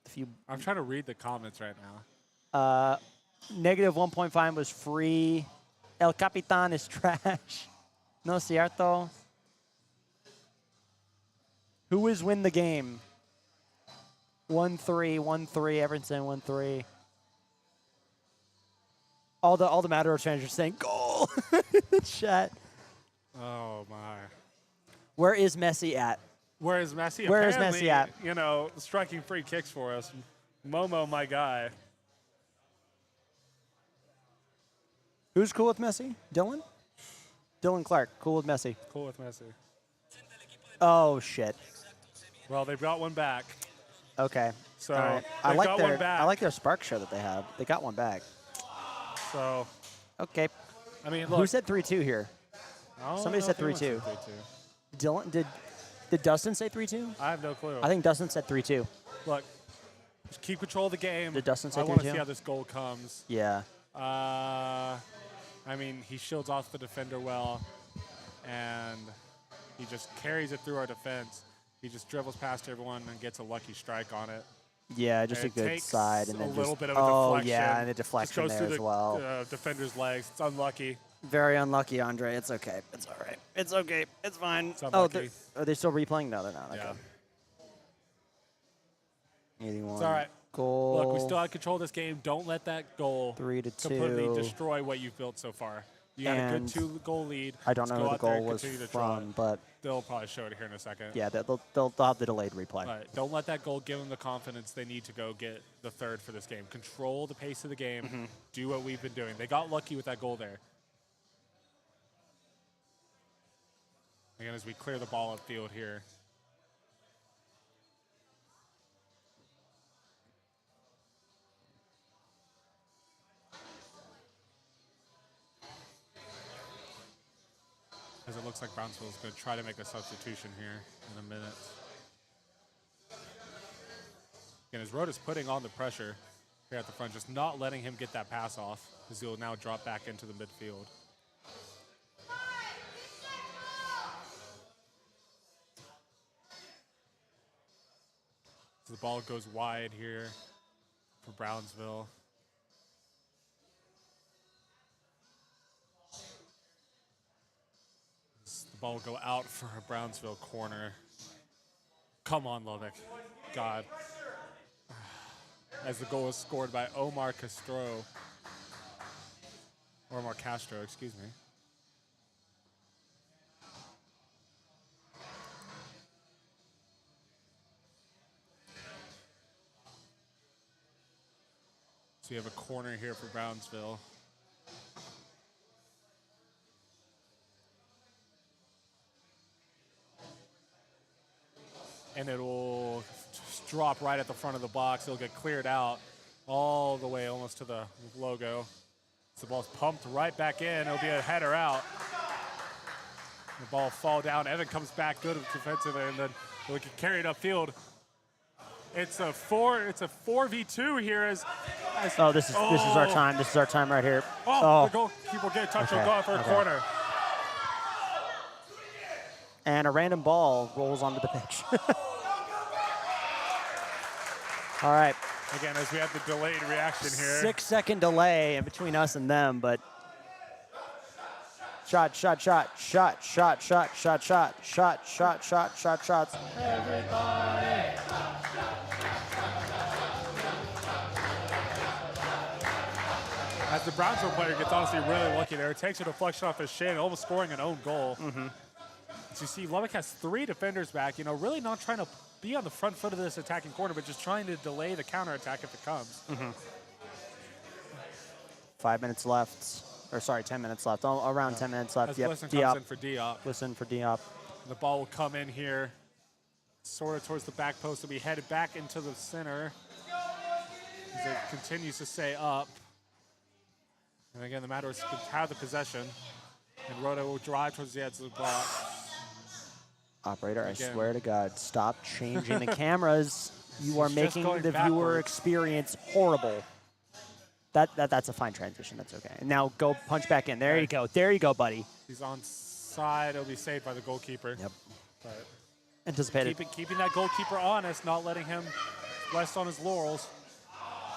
If you I'm trying to read the comments right now. negative 1.5 was free. El Capitan is trash. No cierto. Who is win the game? 1-3, 1-3. Everton 1-3. All the Matadors fans are saying goal in the chat. Oh my. Where is Messi at? Where is Messi? Where is Apparently, Messi at? You know, striking free kicks for us. Momo, my guy. Who's cool with Messi? Dylan? Dylan Clark, cool with Messi. Cool with Messi. Oh shit. Well, they brought one back. Okay. So All right. they got one back. I like their Spark show that they have. They got one back. So, Okay. I mean, look. Who said 3-2 here? I don't somebody know said if anyone 3-2. 3-2. Dylan did Dustin say 3-2? I have no clue. I think Dustin said 3-2. Look, just keep control of the game. Did Dustin say I want to 3-2? see how this goal comes. Yeah. I mean, he shields off the defender well, and he just carries it through our defense. He just dribbles past everyone and gets a lucky strike on it. Yeah, just And a it good takes side and a then little just bit of a oh deflection. yeah, and a Just deflection goes there through as the well. defender's legs. It's unlucky. Very unlucky, Andre. It's okay. It's all right. It's okay. It's fine. It's Oh, unlucky. are they still replaying? No, they're not. Okay. Yeah. 81. It's all right. Goal. Look, we still have control of this game. Don't let that goal 3-2. completely destroy what you've built so far. You got a good And 2-goal lead. I don't Just know go who the out there goal and was continue to draw from, it. but They'll probably show it here in a second. yeah, they'll have the delayed replay. All right, don't let that goal give them the confidence they need to go get the third for this game. Control the pace of the game. Mm-hmm. Do what we've been doing. They got lucky with that goal there. Again, as we clear the ball upfield here. As it looks like Brownsville is going to try to make a substitution here in a minute. Again, as Rhoda's putting on the pressure here at the front, just not letting him get that pass off, as he'll now drop back into the midfield. So the ball goes wide here for Brownsville. The ball will go out for a Brownsville corner. Come on, Lubbock. God. As the goal is scored by Omar Castro. Omar Castro, excuse me. So you have a corner here for Brownsville. And it will just drop right at the front of the box. It'll get cleared out all the way almost to the logo. So the ball's pumped right back in. It'll be a header out. The ball will fall down. Evan comes back good defensively, and then we can carry it upfield. It's a 4v2 here as this is our time. This is our time right here. the goalkeeper get a touch. Okay, Will go out for a okay. corner. And a random ball rolls onto the pitch. All right. Again, as we have the delayed reaction here. 6-second delay in between us and them, but shots. As the Brownsville player gets honestly really lucky there. Takes a deflection off his shin, almost scoring an own goal. Mm-hmm. As you see, Lubbock has 3 defenders back, really not trying to be on the front foot of this attacking quarter, but just trying to delay the counterattack if it comes. 5 minutes left. Or sorry, 10 minutes left. Around 10 minutes left. As Yep. Listen comes in for Diop. Listen for Diop. The ball will come in here, sort of towards the back post. Will be headed back into the center as it continues to stay up. And again, the Matadors have the possession, and Rhoda will drive towards the edge of the block. Operator, Again. I swear to God, stop changing the cameras. You are He's just making going the viewer backwards. experience horrible. That's a fine transition. That's okay. And now go punch back in. There you go. There you go, buddy. He's on side. It'll be saved by the goalkeeper. Yep. But Anticipated. keeping that goalkeeper honest, not letting him rest on his laurels.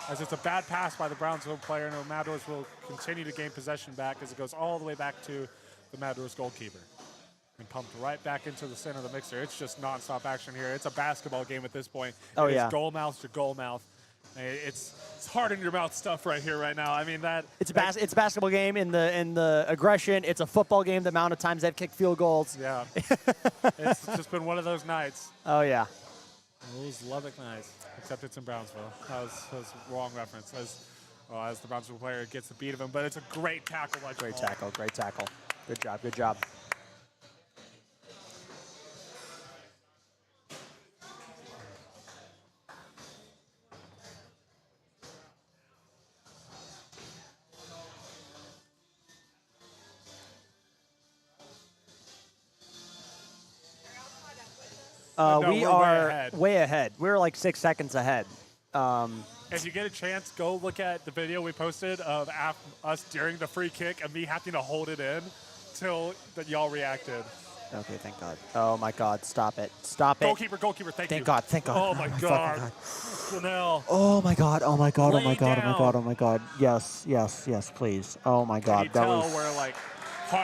As it's a bad pass by the Brownsville player, and the Matadors will continue to gain possession back as it goes all the way back to the Matadors goalkeeper. And pumped right back into the center of the mixer. It's just nonstop action here. It's a basketball game at this point. Oh, It is yeah. goal mouth to goal mouth. It's hard in your mouth stuff right here, right now. I mean that. It's a basketball game in the aggression. It's a football game. The amount of times they've kicked field goals. Yeah. It's just been one of those nights. Oh yeah. Those Lubbock nights. Except it's in Brownsville. That was wrong reference. As the Brownsville player gets the beat of him, but it's a great tackle by Great Jamal. tackle. Great tackle. Good job. Good job. No, We we're way are ahead. way ahead. We're like 6 seconds ahead. If you get a chance, go look at the video we posted of us during the free kick and me having to hold it in till that y'all reacted. Okay, thank God. Oh my God, stop it. Stop it. Goalkeeper, thank you. Thank God, thank God. Oh my fucking God. Linnell. Oh my God, oh my God, oh my Lay God, oh my down. God, oh my God. Yes, yes, yes, please. Oh my Can you God, that tell was. where like,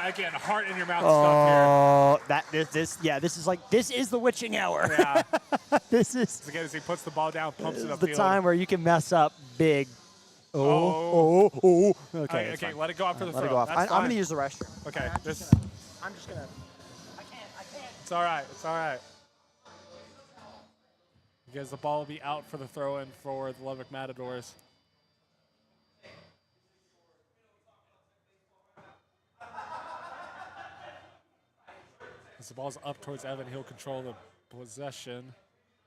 again, heart in your mouth stuff here. Oh, this is the witching hour. Yeah. This is Again, as he puts the ball down, pumps it the upfield. time where you can mess up big. Oh. Okay, Okay, it's okay, fine. let it go off for the Let throw. it go off. That's I'm fine. going to use the restroom. Okay, I'm this. just gonna. I can't. It's all right. It's all right. Because the ball will be out for the throw-in for the Lubbock Matadors. As the ball's up towards Evan, he'll control the possession.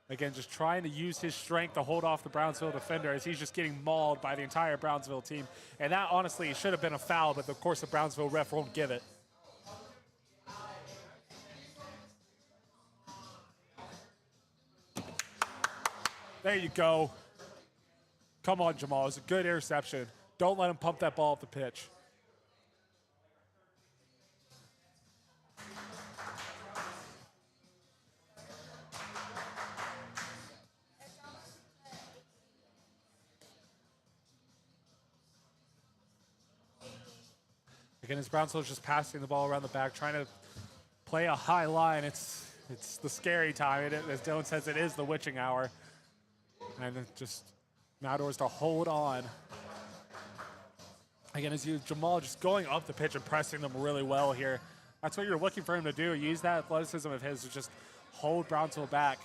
Again, just trying to use his strength to hold off the Brownsville defender as he's just getting mauled by the entire Brownsville team. And that, honestly, should have been a foul, but of course the Brownsville ref won't give it. There you go. Come on, Jamal. It's a good interception. Don't let him pump that ball up the pitch. Again, as Brownsville's just passing the ball around the back, trying to play a high line. It's the scary time. As Dylan says, it is the witching hour. And it just Matadors to hold on. Again, as Jamal just going up the pitch and pressing them really well here. That's what you're looking for him to do. Use that athleticism of his to just hold Brownsville back.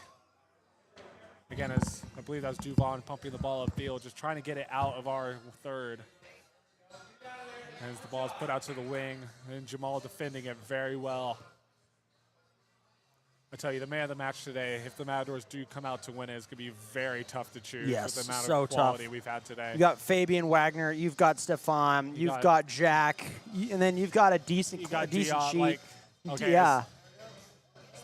Again, as I believe that was Duvon pumping the ball upfield, just trying to get it out of our third. As the ball is put out to the wing, and Jamal defending it very well. I tell you, the man of the match today, if the Matadors do come out to win it, it's going to be very tough to choose Yes, with the amount so of quality tough. we've had today. You got Fabian Wagner, you've got Stefan, you've got Jack, and then you've got a decent, You got Diop, Diop, okay, yeah.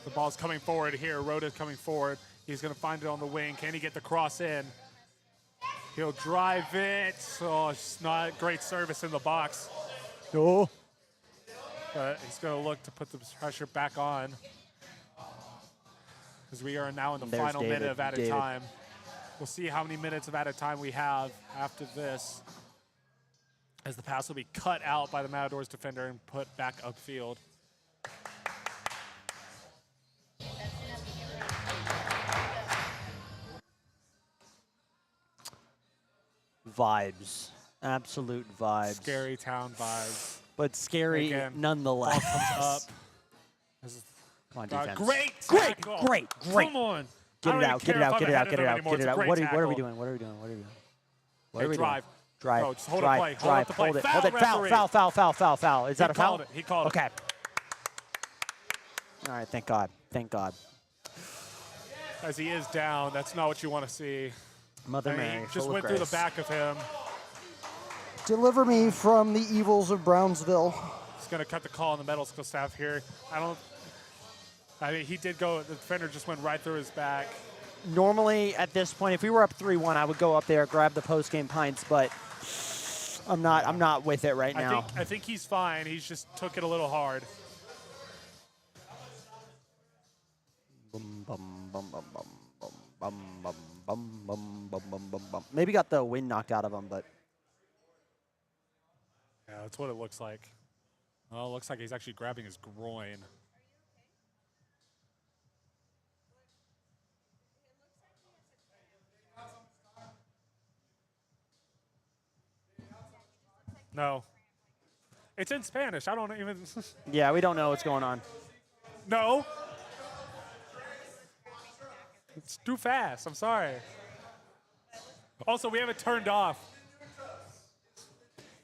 The ball's coming forward here. Rhoda's coming forward. He's going to find it on the wing. Can he get the cross in? He'll drive it. Oh, it's not great service in the box. Oh. But he's going to look to put the pressure back on. As we are now in the There's final David. minute of added David. time. We'll see how many minutes of added time we have after this. As the pass will be cut out by the Matadors defender and put back upfield. Vibes. Absolute vibes. Scary town vibes. But scary Again, nonetheless. Ball comes up. This is Come on, defense. great Great, tackle. great, great. Come on. Get don't it even out. Get care it if out. I'm Get it ahead out. of Get it them out. anymore. Get It's it a out. great What are we tackle. doing? What are we doing? What are we doing? What Hey, are we drive. doing? Drive. No, just hold drive. it play. Hold Drive. up the play. Hold it. Foul, Hold it. Foul. referee. Foul. Foul. Foul. Foul. Is that a foul? Called it. He called Okay. it. All right. Thank God. Thank God. As he is down, that's not what you want to see. Mother I mean, Mary, he just full of went through the grace. back of him. Deliver me from the evils of Brownsville. He's going to cut the call on the medical school staff here. I mean, he did go. The defender just went right through his back. Normally, at this point, if we were up 3-1, I would go up there, grab the post-game pints, but I'm not with it right now. I think he's fine. He's just took it a little hard. Bum, bum, bum, bum, bum, bum, bum, bum, bum, bum, bum, bum, bum, bum. Maybe got the wind knocked out of him, but Yeah, that's what it looks like. Oh, it looks like he's actually grabbing his groin. No. It's in Spanish. I don't even. yeah, we don't know what's going on. No. It's too fast. I'm sorry. Also, we have it turned off.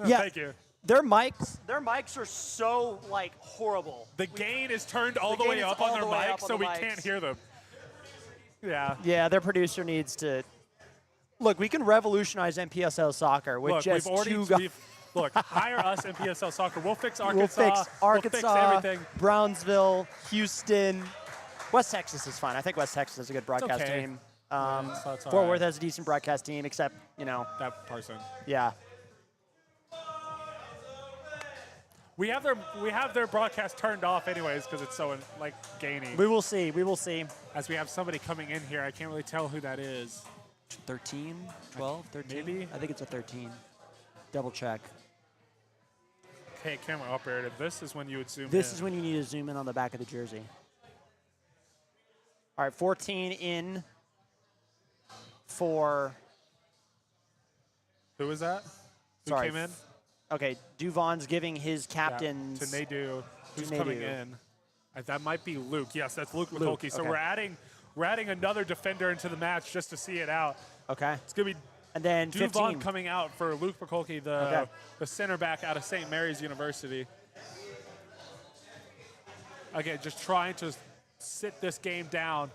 Yeah. Thank you. Their mics are so like horrible. The gain is turned all the gain way is up all on their the way mic, up on so the we mics. can't hear them. Yeah. Yeah, their producer needs to look. We can revolutionize NPSL soccer with Look, just we've already. two guys. Look, hire us in PSL soccer. We'll fix Arkansas. We'll fix Arkansas, We'll fix everything. Brownsville, Houston. West Texas is fine. I think West Texas is a good broadcast okay. team. It's all Fort right. Worth has a decent broadcast team, except, That person. yeah. We have their broadcast turned off anyways because it's so gainy. We will see. We will see. As we have somebody coming in here, I can't really tell who that is. 13, 12, 13? Maybe. I think it's a 13. Double check. Okay, camera operator. This is when you would zoom in. This is when you need to zoom in on the back of the jersey. All right, 14 in for. Who is that? Who Sorry. came in? Okay, Duvon's giving his captains. To Nadu, who's to coming Nadu. in. That might be Luke. Yes, that's Luke Luke, McCulkey. So okay. we're adding another defender into the match just to see it out. Okay. It's gonna be And then Duvon 15. coming out for Luke McCulkey, the center back out of St. Mary's University. Again, just trying to sit this game down.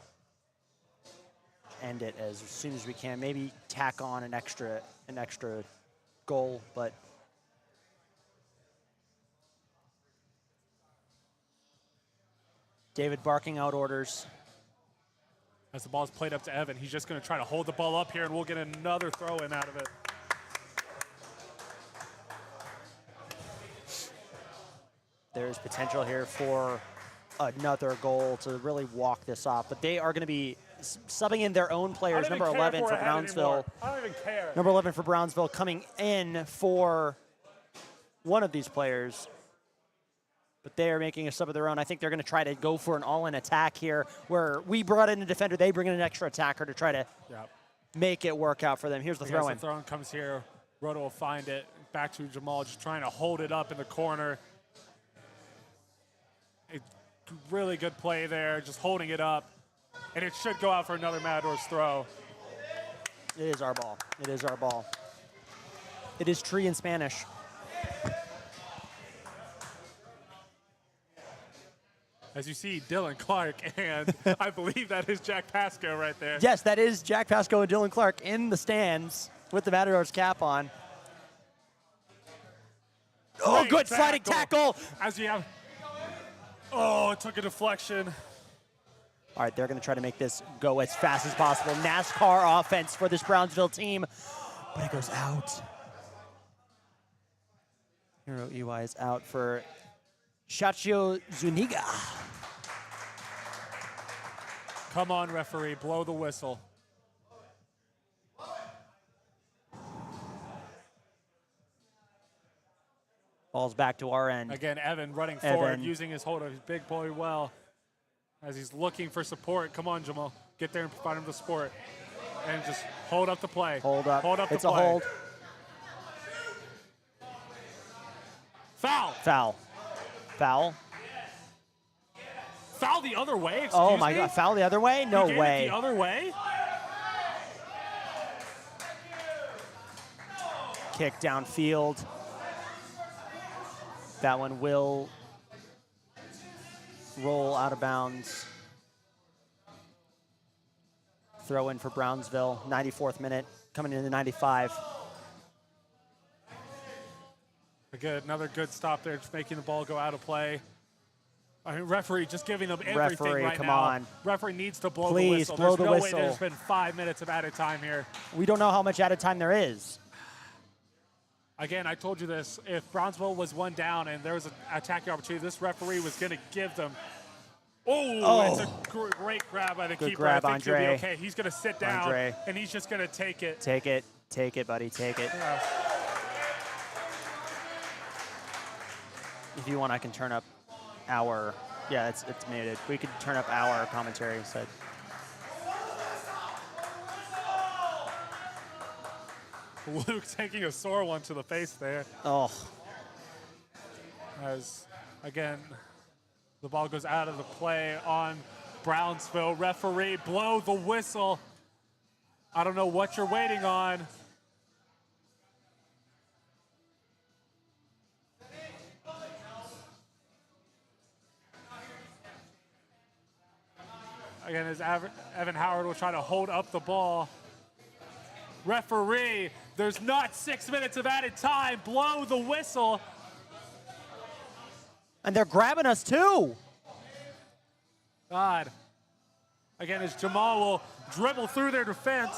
End it as soon as we can. Maybe tack on an extra goal, but David barking out orders. As the ball's played up to Evan, he's just going to try to hold the ball up here, and we'll get another throw-in out of it. There's potential here for another goal to really walk this off, but they are going to be subbing in their own players. Number 11 for Brownsville. I don't even care. Number 11 for Brownsville coming in for one of these players. But they are making a sub of their own. I think they're going to try to go for an all-in attack here where we brought in a defender, they bring in an extra attacker to try to make it work out for them. Here's the throw-in. The throw-in comes here. Roto will find it. Back to Jamal, just trying to hold it up in the corner. A really good play there, just holding it up. And it should go out for another Matadors throw. It is our ball. It is our ball. It is tree in Spanish. As you see, Dylan Clark, and I believe that is Jack Pasco right there. Yes, that is Jack Pasco and Dylan Clark in the stands with the Matadors cap on. Oh, Great good sliding tackle. As you have, oh, it took a deflection. All right, they're going to try to make this go as fast as possible. NASCAR offense for this Brownsville team, but it goes out. Hero EY is out for Shachio Zuniga. Come on, referee, blow the whistle. Ball's back to our end. Again, Evan running forward, using his hold of his big boy well as he's looking for support. Come on, Jamal. Get there and provide him the support. And just hold up the play. Hold up. Hold up It's the a play. hold. Foul. Foul. Foul. Foul the other way, excuse Oh my me? God, foul the other way? No He gave way. it the other way? Kick downfield. That one will roll out of bounds. Throw in for Brownsville, 94th minute, coming into 95. Another good stop there, just making the ball go out of play. I mean, referee just giving them everything Referee, right come now. on. Referee needs to blow Please, the whistle. blow There's the no whistle. way there's been 5 minutes of added time here. We don't know how much added time there is. Again, I told you this. If Brownsville was one down and there was an attacking opportunity, this referee was going to give them. Oh, it's a great grab by the Good keeper. grab, I think he'll Andre. be okay. He's going to sit down, Andre. and he's just going to take it. Take it, buddy, take it. If you want, I can turn up our, yeah, it's muted. We could turn up our commentary instead. Luke taking a sore one to the face there. Oh. As, again, the ball goes out of the play on Brownsville. Referee, blow the whistle. I don't know what you're waiting on. Again, as Evan Howard will try to hold up the ball. Referee, there's not 6 minutes of added time. Blow the whistle. And they're grabbing us too. God. Again, as Jamal will dribble through their defense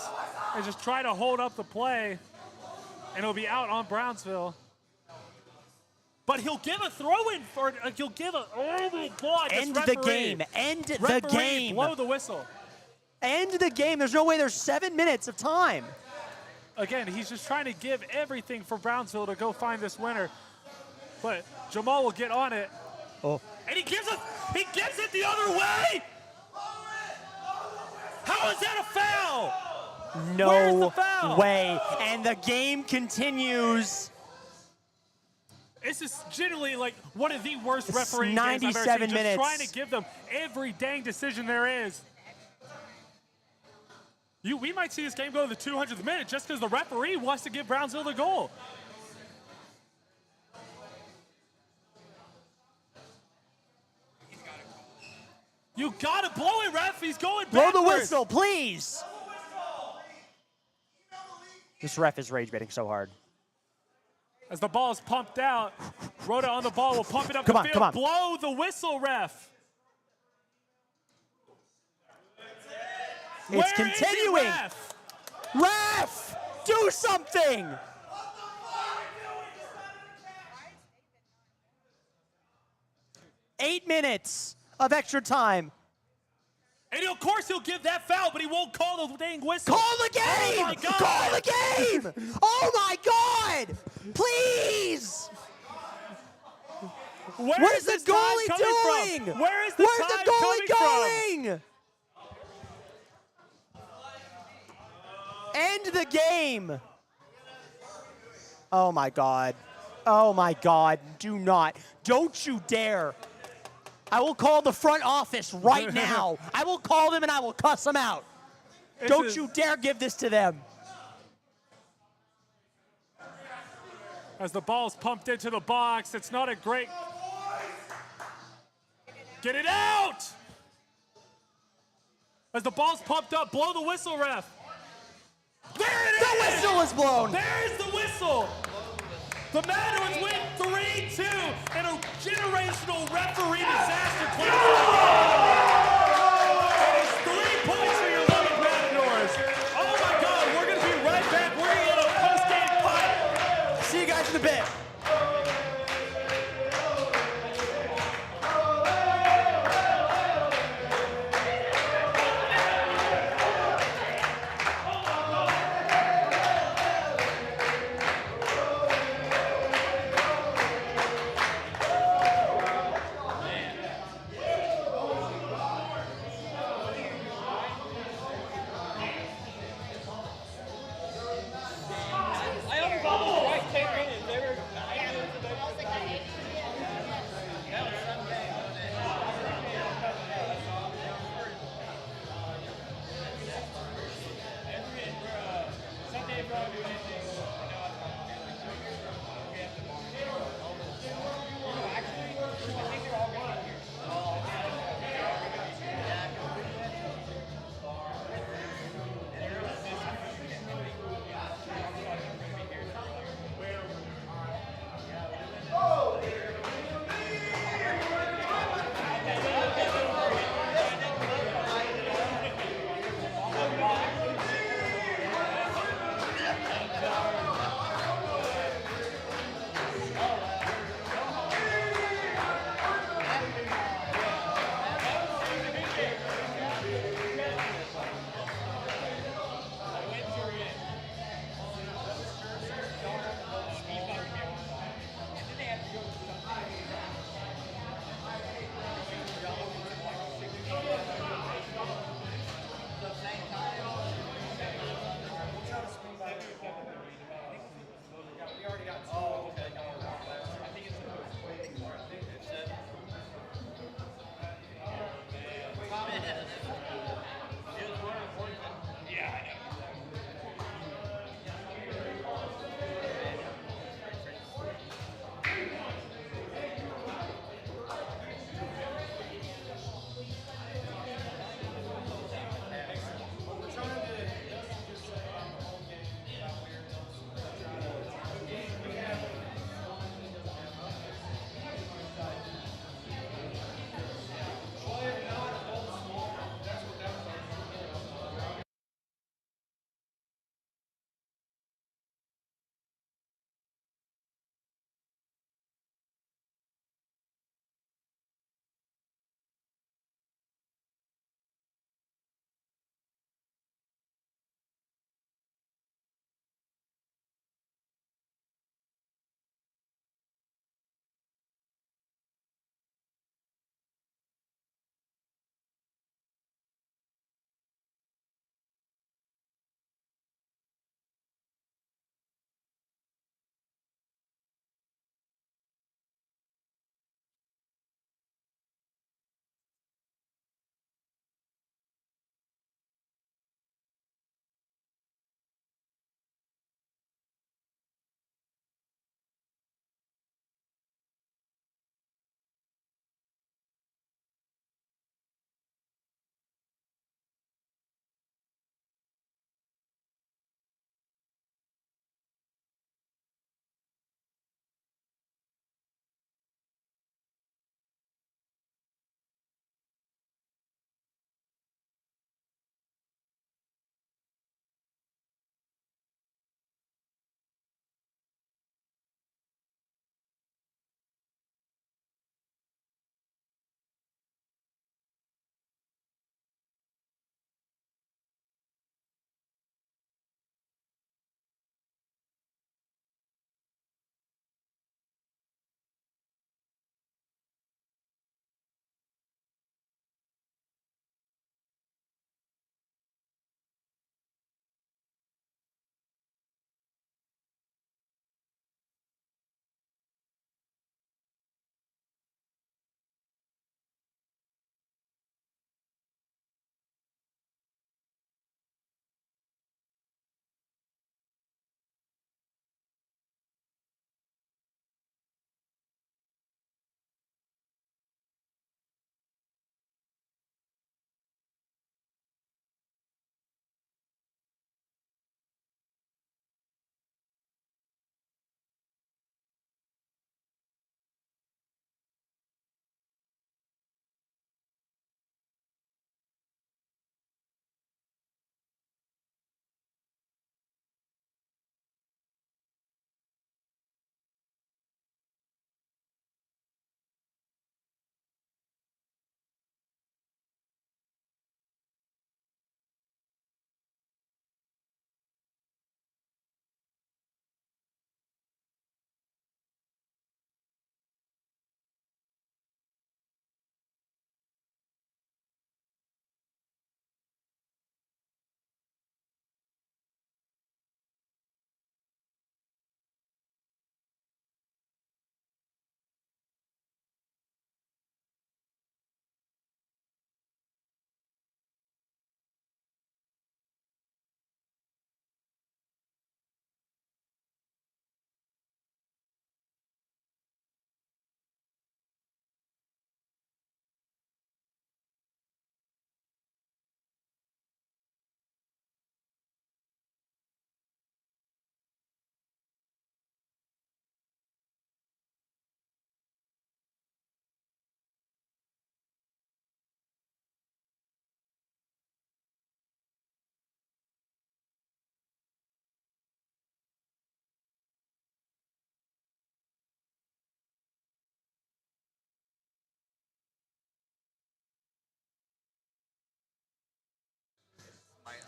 and just try to hold up the play, and it'll be out on Brownsville. But he'll give a throw-in for, he'll give a, oh my God. End the game, end the game. Blow the whistle. End the game, there's no way there's 7 minutes of time. Again, he's just trying to give everything for Brownsville to go find this winner. But Jamal will get on it. Oh. And he gives it the other way! How is that a foul? Where's the No foul? way. And the game continues. This is generally like one of the worst refereeing games I've ever 97 seen. minutes. Just trying to give them every dang decision there is. We might see this game go to the 200th minute just because the referee wants to give Brownsville the goal. You gotta blow it, ref. He's going Blow backwards. the whistle, please. This ref is rage baiting so hard. As the ball is pumped out, Rhoda on the ball will pump it up Come the on, field. come on. Blow the whistle, ref. It's Where is continuing. it, ref? Ref, do something. Eight minutes of extra time. And of course he'll give that foul, but he won't call the dang whistle. Call the game! Oh my God. Call the game! Oh my God! Please! What is the this time goalie coming doing? from? Where is the Where's time the goalie coming going? End the game. Oh my God. Oh my God. Do not. Don't you dare. I will call the front office right now. I will call them and I will cuss them out. Don't you dare give this to them. As the ball's pumped into the box, it's not a great... Get it out! As the ball's pumped up, blow the whistle, ref. There it is! The whistle is blown. There's the whistle. The Matadors win 3-2 in a generational referee disaster claim. It is 3 points for your Lubbock Matadors. Oh my God, we're going to be right back. We're going to get a post-game fight. See you guys in a bit.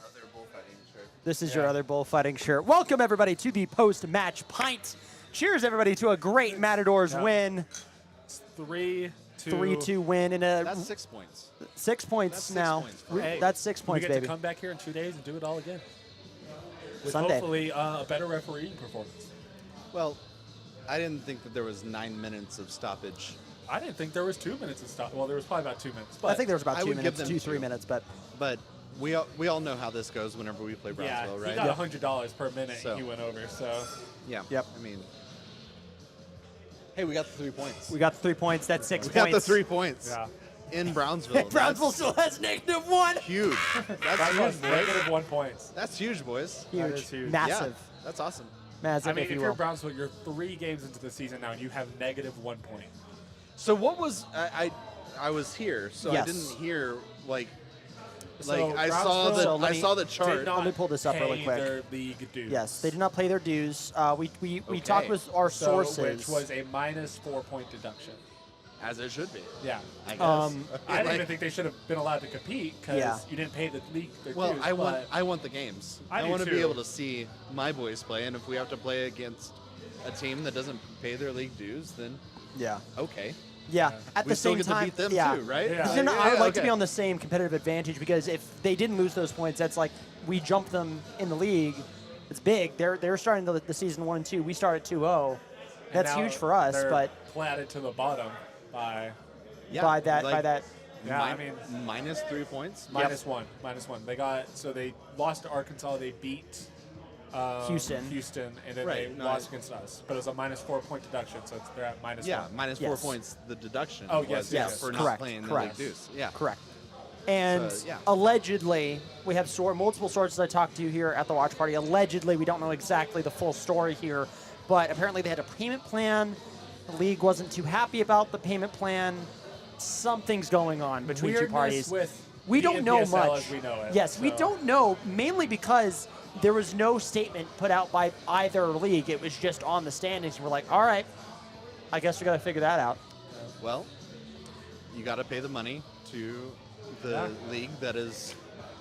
other bullfighting shirt. This is your other bullfighting shirt. Welcome, everybody, to the post-match pint. Cheers, everybody, to a great Matadors win. 3-2. 3-2 win in a That's 6 points. 6 points That's 6 now. points. Hey, That's 6 points, we get baby. to come back here in 2 days and do it all again. With Sunday. hopefully a better refereeing performance. Well, I didn't think that there was 9 minutes of stoppage. I didn't think there was 2 minutes of stop. Well, there was probably about 2 minutes. But I think there was about I 2 would give minutes, them 2-3 2. minutes, but But we all know how this goes whenever we play yeah, Brownsville, he right? got $100 per minute So. he went over. So Yeah. Yep. I mean, hey, we got the 3 points. we got the 3 points. That's 6 We points. got the 3 points yeah, in Brownsville. Brownsville still has -1. That's huge. That's that huge, was boys. negative 1 points. That's huge, boys. That Huge. is huge. Massive. Yeah, that's awesome. Massive, I mean, if if you you're will. Brownsville, you're 3 games into the season now, and you have negative 1 point. So what was I was here, so Yes. I didn't hear like So I saw Brownsville the So let I me- saw the Did chart. not Let me pull this up really pay quick. Their league dues. Yes, they did not pay their dues. We Okay. talked with our So, sources. which was a minus 4 point deduction. As it should be. Yeah. I guess. I didn't Like- even think they should have been allowed to compete because Yeah. you didn't pay the league their Well, dues. I want the games. I do want to be too. able to see my boys play, and if we have to play against a team that doesn't pay their league dues, then yeah. okay. Yeah. At We the still same get time, to beat them yeah. too, right? Yeah. Because I would like to okay. be on the same competitive advantage because if they didn't lose those points, that's like we jumped them in the league. It's big. They're starting the season 1-2. We start at 2-0. And That's now huge for us, they're but platted to the bottom by Yeah, by that like, Yeah, I mean- minus 3 points. minus one. They they lost to Arkansas. They beat Houston. and then Right, they no, lost against us. But it was a minus 4 point deduction, so they're at minus Yeah, one. minus 4 Yes. points. The deduction. Oh, was yes, yes, for correct, not playing correct. the league dues. Yeah, correct. And So, yeah. allegedly, we have multiple sources I talked to here at the watch party. Allegedly, we don't know exactly the full story here, but apparently they had a payment plan. The league wasn't too happy about the payment plan. Something's going on between two Weirdness parties. with We the don't know NPSL much. as we know it, Yes, we so. don't know, mainly because there was no statement put out by either league. It was just on the standings. We're like, all right, I guess we got to figure that out. Well, you got to pay the money to the league that is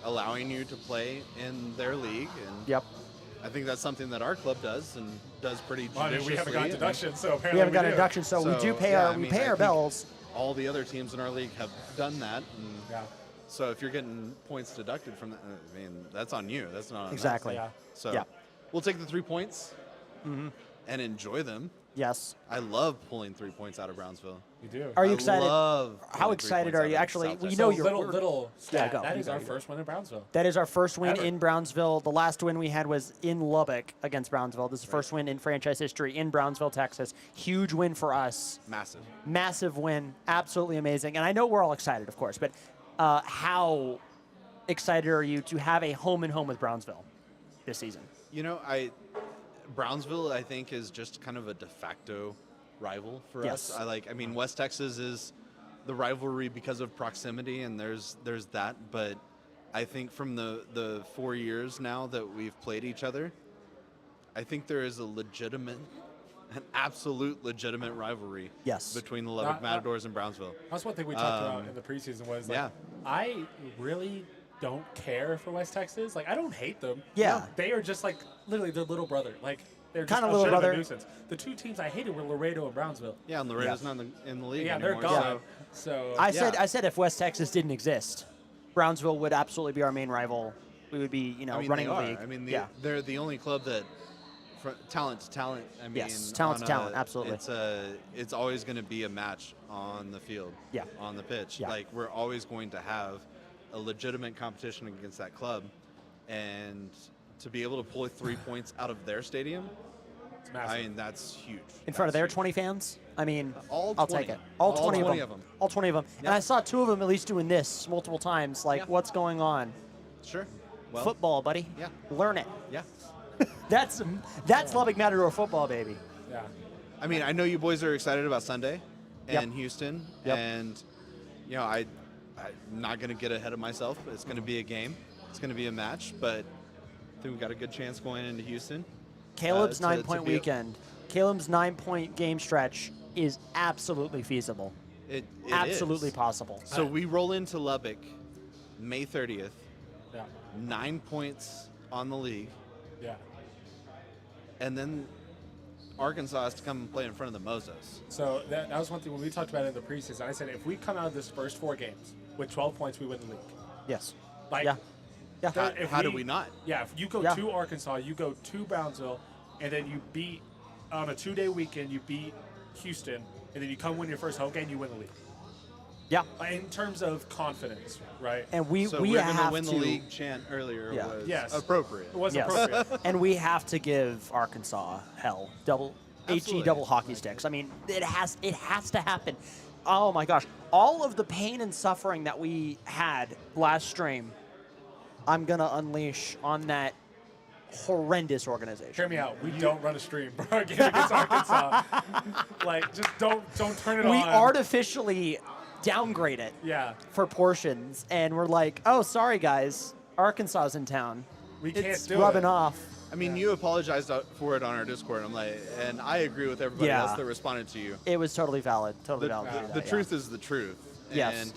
allowing you to play in their league, and Yep. I think that's something that our club does and does pretty Well, I judiciously. mean, we haven't got and deductions, so apparently We haven't got do. a deduction, so we do pay yeah, our I mean, pay I our think bills. All the other teams in our league have done that, and Yeah. so if you're getting points deducted from that, I mean, that's on you. That's not on us. Exactly. Yeah. So Yeah. we'll take the 3 points and enjoy them. Yes. I love pulling 3 points out of Brownsville. You do. Are you I excited? love How pulling 3 excited points are out you? of Actually, South we Texas. know So you're little Yeah, stat. go. That You is go, our you go. first win in Brownsville. That is our first win Ever. in Brownsville. The last win we had was in Lubbock against Brownsville. This is the first win in franchise history in Brownsville, Texas. Huge win for us. Massive. Massive win. Absolutely amazing. And I know we're all excited, of course, but how excited are you to have a home and home with Brownsville this season? You know, Brownsville, I think, is just kind of a de facto rival for Yes. us. I mean, West Texas is the rivalry because of proximity, and there's that. But I think from the 4 years now that we've played each other, I think there is an absolute legitimate rivalry. Yes. Between the Lubbock Matadors and Brownsville. That's one thing we talked about in the preseason was like, yeah. I really don't care for West Texas. Like, I don't hate them. Yeah. No, they are just like literally their little brher. Like, they're just Kinda a little bit of brother. a nuisance. The two teams I hated were Laredo and Brownsville. Yeah, and Laredo's not in the league Yeah, anymore. they're gone. So I said if West Texas didn't exist, Brownsville would absolutely be our main rival. We would be, I mean, running they the are. league. I mean, yeah. they're the only club that, talent to talent. I mean, Yes, talent to on talent, absolutely. It's always going to be a match on the field. Yeah. On the pitch. Yeah. Like, we're always going to have a legitimate competition against that club, and to be able to pull 3 points out of their stadium, it's massive. I mean, that's huge. In front of their That's 20 fans? I mean, All I'll 20. take it. All All 20, 20 of of them. them. All 20 of them. And Yeah. I saw 2 of them at least doing this multiple times. Like, Yeah. what's going on? huge. Sure. Well, Football, buddy. Yeah. Learn it. Yeah. That's Lubbock Matador football, baby. yeah. I mean, I know you boys are excited about Sunday Yep. in Houston, Yep. and I'm not going to get ahead of myself. It's going to be a game. It's going to be a match, but I think we got a good chance going into Houston. Caleb's to 9-point be- weekend. Caleb's 9-point game stretch is absolutely feasible. It Absolutely is. possible. So we roll into Lubbock May 30th. Yeah. 9 points on the league, Yeah. and then Arkansas has to come and play in front of the Mozos. So that was one thing when we talked about it in the preseason. I said if we come out of this first 4 games with 12 points, we win the league. Yes. Like, Yeah. Yeah. How do we not? Yeah, if you go Yeah. to Arkansas, you go to Brownsville, and then you beat, on a 2-day weekend, you beat Houston, and then you come win your first home game, you win the league. Yeah. In terms of confidence, right? And we So we we're have gonna win to the league chant earlier Yeah. was Yes. appropriate. It was Yes. appropriate. And we have to give Arkansas hell. Double HE Absolutely. double hockey sticks. I mean, it has to happen. Oh my gosh. All of the pain and suffering that we had last stream, I'm gonna unleash on that horrendous organization. Hear me out. We don't run a stream for our game against Arkansas. Like, just don't turn it We on. artificially downgrade it Yeah. for portions, and we're like, oh, sorry guys, Arkansas's in town. We can't It's do rubbing it. off. I mean, you apologized for it on our Discord. I'm like, and I agree with everybody Yeah. else that responded to you. It was totally valid. Totally The, valid. to do the that, yeah. truth is the truth. Yes. And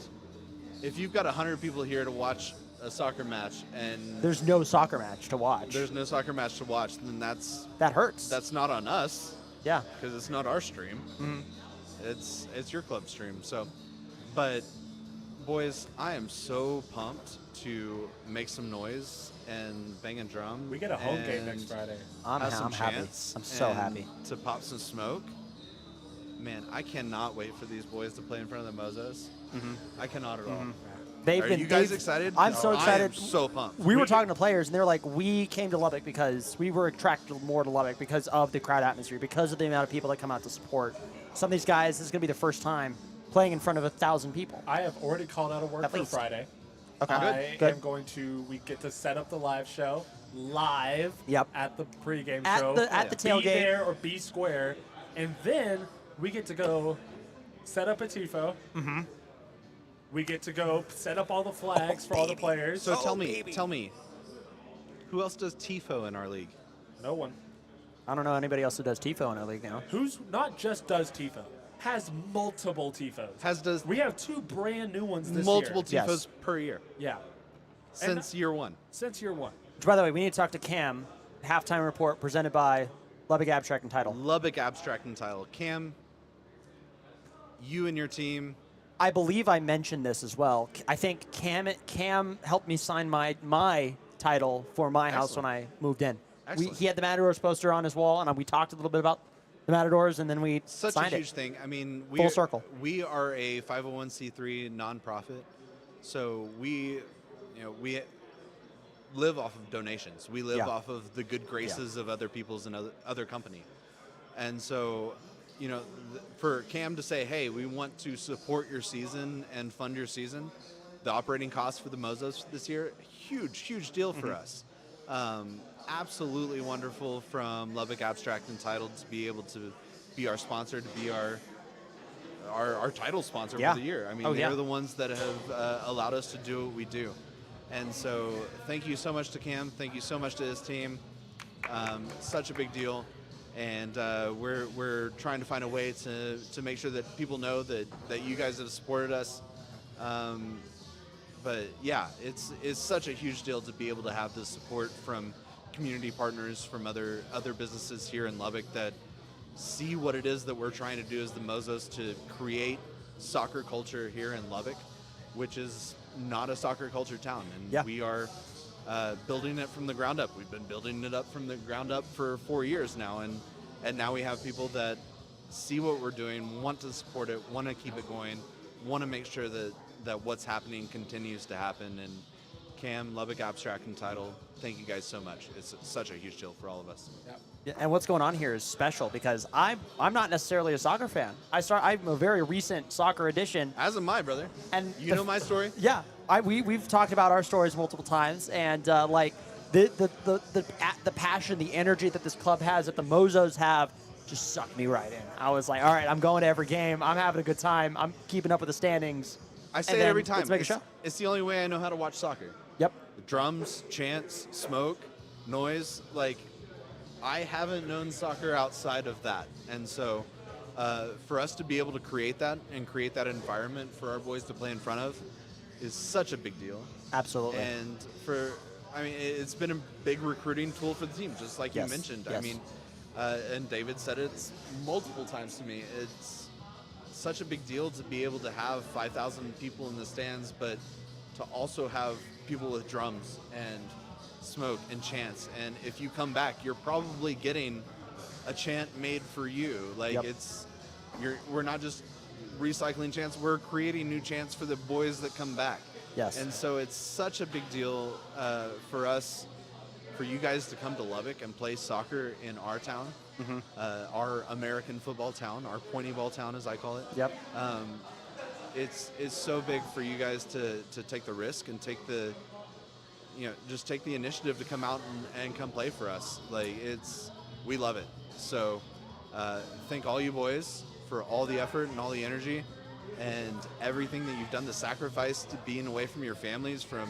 if you've got 100 people here to watch a soccer match and There's no soccer match to watch. there's no soccer match to watch, then that hurts. that's not on us yeah. because it's not our stream. Mm-hmm. It's your club stream. So, but boys, I am so pumped to make some noise and bang a drum. We get a home game next and Friday. I'm have some happy. chants I'm so and happy. to pop some smoke. Man, I cannot wait for these boys to play in front of the Mozos. I cannot at all. They've Are been. you guys they've- excited? I'm No, so I am excited. so pumped. We were talking to players, and they're like, we came to Lubbock because we were attracted more to Lubbock because of the crowd atmosphere, because of the amount of people that come out to support. Some of these guys, this is going to be the first time playing in front of 1,000 people. I have already called out of work At for least. Friday. Okay. I Good. am going to. We get to set up the live show live. Yep. At the pregame At show. the Be tailgate. there or be square, and then we get to go set up a tifo. Mm-hmm. We get to go set up all the flags for all the players. So tell me, who else does TIFO in our league? No one. I don't know anybody else who does TIFO in our league now. Who's not just does tifo, has multiple tifos. We have 2 brand new ones this multiple year. TIFOs Yes. per year Yeah. since year one. Since year 1. Which, by the way, we need to talk to Cam. Halftime report presented by Lubbock Abstract and Title. Lubbock Abstract and Title. Cam, you and your team. I believe I mentioned this as well. I think Cam helped me sign my title for my house when I moved in. Excellent. He had the Matadors poster on his wall, and we talked a little bit about the Matadors, and then we Such signed a huge it. thing. I mean, Full circle. We are a 501c3 nonprofit, so we live off of donations. We live Yeah. off of the good graces of other people's and other company, and so. For Cam to say, hey, we want to support your season and fund your season, the operating costs for the Mozos this year, huge deal for us. Absolutely wonderful from Lubbock Abstract and Title to be able to be our sponsor, to be our title sponsor Yeah. for the year. I mean, Oh, they're yeah. the ones that have allowed us to do what we do. And so thank you so much to Cam. Thank you so much to his team. Such a big deal. And we're trying to find a way to make sure that people know that you guys have supported us. But yeah, it's such a huge deal to be able to have the support from community partners, from other businesses here in Lubbock that see what it is that we're trying to do as the Mozos to create soccer culture here in Lubbock, which is not a soccer culture town. And Yeah. we are building it from the ground up. We've been building it up from the ground up for 4 years now, and now we have people that see what we're doing, want to support it, want to keep it going, want to make sure that what's happening continues to happen. And Cam, Lubbock Abstract and Title, thank you guys so much. It's such a huge deal for all of us. Yeah, and what's going on here is special because I'm not necessarily a soccer fan. I'm a very recent soccer edition. As am I, brother. And you know my story? Yeah, we've talked about our stories multiple times, and like the passion, the energy that this club has, that the Mozos have, just sucked me right in. I was like, all right, I'm going to every game. I'm having a good time. I'm keeping up with the standings. I say And it then every time. let's make a show. It's the only way I know how to watch soccer. Yep. Drums, chants, smoke, noise. Like, I haven't known soccer outside of that. And so for us to be able to create that and create that environment for our boys to play in front of is such a big deal. Absolutely. And for I mean, it's been a big recruiting tool for the team, just like you mentioned. I mean, and David said it multiple times to me. It's such a big deal to be able to have 5,000 people in the stands, but to also have people with drums and smoke and chants. And if you come back, you're probably getting a chant made for you. Like we're not just recycling chants, we're creating new chants for the boys that come back. Yes. And so it's such a big deal for us, for you guys to come to Lubbock and play soccer in our town, our American football town, our pointy ball town, as I call it. Yep. It's so big for you guys to take the risk and take the, just take the initiative to come out and come play for us. Like, we love it. So thank all you boys for all the effort and all the energy and everything that you've done, the sacrifice to being away from your families from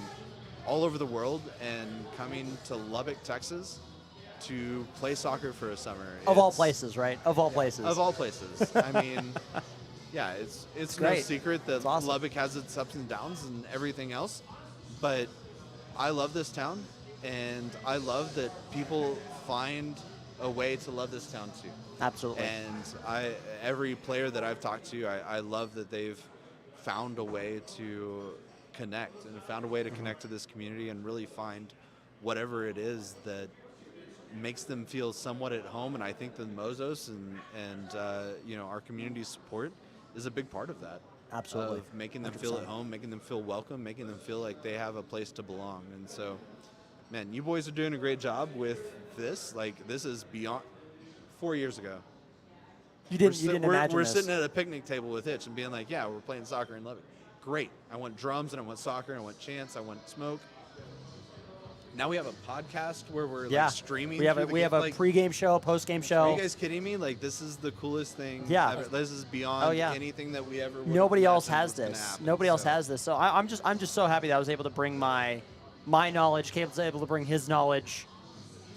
all over the world and coming to Lubbock, Texas to play soccer for a summer. Of all places, right? Of all places. Of all places. I mean, yeah, it's no secret that awesome. Lubbock has its ups and downs and everything else, but I love this town, and I love that people find a way to love this town too. Absolutely. And every player that I've talked to, I love that they've found a way to connect and found a way to connect to this community and really find whatever it is that makes them feel somewhat at home. And I think the Mozos and our community support is a big part of that. Absolutely. Of making them feel at home, making them feel welcome, making them feel like they have a place to belong. And so, man, you boys are doing a great job with this. Like, this is beyond 4 years ago. You didn't imagine We're this. sitting at a picnic table with Hitch and being like, yeah, we're playing soccer in Lubbock. Great. I want drums and I want soccer and I want chants. I want smoke. Now we have a podcast where we're like streaming. We have a pregame show, postgame show. Are you guys kidding me? Like, this is the coolest thing. Yeah. ever. This is beyond anything that we ever. Nobody else has this. Nobody else has this. So I'm just so happy that I was able to bring my knowledge. Caleb's able to bring his knowledge.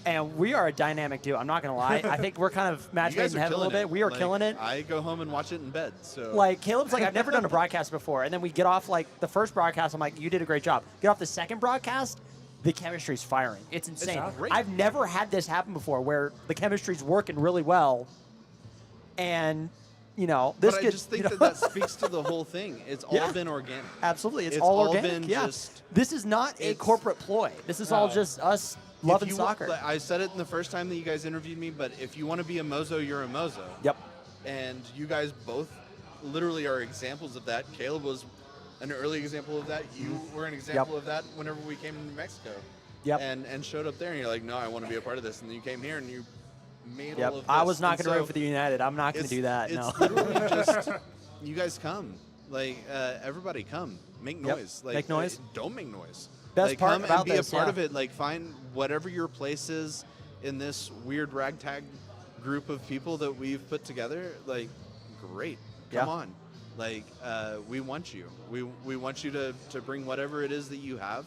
And we are a dynamic duo. I'm not going to lie. I think we're kind of match made in heaven a little bit. We are killing it. I go home and watch it in bed. So like, Caleb's like, I've never done a broadcast before. And then we get off, like, the first broadcast. I'm like, you did a great job. Get off the second broadcast. The chemistry's firing. It's insane. I've never had this happen before where the chemistry's working really well. And, this I just think that speaks to the whole thing. It's all been organic. Absolutely. It's all organic. Been just, this is not a corporate ploy. This is all just us loving soccer. I said it in the first time that you guys interviewed me, but if you want to be a Mozo, you're a Mozo. Yep. And you guys both literally are examples of that. Caleb was an early example of that. You were an example of that whenever we came to New Mexico. Yep. And showed up there, and you're like, no, I want to be a part of this. And then you came here, and you made all of this. I was not going to root for the United. I'm not going to do that. It's literally just, you guys come. Like, everybody come. Make noise. Like, make noise. Don't make noise. Best part come about and be this, a part of it. Like, find whatever your place is in this weird ragtag group of people that we've put together. Like, great. Come on. Like, we want you. We want you to bring whatever it is that you have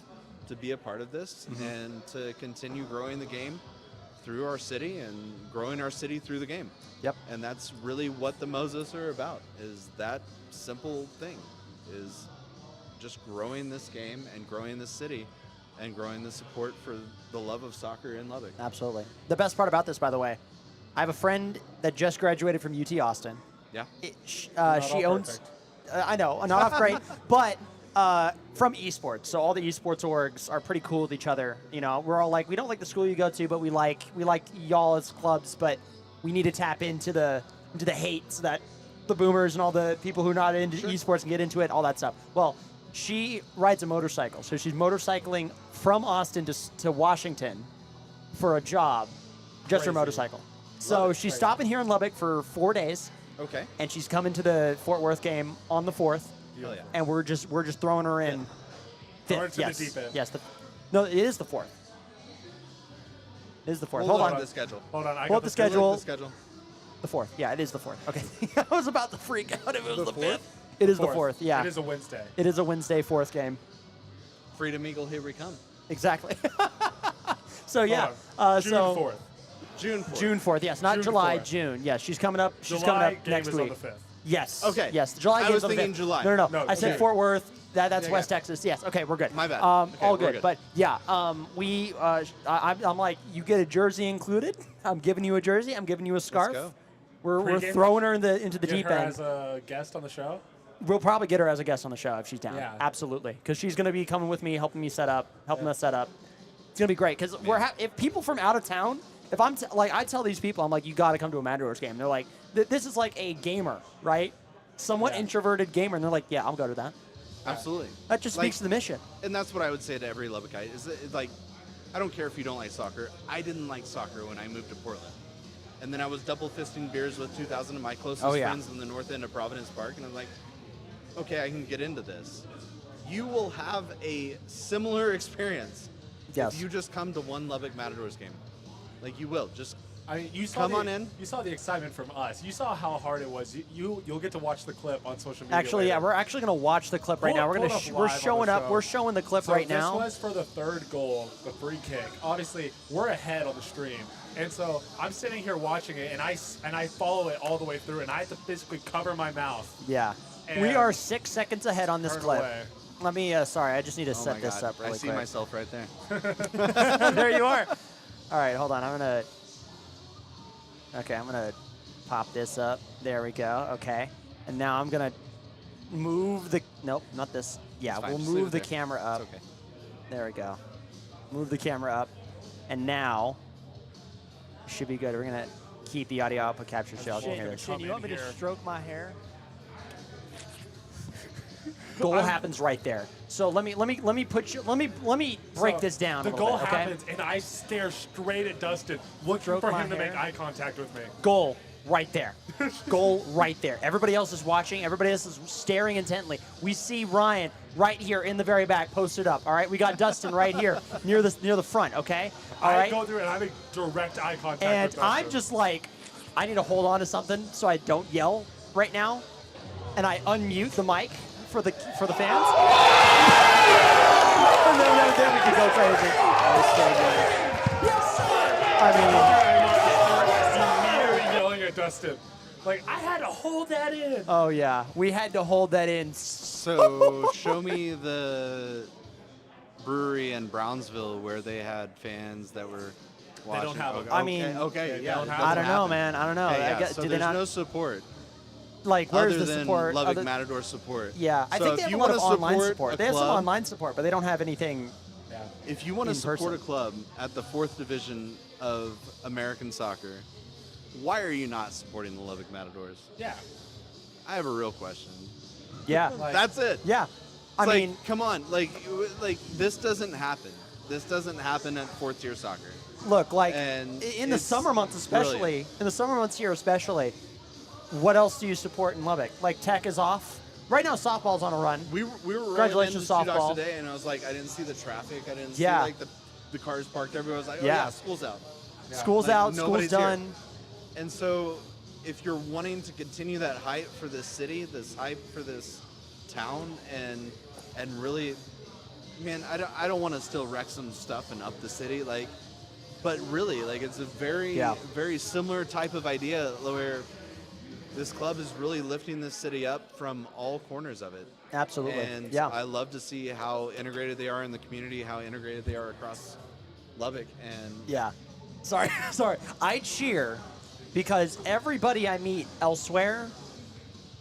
to be a part of this and to continue growing the game through our city and growing our city through the game. Yep. And that's really what the Mozos are about, is that simple thing, is just growing this game and growing this city and growing the support for the love of soccer in Lubbock. Absolutely. The best part about this, by the way, I have a friend that just graduated from UT Austin. Yeah. She owns, I know, not off great, but from esports. So all the esports orgs are pretty cool with each other. We're all like, we don't like the school you go to, but we like y'all as clubs, but we need to tap into the hate so that the boomers and all the people who are not into esports can get into it, all that stuff. Well, she rides a motorcycle. So she's motorcycling from Austin to Washington for a job, just her motorcycle. So she's stopping here in Lubbock for 4 days. Okay. And she's coming to the Fort Worth game on the 4th. Hell yeah. And we're just throwing her in. Throw her to the deep end. Yes. No, it is the 4th. It is the 4th. Hold on. The schedule. Hold on. Pull up the schedule. The schedule. The 4th. Yeah, it is the 4th. Okay. I was about to freak out if it was the 5th. 4th? It is the 4th. Yeah. It is a Wednesday. It is a Wednesday 4th game. Freedom Eagle, here we come. Exactly. So yeah. June 4th. June 4th. June 4th. Yes, not June July. 4th. June. Yes, she's coming up. She's July coming up game next is week. on the 5th. Yes. Okay. Yes, the July I game was is on the thinking 5th. July. No. No, I said okay. Fort Worth. That's Yeah, West yeah. Texas. Yes. Okay, we're good. My bad. All Okay, we're good. good. But yeah, I'm like, you get a jersey included. I'm giving you a jersey. I'm giving you a scarf. go. We're Pre-game? throwing her into the Get deep her end. as a guest on the show. We'll probably get her as a guest on the show if she's down. Yeah. Absolutely, because she's going to be coming with me, helping us set up. It's going to be great because if people from out of town, if I'm I tell these people, I'm like, you got to come to a Matadors game. They're like, this is like a gamer, right? Somewhat introverted gamer, and they're like, yeah, I'll go to that. Absolutely. That just speaks to the mission. And that's what I would say to every Lubbock guy is that, like, I don't care if you don't like soccer. I didn't like soccer when I moved to Portland. And then I was double fisting beers with 2,000 of my closest friends in the north end of Providence Park. And I'm like, okay, I can get into this. You will have a similar experience if you just come to one Lubbock Matadors game. Like, you will. Just I mean, you saw come the, on in. You saw the excitement from us. You saw how hard it was. You'll get to watch the clip on social media. Actually, later. yeah, we're actually going to watch the clip right now. We're showing up. We're showing the clip right now. This was for the third goal, the free kick. Obviously, we're ahead on the stream, and so I'm sitting here watching it, and I follow it all the way through, and I have to physically cover my mouth. Yeah, we are 6 seconds ahead on this Turn clip. away. Let me. Sorry, I just need to Oh set my this God. up really I see quick. myself right there. There you are. All right, hold on. I'm gonna pop this up. There we go. Okay, and now I'm gonna move the. Nope, not this. Yeah, It's fine. we'll Just leave move it the there. camera up. It's okay. There we go. Move the camera up, and now should be good. We're gonna keep the audio output capture so y'all can hear this. Shane, You you want want me me to to stroke my hair? Goal happens right there. So let me break this down. The a little goal bit, okay? happens, and I stare straight at Dustin, looking Stroke for my him to make hair. eye contact with me. Goal right there. Goal right there. Everybody else is watching. Everybody else is staring intently. We see Ryan right here in the very back, posted up. All right, we got Dustin right here near the front. Okay, all I right. go through and I make direct eye contact And with Dustin. I'm just like, I need to hold on to something so I don't yell right now, and I unmute the mic for the fans. And then we can go crazy. Yes. immediately yelling at Dustin. Like, I had to hold that in. Oh yeah, we had to hold that in. So show me the brewery in Brownsville where they had fans that were watching. don't have okay, a- I mean, okay, yeah. don't it have I doesn't don't know, happen. man. I don't know. Okay, I yeah, guess, so do they there's not no support like? Where's other the than support? Lubbock other- Matador support. Yeah, I So think they if have a you lot of wanna online support. a They have some club- online support, but they don't have anything. Yeah. If you want to in support person. a club at the 4th division of American soccer, why are you not supporting the Lubbock Matadors? Yeah. I have a real question. Yeah, Like, That's it. yeah. I It's like, mean, come on, like this doesn't happen. This doesn't happen at 4th tier soccer. look, like And in the it's summer months, especially brilliant. in the summer months here, especially. What else do you support in Lubbock? Like Tech is off right now. Softball's on a run. We were rolling Congratulations, into Two Dogs softball. today, and I was like, I didn't see the traffic. I didn't Yeah. see like the cars parked everywhere. I was like, oh Yeah. yeah, school's out. School's Like, out. School's nobody's here. done. And so, if you're wanting to continue that hype for this city, this hype for this town, and really, man, I don't want to still wreck some stuff and up the city, like, but really, like, it's a very similar type of idea where this club is really lifting this city up from all corners of it. Absolutely. And Yeah. I love to see how integrated they are in the community, how integrated they are across Lubbock, and Yeah. Sorry. Sorry. I cheer because everybody I meet elsewhere,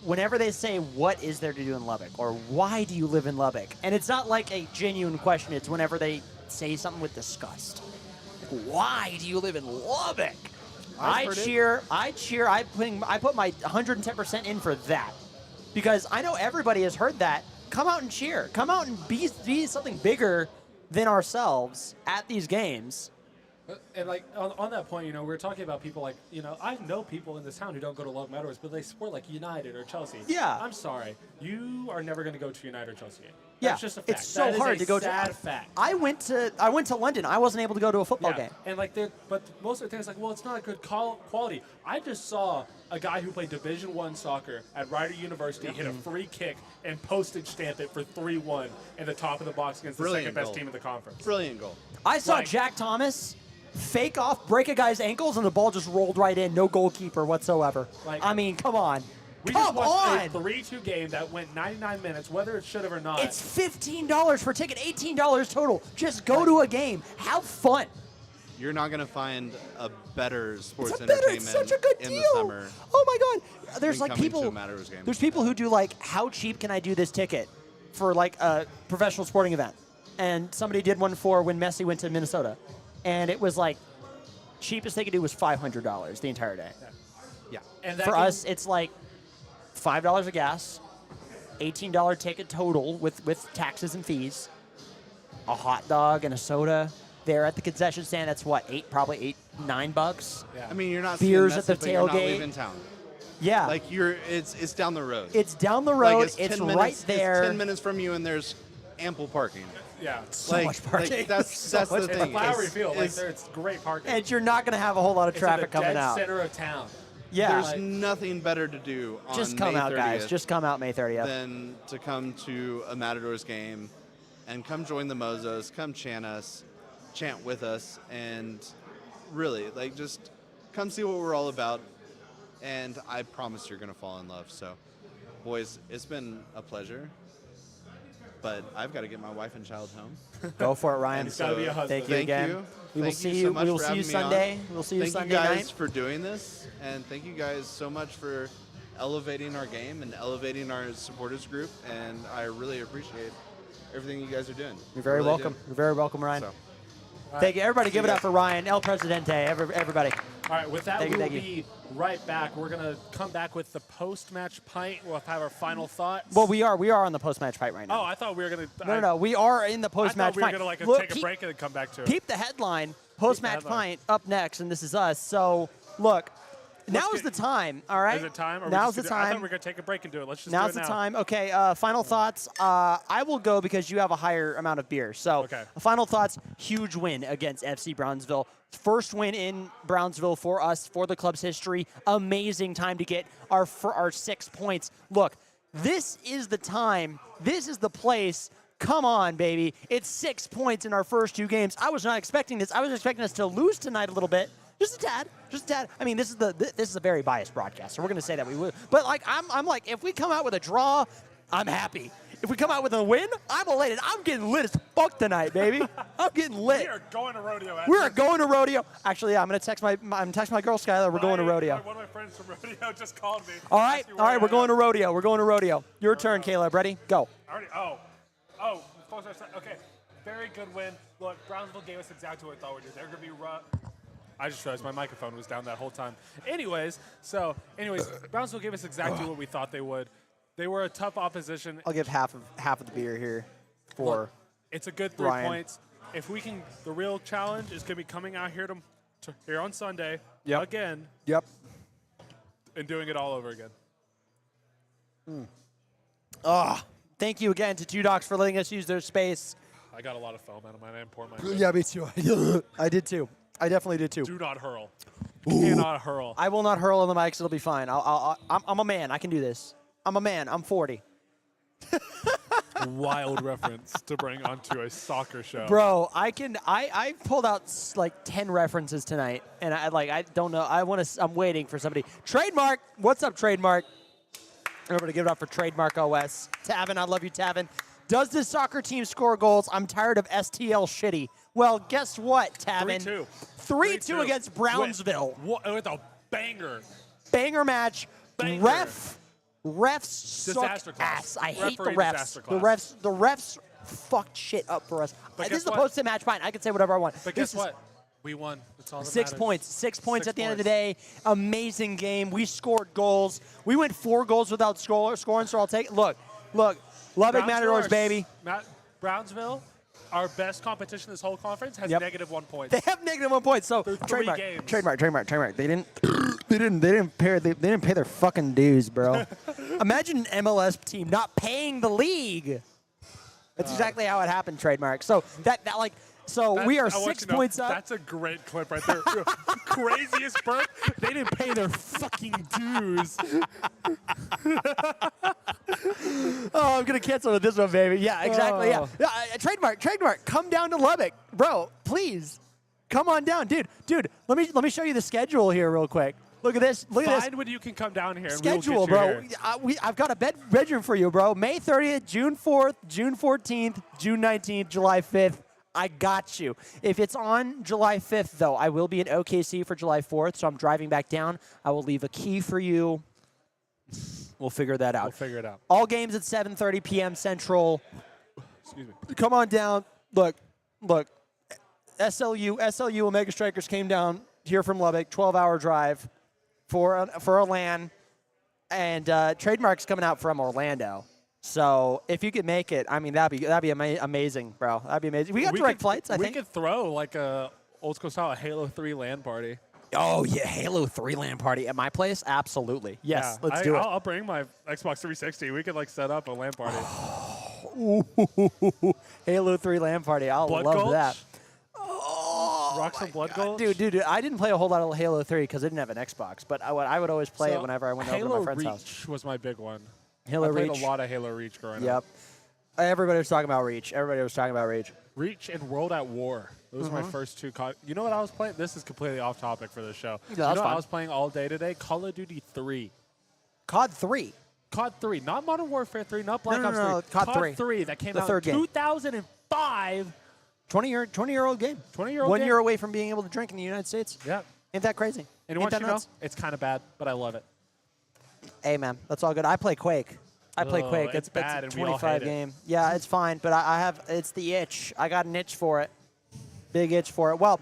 whenever they say, what is there to do in Lubbock? Or why do you live in Lubbock? And it's not like a genuine question. It's whenever they say something with disgust. Like, why do you live in Lubbock? I heard it. cheer. I put my 110% in for that. Because I know everybody has heard that. Come out and cheer. Come out and be something bigger than ourselves at these games. And like on that point, we were talking about people like, I know people in this town who don't go to Lubbock Matadors, but they support like United or Chelsea. Yeah. I'm sorry, you are never going to go to United or Chelsea game. Yeah, That's just a fact. it's so That is hard a to go sad to. fact. I went to London. I wasn't able to go to a football game. And like, but most of the things like, well, it's not a good quality. I just saw a guy who played Division I soccer at Rider University hit a free kick and postage stamp it for 3-1 in the top of the box against the Brilliant second best goal. team in the conference. brilliant goal. I saw Like- Jack Thomas fake off, break a guy's ankles, and the ball just rolled right in. No goalkeeper whatsoever. Like- I mean, come on. We Come just watched on! a 3-2 game that went 99 minutes, whether it should have or not. It's $15 for a ticket, $18 total. Just go to a game. Have fun. You're not going to find a better sports It's entertainment such a good in deal. the summer. Oh my God! There's than like coming to people. a Matadors game. There's people who do like, how cheap can I do this ticket for like a professional sporting event? And somebody did one for when Messi went to Minnesota, and it was like cheapest they could do was $500 the entire day. Yeah. And that For game- us, it's like $5 of gas, $18 ticket total with taxes and fees, a hot dog and a soda. There at the concession stand, that's what, probably $9. I mean, you're not Beers seeing at the Messi, but you're not tailgate. leaving town. Yeah, Like it's down the road. it's down the Like, road. it's 10 it's minutes, right there. It's 10 minutes from you, and there's ample parking. Yeah. So much parking. Like, that's So that's much the It's thing. Flowery is- Field. Like, is it's great parking. And you're not going to have a whole lot of It's in traffic the coming dead out. center of town. Yeah, there's nothing better to do on just come May out, 30th guys. Just come out May 30th. than to come to a Matadors game and come join the Mozos, come chant with us, and really, like, just come see what we're all about. And I promise you're going to fall in love. So, boys, it's been a pleasure. But I've got to get my wife and child home. Go for it, Ryan. He's gotta be a husband. Thank you again. We will Thank see you you. so much We will for see you having me on. Sunday. We'll see you Thank Sunday you guys night. for doing this, and thank you guys so much for elevating our game and elevating our supporters group. And I really appreciate everything you guys are doing. You're very Really welcome. do. You're very welcome, Ryan. So, Thank you. Everybody, give it you up for Ryan, El Presidente. Everybody. All right, with that, Thank you, we will thank you. be right back. We're going to come back with the post-match pint. We'll have our final thoughts. Well, we are on the post-match fight right now. Oh, I thought we were going to... No, we are in the I thought post-match we were fight. going to Look, take a break and then come back to it. Keep the headline. Post-match headline. pint up next, and this is us. So, look, now is get- the time. All right. Is it time? Or we Now's just the gonna- I thought time. we were going to take a break and do it. Let's just Now's do the it now. time. Okay, final thoughts. I will go because you have a higher amount of beer. So, Okay. final thoughts, huge win against FC Brownsville. First win in Brownsville for us, for the club's history. Amazing time to get our 6 points. Look, this is the time. This is the place. Come on, baby. It's 6 points in our first 2 games. I was not expecting this. I was expecting us to lose tonight a little bit. Just a tad. I mean, this is a very biased broadcast, so we're going to say that we would. But like, I'm like, if we come out with a draw, I'm happy. If we come out with a win, I'm elated. I'm getting lit as fuck tonight, baby. I'm getting lit. We are going to rodeo. We are going to rodeo. Actually, yeah, I'm gonna text my girl Skylar. We're going to rodeo. One of my friends from rodeo just called me. All right, we're going to rodeo. We're going to rodeo. Your turn, Caleb. Ready? Go. Okay. Very good win. Look, Brownsville gave us exactly what I thought we did. They're going to be rough. I just realized my microphone was down that whole time. Anyways, Brownsville gave us exactly what we thought they would. They were a tough opposition. I'll give half of the beer here for. Look, it's a good 3 Ryan. points. If we can, the real challenge is going to be coming out here here on Sunday Yep. again Yep. and doing it all over again. Thank you again to Two Docs for letting us use their space. I got a lot of foam out of mine. I didn't pour mine. Yeah, me too. I did too. I definitely did too. Do not hurl. Cannot hurl. I will not hurl on the mics. It'll be fine. I'm a man. I can do this. I'm a man. I'm 40. Wild reference to bring onto a soccer show. Bro, I pulled out like 10 references tonight, and I don't know. I'm waiting for somebody. Trademark. What's up, Trademark? Everybody give it up for Trademark OS. Tavin, I love you, Tavin. Does this soccer team score goals? I'm tired of STL shitty. Well, guess what, Tavin? 3-2. 3-2 against Brownsville. With a banger. Banger match. Banger. Refs suck Disaster class. ass. I hate the Referee refs. disaster The class. refs fucked shit up for us. But This is guess the what? post-match fine. I can say whatever I want. But This guess what? We won. That's all that 6 matters. points. 6 points 6 at the end of the points. day. Amazing game. We scored goals. We went 4 goals without scoring, so I'll take it. Look. Lubbock Matadors, baby. Brownsville, our best competition this whole conference, has Yep. negative 1 point. They have negative 1 point. So Through 3 trademark, games. trademark. They didn't pay their fucking dues, bro. Imagine an MLS team not paying the league. That's exactly how it happened, trademark. So we are I want 6 you to know, points up. That's a great clip right there. Craziest burp. They didn't pay their fucking dues. Oh, I'm gonna cancel with this one, baby. Yeah, exactly. Oh. Yeah. Trademark. Come down to Lubbock, bro. Please, come on down, dude. Let me show you the schedule here real quick. Look at this. Look at this. Find when you can come down here. And Schedule, we will get bro. you here. I've got a bedroom for you, bro. May 30th, June 4th, June 14th, June 19th, July 5th. I got you. If it's on July 5th, though, I will be in OKC for July 4th, so I'm driving back down. I will leave a key for you. We'll figure that out. We'll figure it out. All games at 7:30 p.m. Central. Excuse me. Come on down. Look. SLU Omega Strikers came down here from Lubbock, 12-hour drive for a LAN, and Trademark's coming out from Orlando. So if you could make it, I mean that'd be amazing, bro. That'd be amazing. We got direct flights. I think we could throw like a old school style Halo 3 LAN party. Oh yeah, Halo 3 LAN party at my place. Absolutely. Yes, let's do it. I'll bring my Xbox 360. We could like set up a LAN party. Halo 3 LAN party. I'll Blood love Gulch? that. Rock some Blood Gulch? Dude, I didn't play a whole lot of Halo 3 because I didn't have an Xbox, but I would always play it whenever I went over to my friend's Reach house. was my big one. Halo I played Reach. a lot of Halo Reach growing Yep. up. Everybody was talking about Reach. Reach and World at War. Those are my first two. You know what I was playing? This is completely off topic for this show. Yeah, you know that's what fine. I was playing all day today? Call of Duty 3. COD 3. COD 3. Not Modern Warfare 3, not Black Ops 3. No, COD 3 that came The out third in game. 2005. 20-year-old game. 20-year-old 1 game. year away from being able to drink in the United States. Yeah. Ain't that crazy? And Ain't once that you know, nuts? it's kind of bad, but I love it. Hey, man, that's all good. I play Quake. Quake. It's bad, it's a and we all 25 hate it. game. Yeah, it's fine, but I have it's the itch. I got an itch for it. Big itch for it. Well,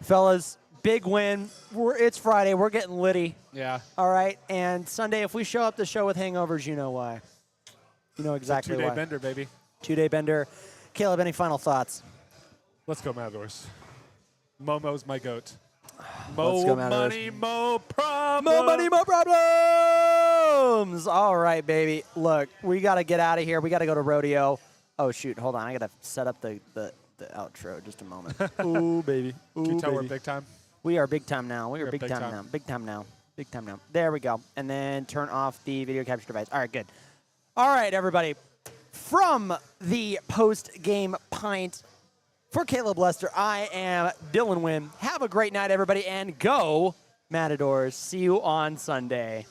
fellas, big win. It's Friday. We're getting litty. Yeah. All right, and Sunday, if we show up the show with hangovers, you know why. You know exactly Two-day why. bender, baby. 2-day bender. Caleb, any final thoughts? Let's go Matadors. Momo's my goat. Let's go, Mo Matadors. money, mo problem. More money, more problems. All right, baby. Look, we got to get out of here. We got to go to rodeo. Oh, shoot. Hold on. I got to set up the outro. Just a moment. Ooh, baby. Ooh, Can you tell baby. we're big time? We are big time now. We are We're big big time time. now. Big time now. Big time now. There we go. And then turn off the video capture device. All right, good. All right, everybody. From the post-game pint, for Caleb Lester, I am Dylan Wynn. Have a great night, everybody, and go Matadors. See you on Sunday.